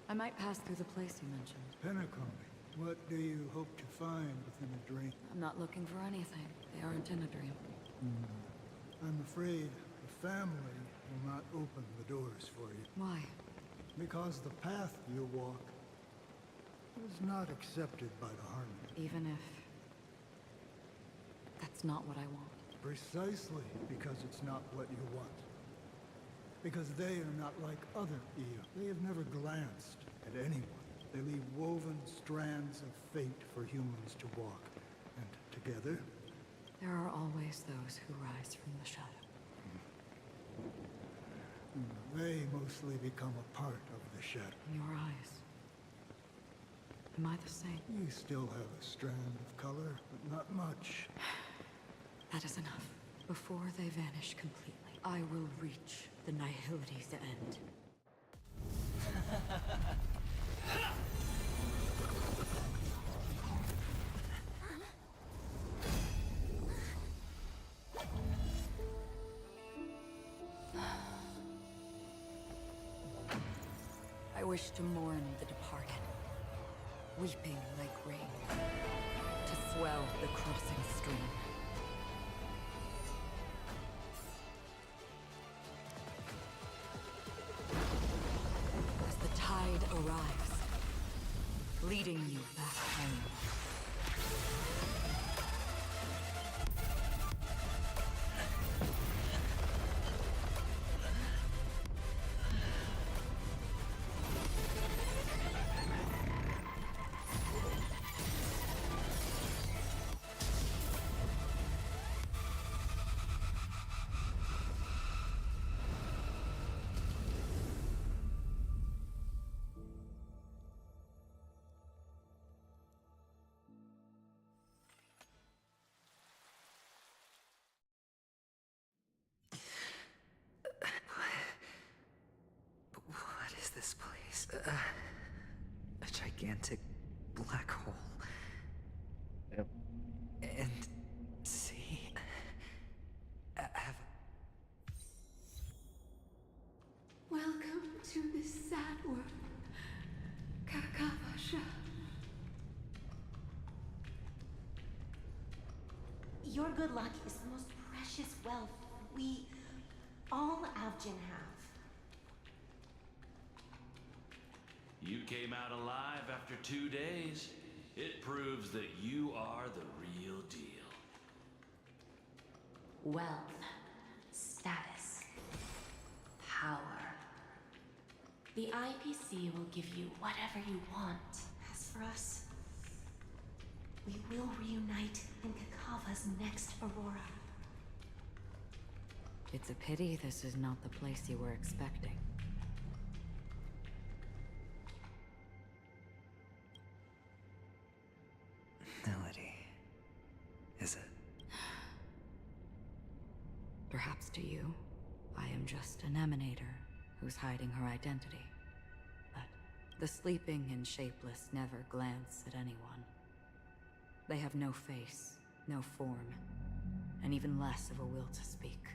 I might pass through the place you mentioned. Penacony. What do you hope to find within a dream? I'm not looking for anything. They aren't in a dream. I'm afraid the family will not open the doors for you. Why? Because the path you walk is not accepted by the Harmony. Even if... that's not what I want. Precisely because it's not what you want. Because they are not like other Ea. They have never glanced at anyone. They leave woven strands of fate for humans to walk. And together... there are always those who rise from the shadow. they mostly become a part of the shadow. Your eyes. Am I the same? You still have a strand of color, but not much. That is enough. Before they vanish completely, I will reach the Nihility's end. I wish to mourn the departed, weeping like rain, to swell the crossing stream. As the tide arrives, leading you back home. What is this place? A gigantic black hole. Yep. And see, have Welcome to this sad world, Kakavasha. Your good luck is the most precious wealth we, all Avgin have. You came out alive after 2 days. It proves that you are the real deal. Wealth, status, power. The IPC will give you whatever you want. As for us, we will reunite in Kakava's next Aurora. It's a pity this is not the place you were expecting. Melody. Is it? Perhaps to you, I am just an emanator who's hiding her identity. But the sleeping and shapeless never glance at anyone. They have no face, no form, and even less of a will to speak.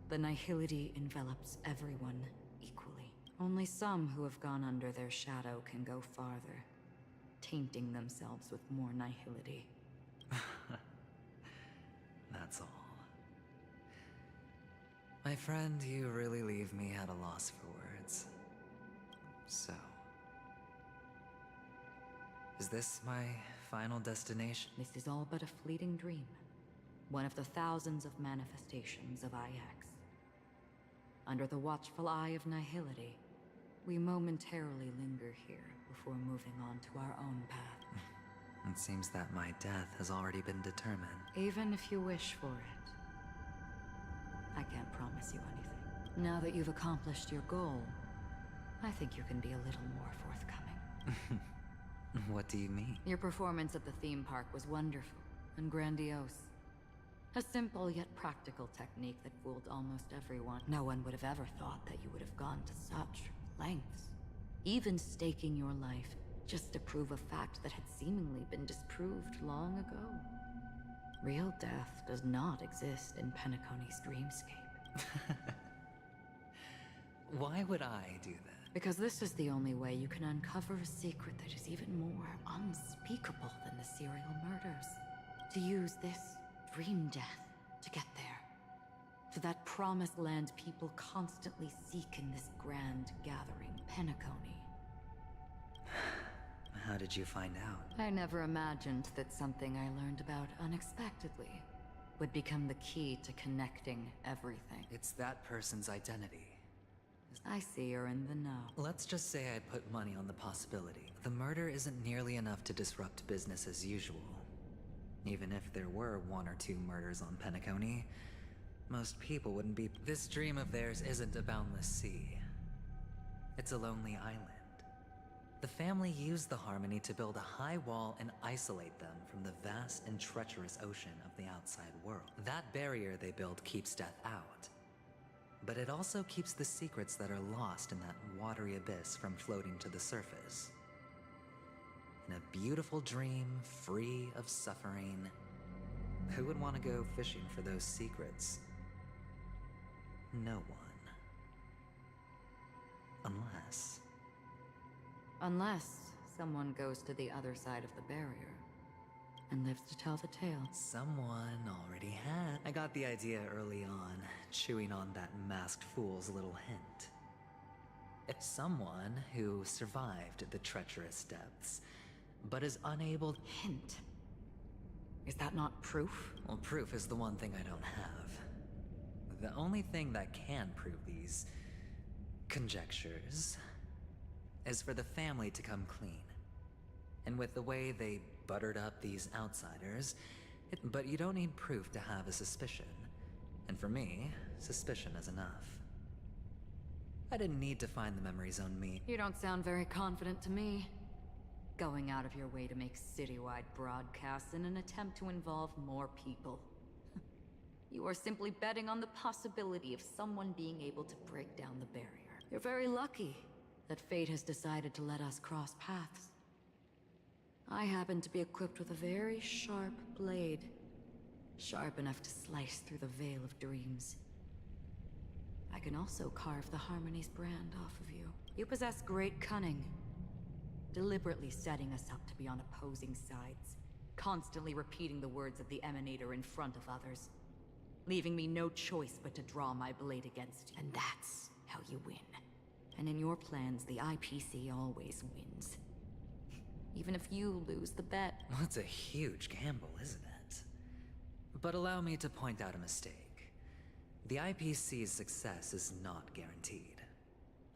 The Nihility envelops everyone equally. Only some who have gone under their shadow can go farther, tainting themselves with more Nihility. That's all. My friend, you really leave me at a loss for words. So, is this my final destination? This is all but a fleeting dream. One of the thousands of manifestations of IX. under the watchful eye of Nihility, we momentarily linger here before moving on to our own path. It seems that my death has already been determined. Even if you wish for it, I can't promise you anything. Now that you've accomplished your goal, I think you can be a little more forthcoming. What do you mean? Your performance at the theme park was wonderful and grandiose. A simple yet practical technique that fooled almost everyone. No one would have ever thought that you would have gone to such lengths, even staking your life just to prove a fact that had seemingly been disproved long ago. Real death does not exist in Penacony's dreamscape. Why would I do that? Because this is the only way you can uncover a secret that is even more unspeakable than the serial murders. To use this dream death to get there. To that promised land people constantly seek in this grand gathering, Penacony. How did you find out? I never imagined that something I learned about unexpectedly would become the key to connecting everything. It's that person's identity. I see you're in the know. Let's just say I put money on the possibility. The murder isn't nearly enough to disrupt business as usual. Even if there were 1 or 2 murders on Penacony, most people wouldn't be. This dream of theirs isn't a boundless sea. It's a lonely island. The family used the Harmony to build a high wall and isolate them from the vast and treacherous ocean of the outside world. That barrier they built keeps death out. But it also keeps the secrets that are lost in that watery abyss from floating to the surface. In a beautiful dream, free of suffering, who would want to go fishing for those secrets? No one. Unless someone goes to the other side of the barrier and lives to tell the tale. Someone already had. I got the idea early on, chewing on that masked fool's little hint. It's someone who survived the treacherous depths, but is unable. Hint? Is that not proof? Well, proof is the one thing I don't have. The only thing that can prove these conjectures is for the family to come clean. And with the way they buttered up these outsiders, but you don't need proof to have a suspicion. And for me, suspicion is enough. I didn't need to find the memories on me. You don't sound very confident to me. Going out of your way to make citywide broadcasts in an attempt to involve more people. You are simply betting on the possibility of someone being able to break down the barrier. You're very lucky that fate has decided to let us cross paths. I happen to be equipped with a very sharp blade. Sharp enough to slice through the veil of dreams. I can also carve the Harmony's brand off of you. You possess great cunning. Deliberately setting us up to be on opposing sides. Constantly repeating the words of the Emanator in front of others. Leaving me no choice but to draw my blade against you. And that's how you win. And in your plans, the IPC always wins. Even if you lose the bet. Well, it's a huge gamble, isn't it? But allow me to point out a mistake. The IPC's success is not guaranteed.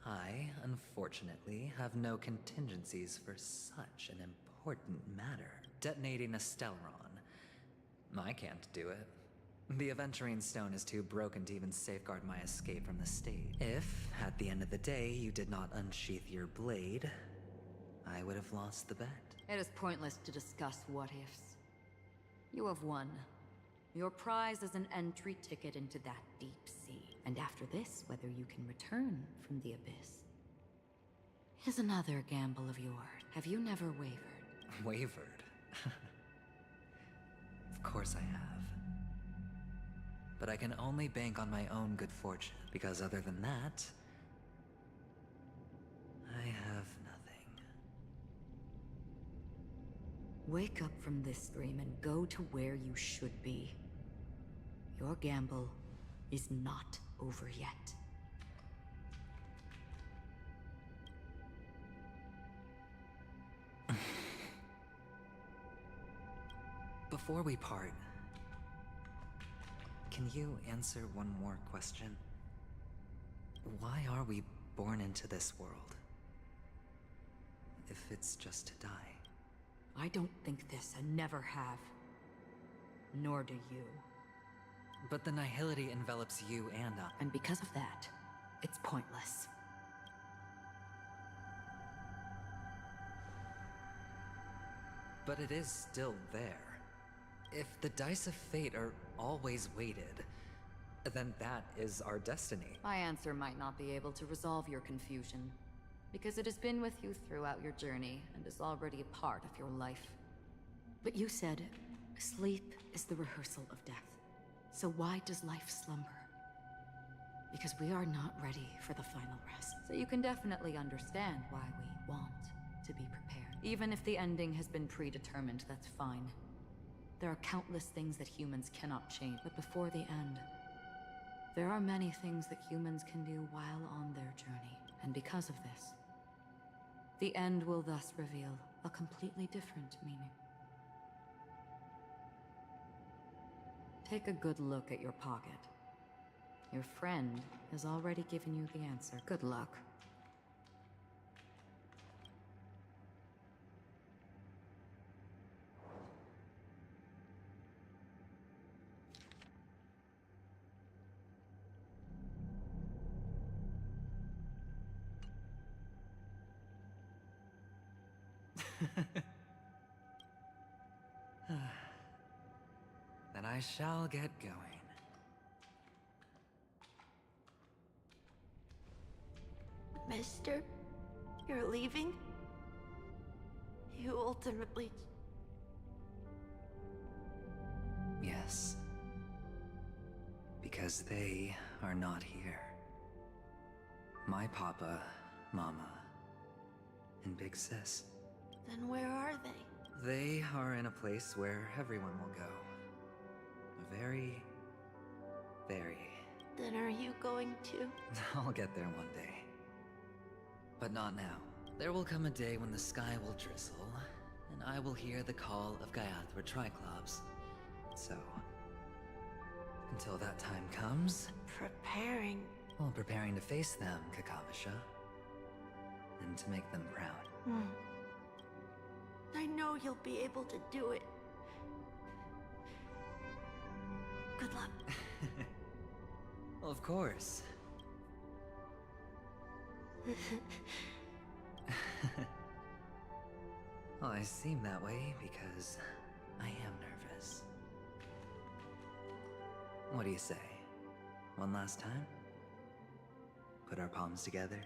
I, unfortunately, have no contingencies for such an important matter. Detonating a Stellaron. I can't do it. The Aventurine Stone is too broken to even safeguard my escape from the state. If, at the end of the day, you did not unsheath your blade, I would have lost the bet. It is pointless to discuss what-ifs. You have won. Your prize is an entry ticket into that deep sea. And after this, whether you can return from the abyss is another gamble of yours. Have you never wavered? Wavered? Of course I have. But I can only bank on my own good fortune, because other than that, I have nothing. Wake up from this dream and go to where you should be. Your gamble is not over yet. Before we part, can you answer one more question? Why are we born into this world? If it's just to die. I don't think this, and never have. Nor do you. But the nihility envelops you and I. And because of that, it's pointless. But it is still there. If the dice of fate are always weighted, then that is our destiny. My answer might not be able to resolve your confusion, because it has been with you throughout your journey and is already a part of your life. But you said, sleep is the rehearsal of death. So why does life slumber? Because we are not ready for the final rest. So you can definitely understand why we want to be prepared. Even if the ending has been predetermined, that's fine. There are countless things that humans cannot change, but before the end, there are many things that humans can do while on their journey. And because of this, the end will thus reveal a completely different meaning. Take a good look at your pocket. Your friend has already given you the answer. Good luck. Then I shall get going. Mister, you're leaving? You ultimately... Yes. Because they are not here. My papa, mama, and big sis. Then where are they? They are in a place where everyone will go. A very, very... Then are you going to? I'll get there one day. But not now. There will come a day when the sky will drizzle, and I will hear the call of Gaiathra Triclops. So, until that time comes... Preparing? Well, preparing to face them, Kakavasha. And to make them proud. I know you'll be able to do it. Good luck. Well, of course. Well, I seem that way because I am nervous. What do you say? One last time? Put our palms together?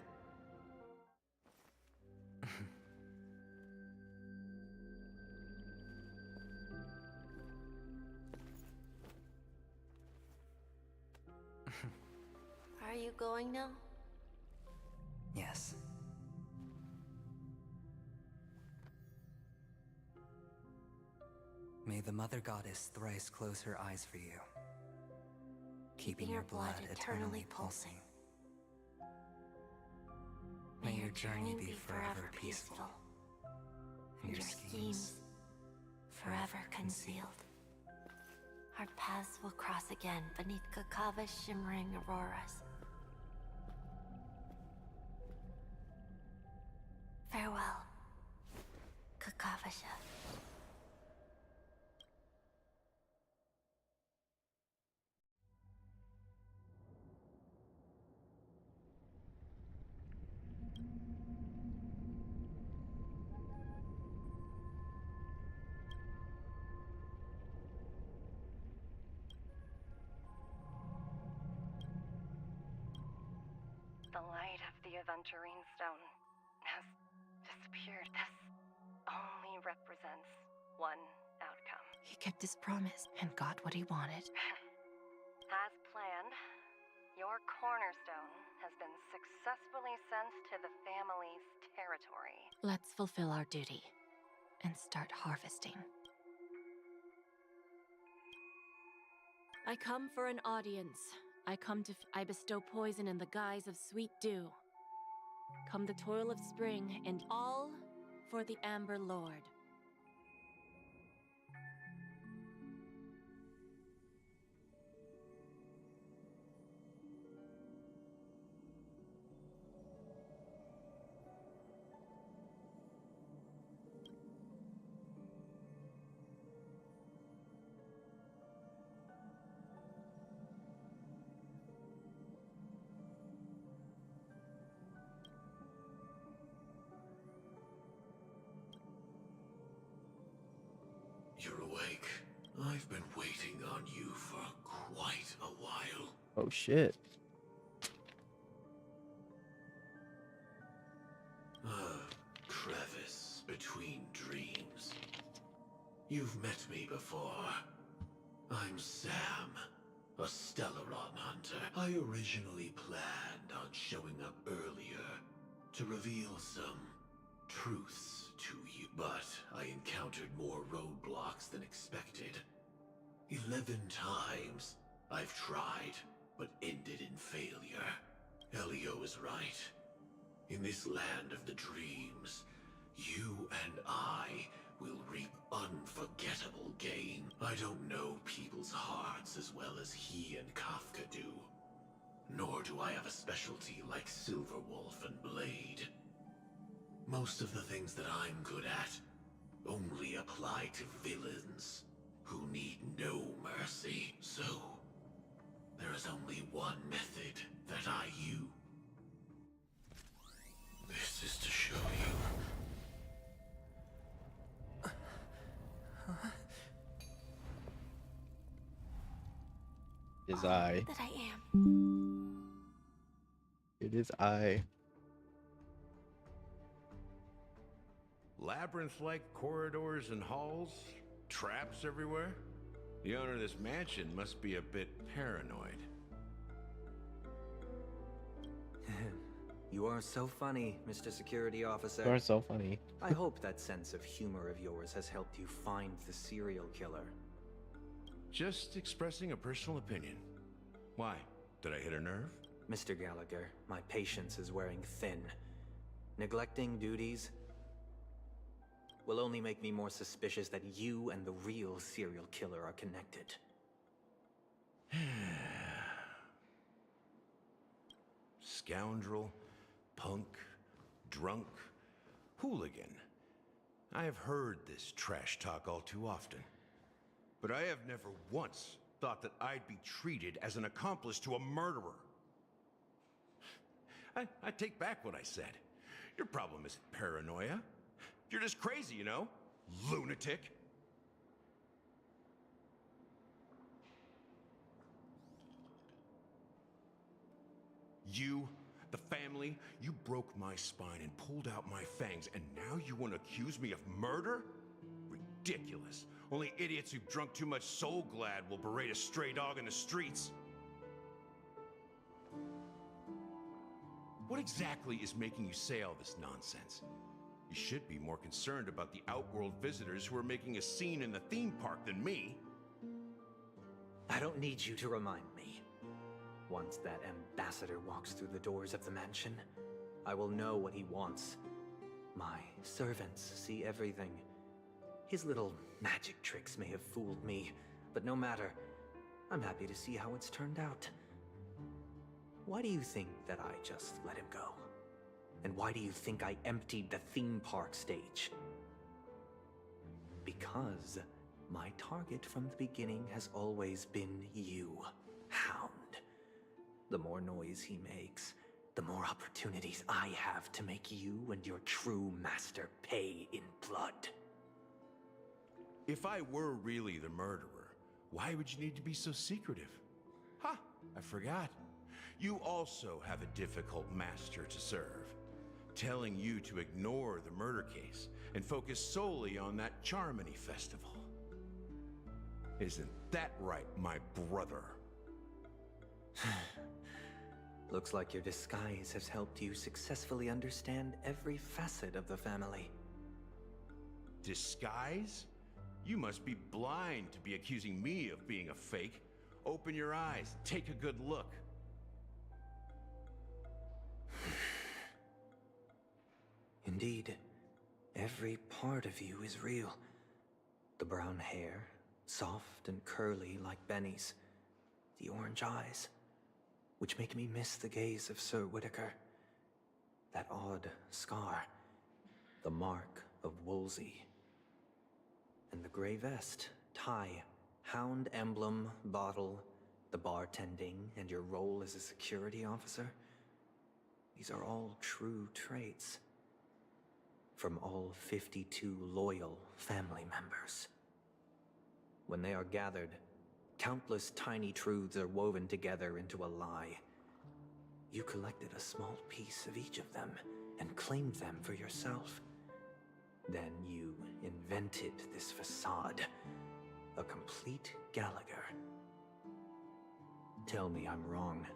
Are you going now? Yes. May the Mother Goddess thrice close her eyes for you, keeping your blood eternally pulsing. May your journey be forever peaceful, and your schemes forever concealed. Our paths will cross again beneath Kakava's shimmering auroras. Farewell, Kakavasha. The light of the Aventurine Stone has disappeared. This only represents one outcome. He kept his promise and got what he wanted. As planned, your cornerstone has been successfully sent to the family's territory. Let's fulfill our duty and start harvesting. I come for an audience. I bestow poison in the guise of sweet dew. Come the toil of spring, and all for the Amber Lord. You're awake. I've been waiting on you for quite a while. Oh shit. A crevice between dreams. You've met me before. I'm Sam, a Stellaron hunter. I originally planned on showing up earlier to reveal some truths to you, but I encountered more roadblocks than expected. 11 times I've tried, but ended in failure. Elio is right. In this land of the dreams, you and I will reap unforgettable gain. I don't know people's hearts as well as he and Kafka do. Nor do I have a specialty like Silverwolf and Blade. Most of the things that I'm good at only apply to villains who need no mercy. So, there is only one method that I use. This is to show you. Is I. That I am. It is I. Labyrinth-like corridors and halls, traps everywhere. The owner of this mansion must be a bit paranoid. You are so funny, Mr. Security Officer. You are so funny. I hope that sense of humor of yours has helped you find the serial killer. Just expressing a personal opinion. Why? Did I hit a nerve? Mr. Gallagher, my patience is wearing thin. Neglecting duties will only make me more suspicious that you and the real serial killer are connected. Scoundrel, punk, drunk, hooligan. I have heard this trash talk all too often. But I have never once thought that I'd be treated as an accomplice to a murderer. I take back what I said. Your problem isn't paranoia. You're just crazy, you know? Lunatic. You, the family, you broke my spine and pulled out my fangs, and now you want to accuse me of murder? Ridiculous. Only idiots who've drunk too much Soul Glad will berate a stray dog in the streets. What exactly is making you say all this nonsense? You should be more concerned about the Outworld visitors who are making a scene in the theme park than me. I don't need you to remind me. Once that ambassador walks through the doors of the mansion, I will know what he wants. My servants see everything. His little magic tricks may have fooled me, but no matter. I'm happy to see how it's turned out. Why do you think that I just let him go? And why do you think I emptied the theme park stage? Because my target from the beginning has always been you, Hound. The more noise he makes, the more opportunities I have to make you and your true master pay in blood. If I were really the murderer, why would you need to be so secretive? Ha! I forgot. You also have a difficult master to serve, telling you to ignore the murder case and focus solely on that Charmony festival. Isn't that right, my brother? Looks like your disguise has helped you successfully understand every facet of the family. Disguise? You must be blind to be accusing me of being a fake. Open your eyes, take a good look. Indeed, every part of you is real. The brown hair, soft and curly like Benny's. The orange eyes, which make me miss the gaze of Sir Whitaker. That odd scar, the mark of Wolsey. And the gray vest, tie, hound emblem, bottle, the bartending, and your role as a security officer. These are all true traits. From all 52 loyal family members. When they are gathered, countless tiny truths are woven together into a lie. You collected a small piece of each of them and claimed them for yourself. Then you invented this facade, a complete Gallagher. Tell me I'm wrong.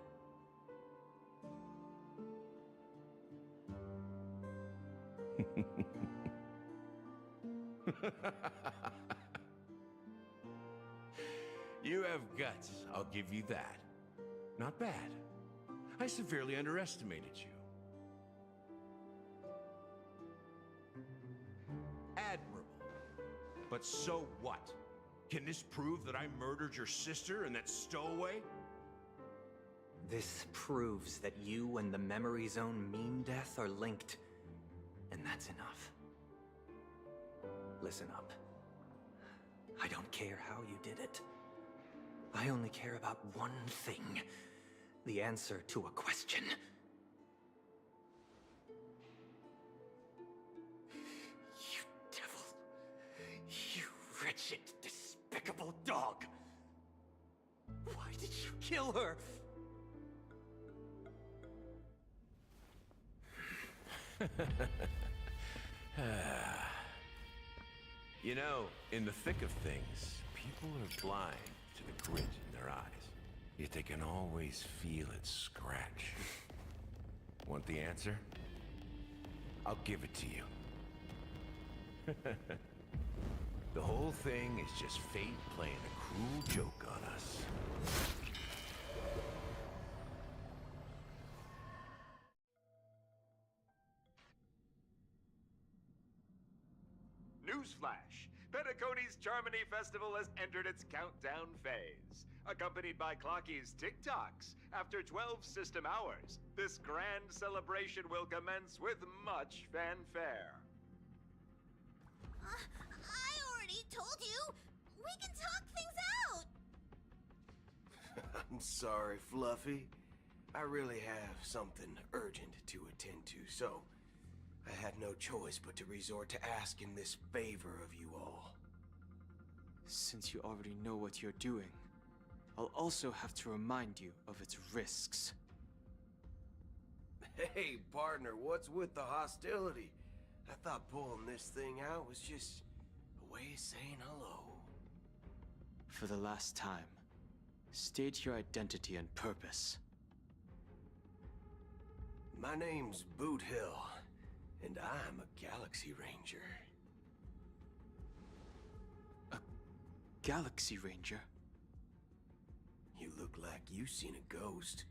You have guts, I'll give you that. Not bad. I severely underestimated you. Admirable. But so what? Can this prove that I murdered your sister and that stowaway? This proves that you and the Memory Zone Meme Death are linked, and that's enough. Listen up. I don't care how you did it. I only care about one thing. The answer to a question. You devil. You wretched, despicable dog. Why did you kill her? You know, in the thick of things, people are blind to the grit in their eyes. Yet they can always feel it scratch. Want the answer? I'll give it to you. The whole thing is just fate playing a cruel joke on us. Newsflash! Penacony's Charmony Festival has entered its countdown phase. Accompanied by Clocky's TikToks, after 12 system hours, this grand celebration will commence with much fanfare. I already told you! We can talk things out! I'm sorry, Fluffy. I really have something urgent to attend to, so I had no choice but to resort to asking this favor of you all. Since you already know what you're doing, I'll also have to remind you of its risks. Hey, partner, what's with the hostility? I thought pulling this thing out was just a way of saying hello. For the last time, state your identity and purpose. My name's Boot Hill, and I'm a Galaxy Ranger. A Galaxy Ranger? You look like you seen a ghost.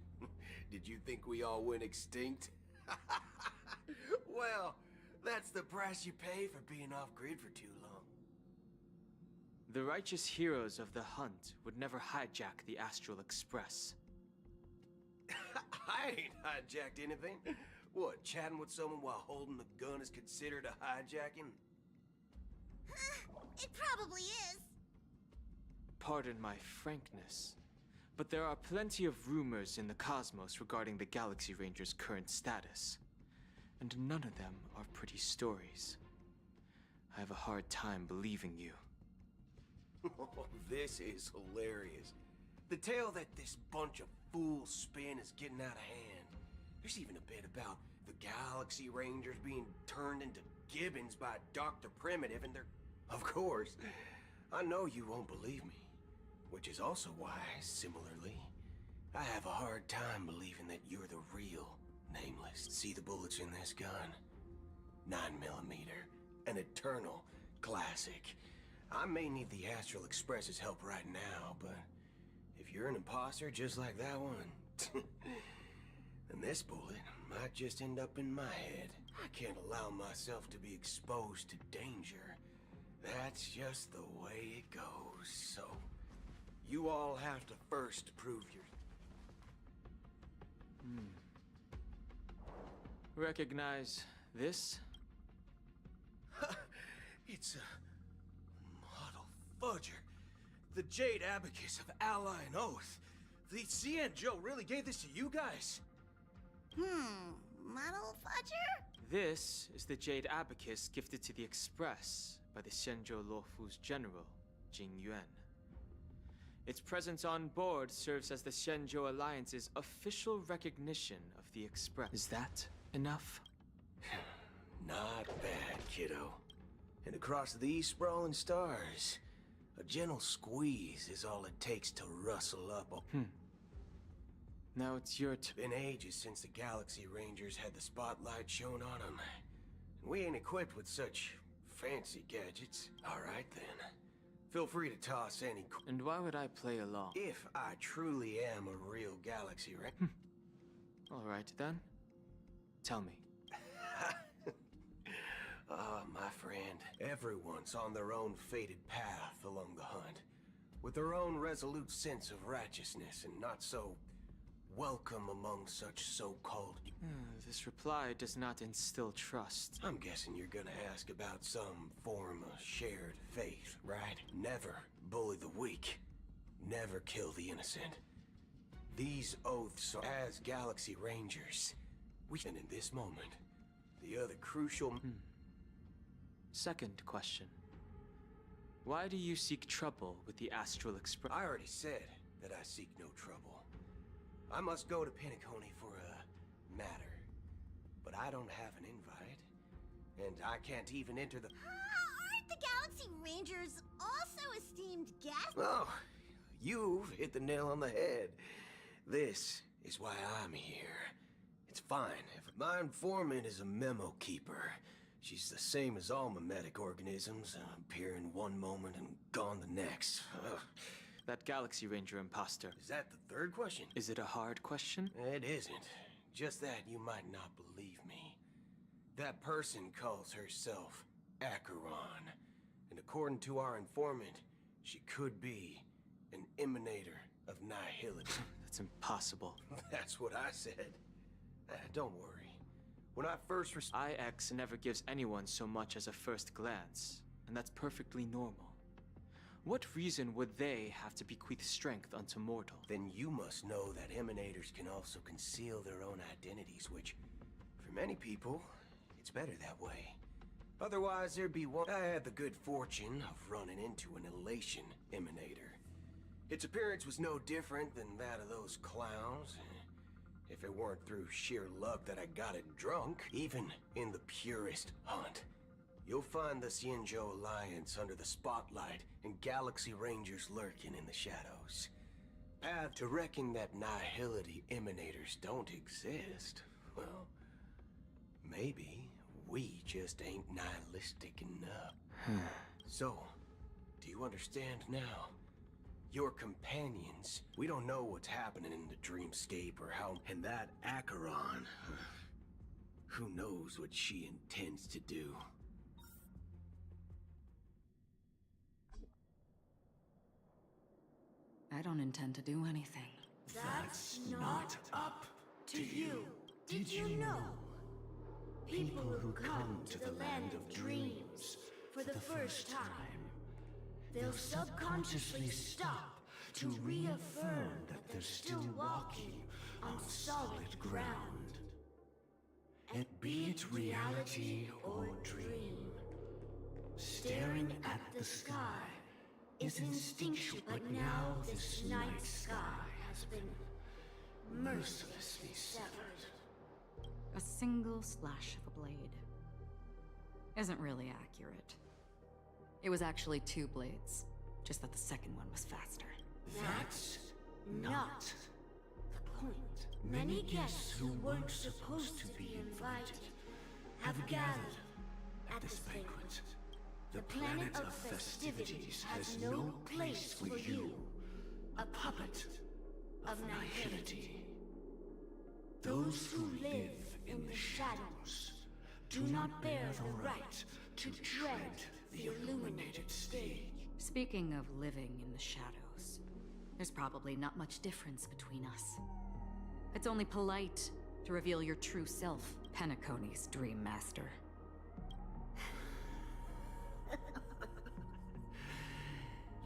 Did you think we all went extinct? Well, that's the price you pay for being off-grid for too long. The righteous heroes of the hunt would never hijack the Astral Express. I ain't hijacked anything. What, chatting with someone while holding the gun is considered a hijacking? It probably is. Pardon my frankness, but there are plenty of rumors in the cosmos regarding the Galaxy Ranger's current status, and none of them are pretty stories. I have a hard time believing you. This is hilarious. The tale that this bunch of fools spin is getting out of hand. There's even a bit about the Galaxy Rangers being turned into gibbons by Dr. Primitive, and they're... Of course, I know you won't believe me. Which is also why, similarly, I have a hard time believing that you're the real Nameless. See the bullets in this gun? 9mm, an eternal classic. I may need the Astral Express's help right now, but if you're an imposter just like that one, then this bullet might just end up in my head. I can't allow myself to be exposed to danger. That's just the way it goes, so... You all have to first prove your... Recognize this? It's a model fudger. The Jade Abacus of Ally and Oath. The CN Joe really gave this to you guys? Model fudger? This is the Jade Abacus gifted to the Express by the Xianzhou Luofu's general, Jing Yuan. Its presence on board serves as the Shenzhou Alliance's official recognition of the Express. Is that enough? Not bad, kiddo. And across these sprawling stars, a gentle squeeze is all it takes to rustle up. Now it's your turn. Been ages since the Galaxy Rangers had the spotlight shown on them. And we ain't equipped with such fancy gadgets. All right, then. Feel free to toss any... And why would I play along? If I truly am a real Galaxy Ranger... All right, then. Tell me. My friend, everyone's on their own fated path along the hunt, with their own resolute sense of righteousness and not so welcome among such so-called... This reply does not instill trust. I'm guessing you're gonna ask about some form of shared faith, right? Never bully the weak. Never kill the innocent. These oaths are as Galaxy Rangers. And in this moment, the other crucial... Second question. Why do you seek trouble with the Astral Express? I already said that I seek no trouble. I must go to Penacony for a matter. But I don't have an invite. And I can't even enter the... Aren't the Galaxy Rangers also esteemed guests? Oh, you've hit the nail on the head. This is why I'm here. It's fine. If my informant is a memo keeper, she's the same as all mimetic organisms, appear in one moment and gone the next. Ugh. That Galaxy Ranger imposter. Is that the third question? Is it a hard question? It isn't. Just that you might not believe me. That person calls herself Acheron. And according to our informant, she could be an emanator of nihility. That's impossible. That's what I said. Don't worry. When I first IX never gives anyone so much as a first glance, and that's perfectly normal. What reason would they have to bequeath strength unto mortal? Then you must know that emanators can also conceal their own identities, which, for many people, it's better that way. Otherwise, there'd be one. I had the good fortune of running into an elation emanator. Its appearance was no different than that of those clowns. If it weren't through sheer luck that I got it drunk, even in the purest hunt. You'll find the Xianzhou Alliance under the spotlight and Galaxy Rangers lurking in the shadows. Path to wrecking that nihility emanators don't exist. Well, maybe we just ain't nihilistic enough. So, do you understand now? Your companions, we don't know what's happening in the dreamscape or how... And that Acheron, who knows what she intends to do? I don't intend to do anything. That's not up to you. Did you know? People who come to the land of dreams for the first time, they'll subconsciously stop to reaffirm that they're still walking on solid ground. And be it reality or dream, staring at the sky is instinctual, but now this night sky has been mercilessly severed. A single slash of a blade isn't really accurate. It was actually 2 blades, just that the second one was faster. That's not the point. Many guests who weren't supposed to be invited have gathered at this banquet. The planet of festivities has no place for you, a puppet of nihility. Those who live in the shadows do not bear the right to tread the illuminated stage. Speaking of living in the shadows, there's probably not much difference between us. It's only polite to reveal your true self, Penacony's Dream Master.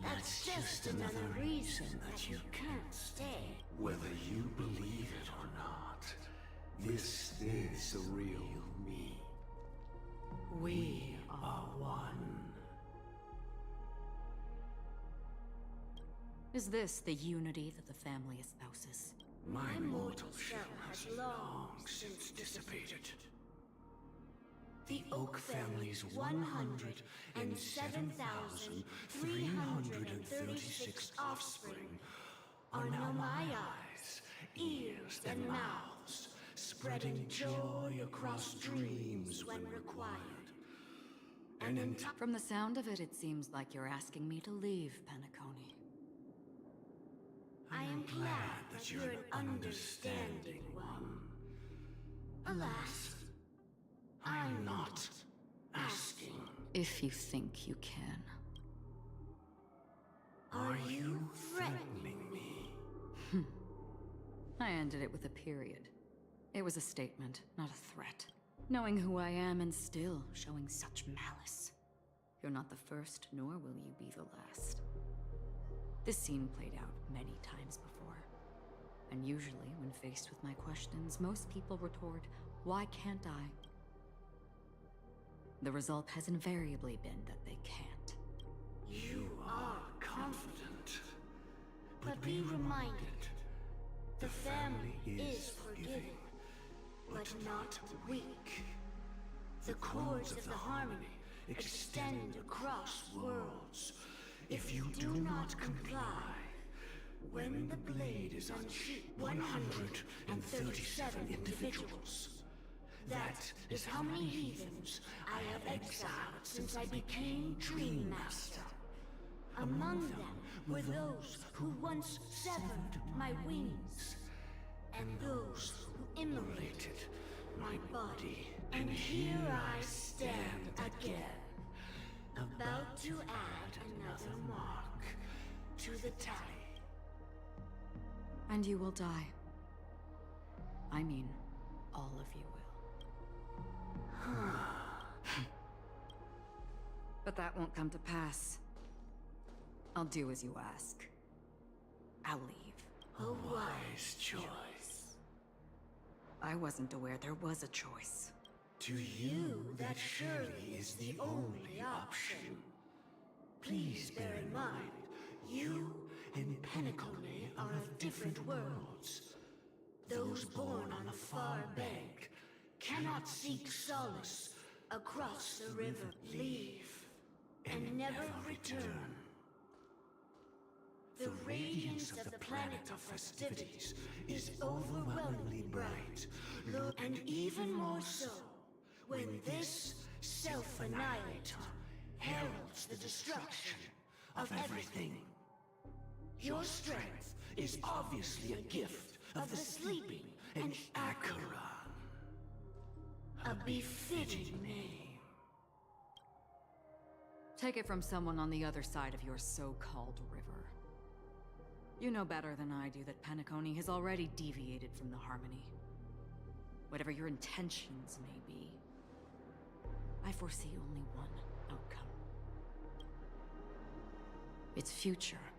That's just another reason that you can't stay. Whether you believe it or not, this is the real me. We are one. Is this the unity that the family espouses? My mortal shell has long since dissipated. The Oak family's 107,336 offspring are now my eyes, ears, and mouths, spreading joy across dreams when required. From the sound of it, it seems like you're asking me to leave, Penacony. I am glad that you're an understanding one. Alas, I'm not asking. If you think you can. Are you threatening me? I ended it with a period. It was a statement, not a threat. Knowing who I am and still showing such malice. You're not the first, nor will you be the last. This scene played out many times before. And usually, when faced with my questions, most people retort, "Why can't I?" The result has invariably been that they can't. You are confident. But be reminded, the family is forgiving, but not weak. The cords of the harmony extend across worlds. If you do not comply, when the blade is unsheathed, 137 individuals. That is how many heathens I have exiled since I became Dream Master. Among them were those who once severed my wings, and those who immolated my body. And here I stand again, about to add another mark to the tally. And you will die. I mean, all of you will. But that won't come to pass. I'll do as you ask. I'll leave. A wise choice. I wasn't aware there was a choice. To you, that surely is the only option. Please bear in mind, you and Penacony are of different worlds. Those born on a far bank cannot seek solace across the river. Leave and never return. The radiance of the planet of festivities is overwhelmingly bright, and even more so when this self-annihilator heralds the destruction of everything. Your strength is obviously a gift of the sleeping and Acheron. A befitting name. Take it from someone on the other side of your so-called river. You know better than I do that Penacony has already deviated from the Harmony. Whatever your intentions may be, I foresee only one outcome. Its future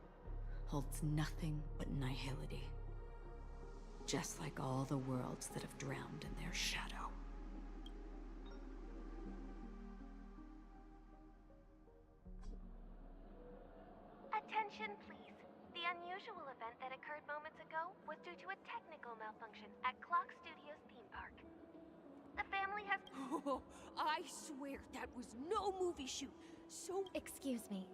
holds nothing but nihility. Just like all the worlds that have drowned in their shadow. Attention, please. The unusual event that occurred moments ago was due to a technical malfunction at Clock Studios theme park. The family has... Oh, I swear that was no movie shoot. So... Excuse me.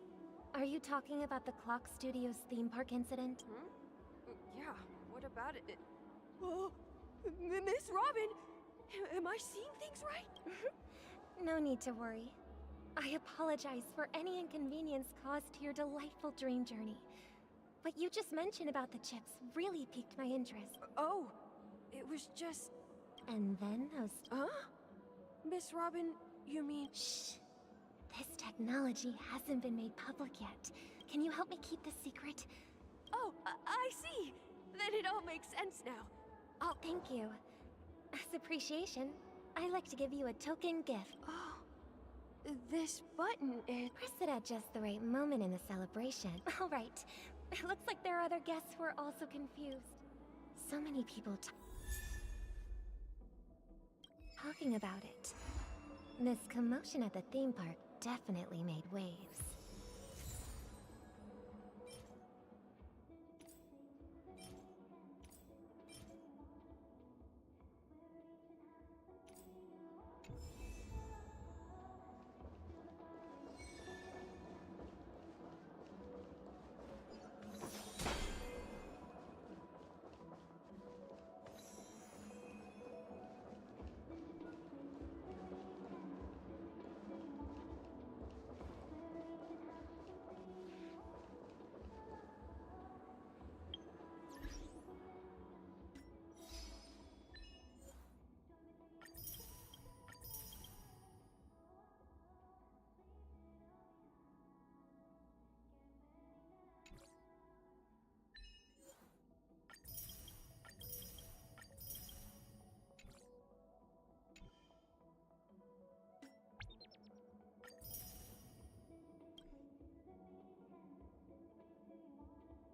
Are you talking about the Clock Studios theme park incident? Yeah, what about it? Oh, Miss Robin! Am I seeing things right? No need to worry. I apologize for any inconvenience caused to your delightful dream journey. What you just mentioned about the chips really piqued my interest. Oh, it was just... And then those... Huh? Miss Robin, you mean... Shh. This technology hasn't been made public yet. Can you help me keep this secret? Oh, I see. Then it all makes sense now. Oh, thank you. As appreciation, I'd like to give you a token gift. Oh, this button, it... Press it at just the right moment in the celebration. All right. It looks like there are other guests who are also confused. So many people talking about it. This commotion at the theme park definitely made waves.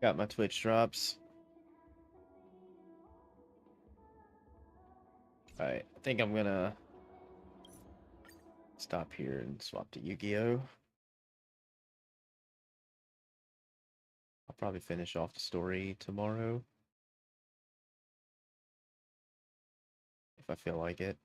Got my Twitch drops. Alright, I think I'm gonna stop here and swap to Yu-Gi-Oh! I'll probably finish off the story tomorrow. If I feel like it.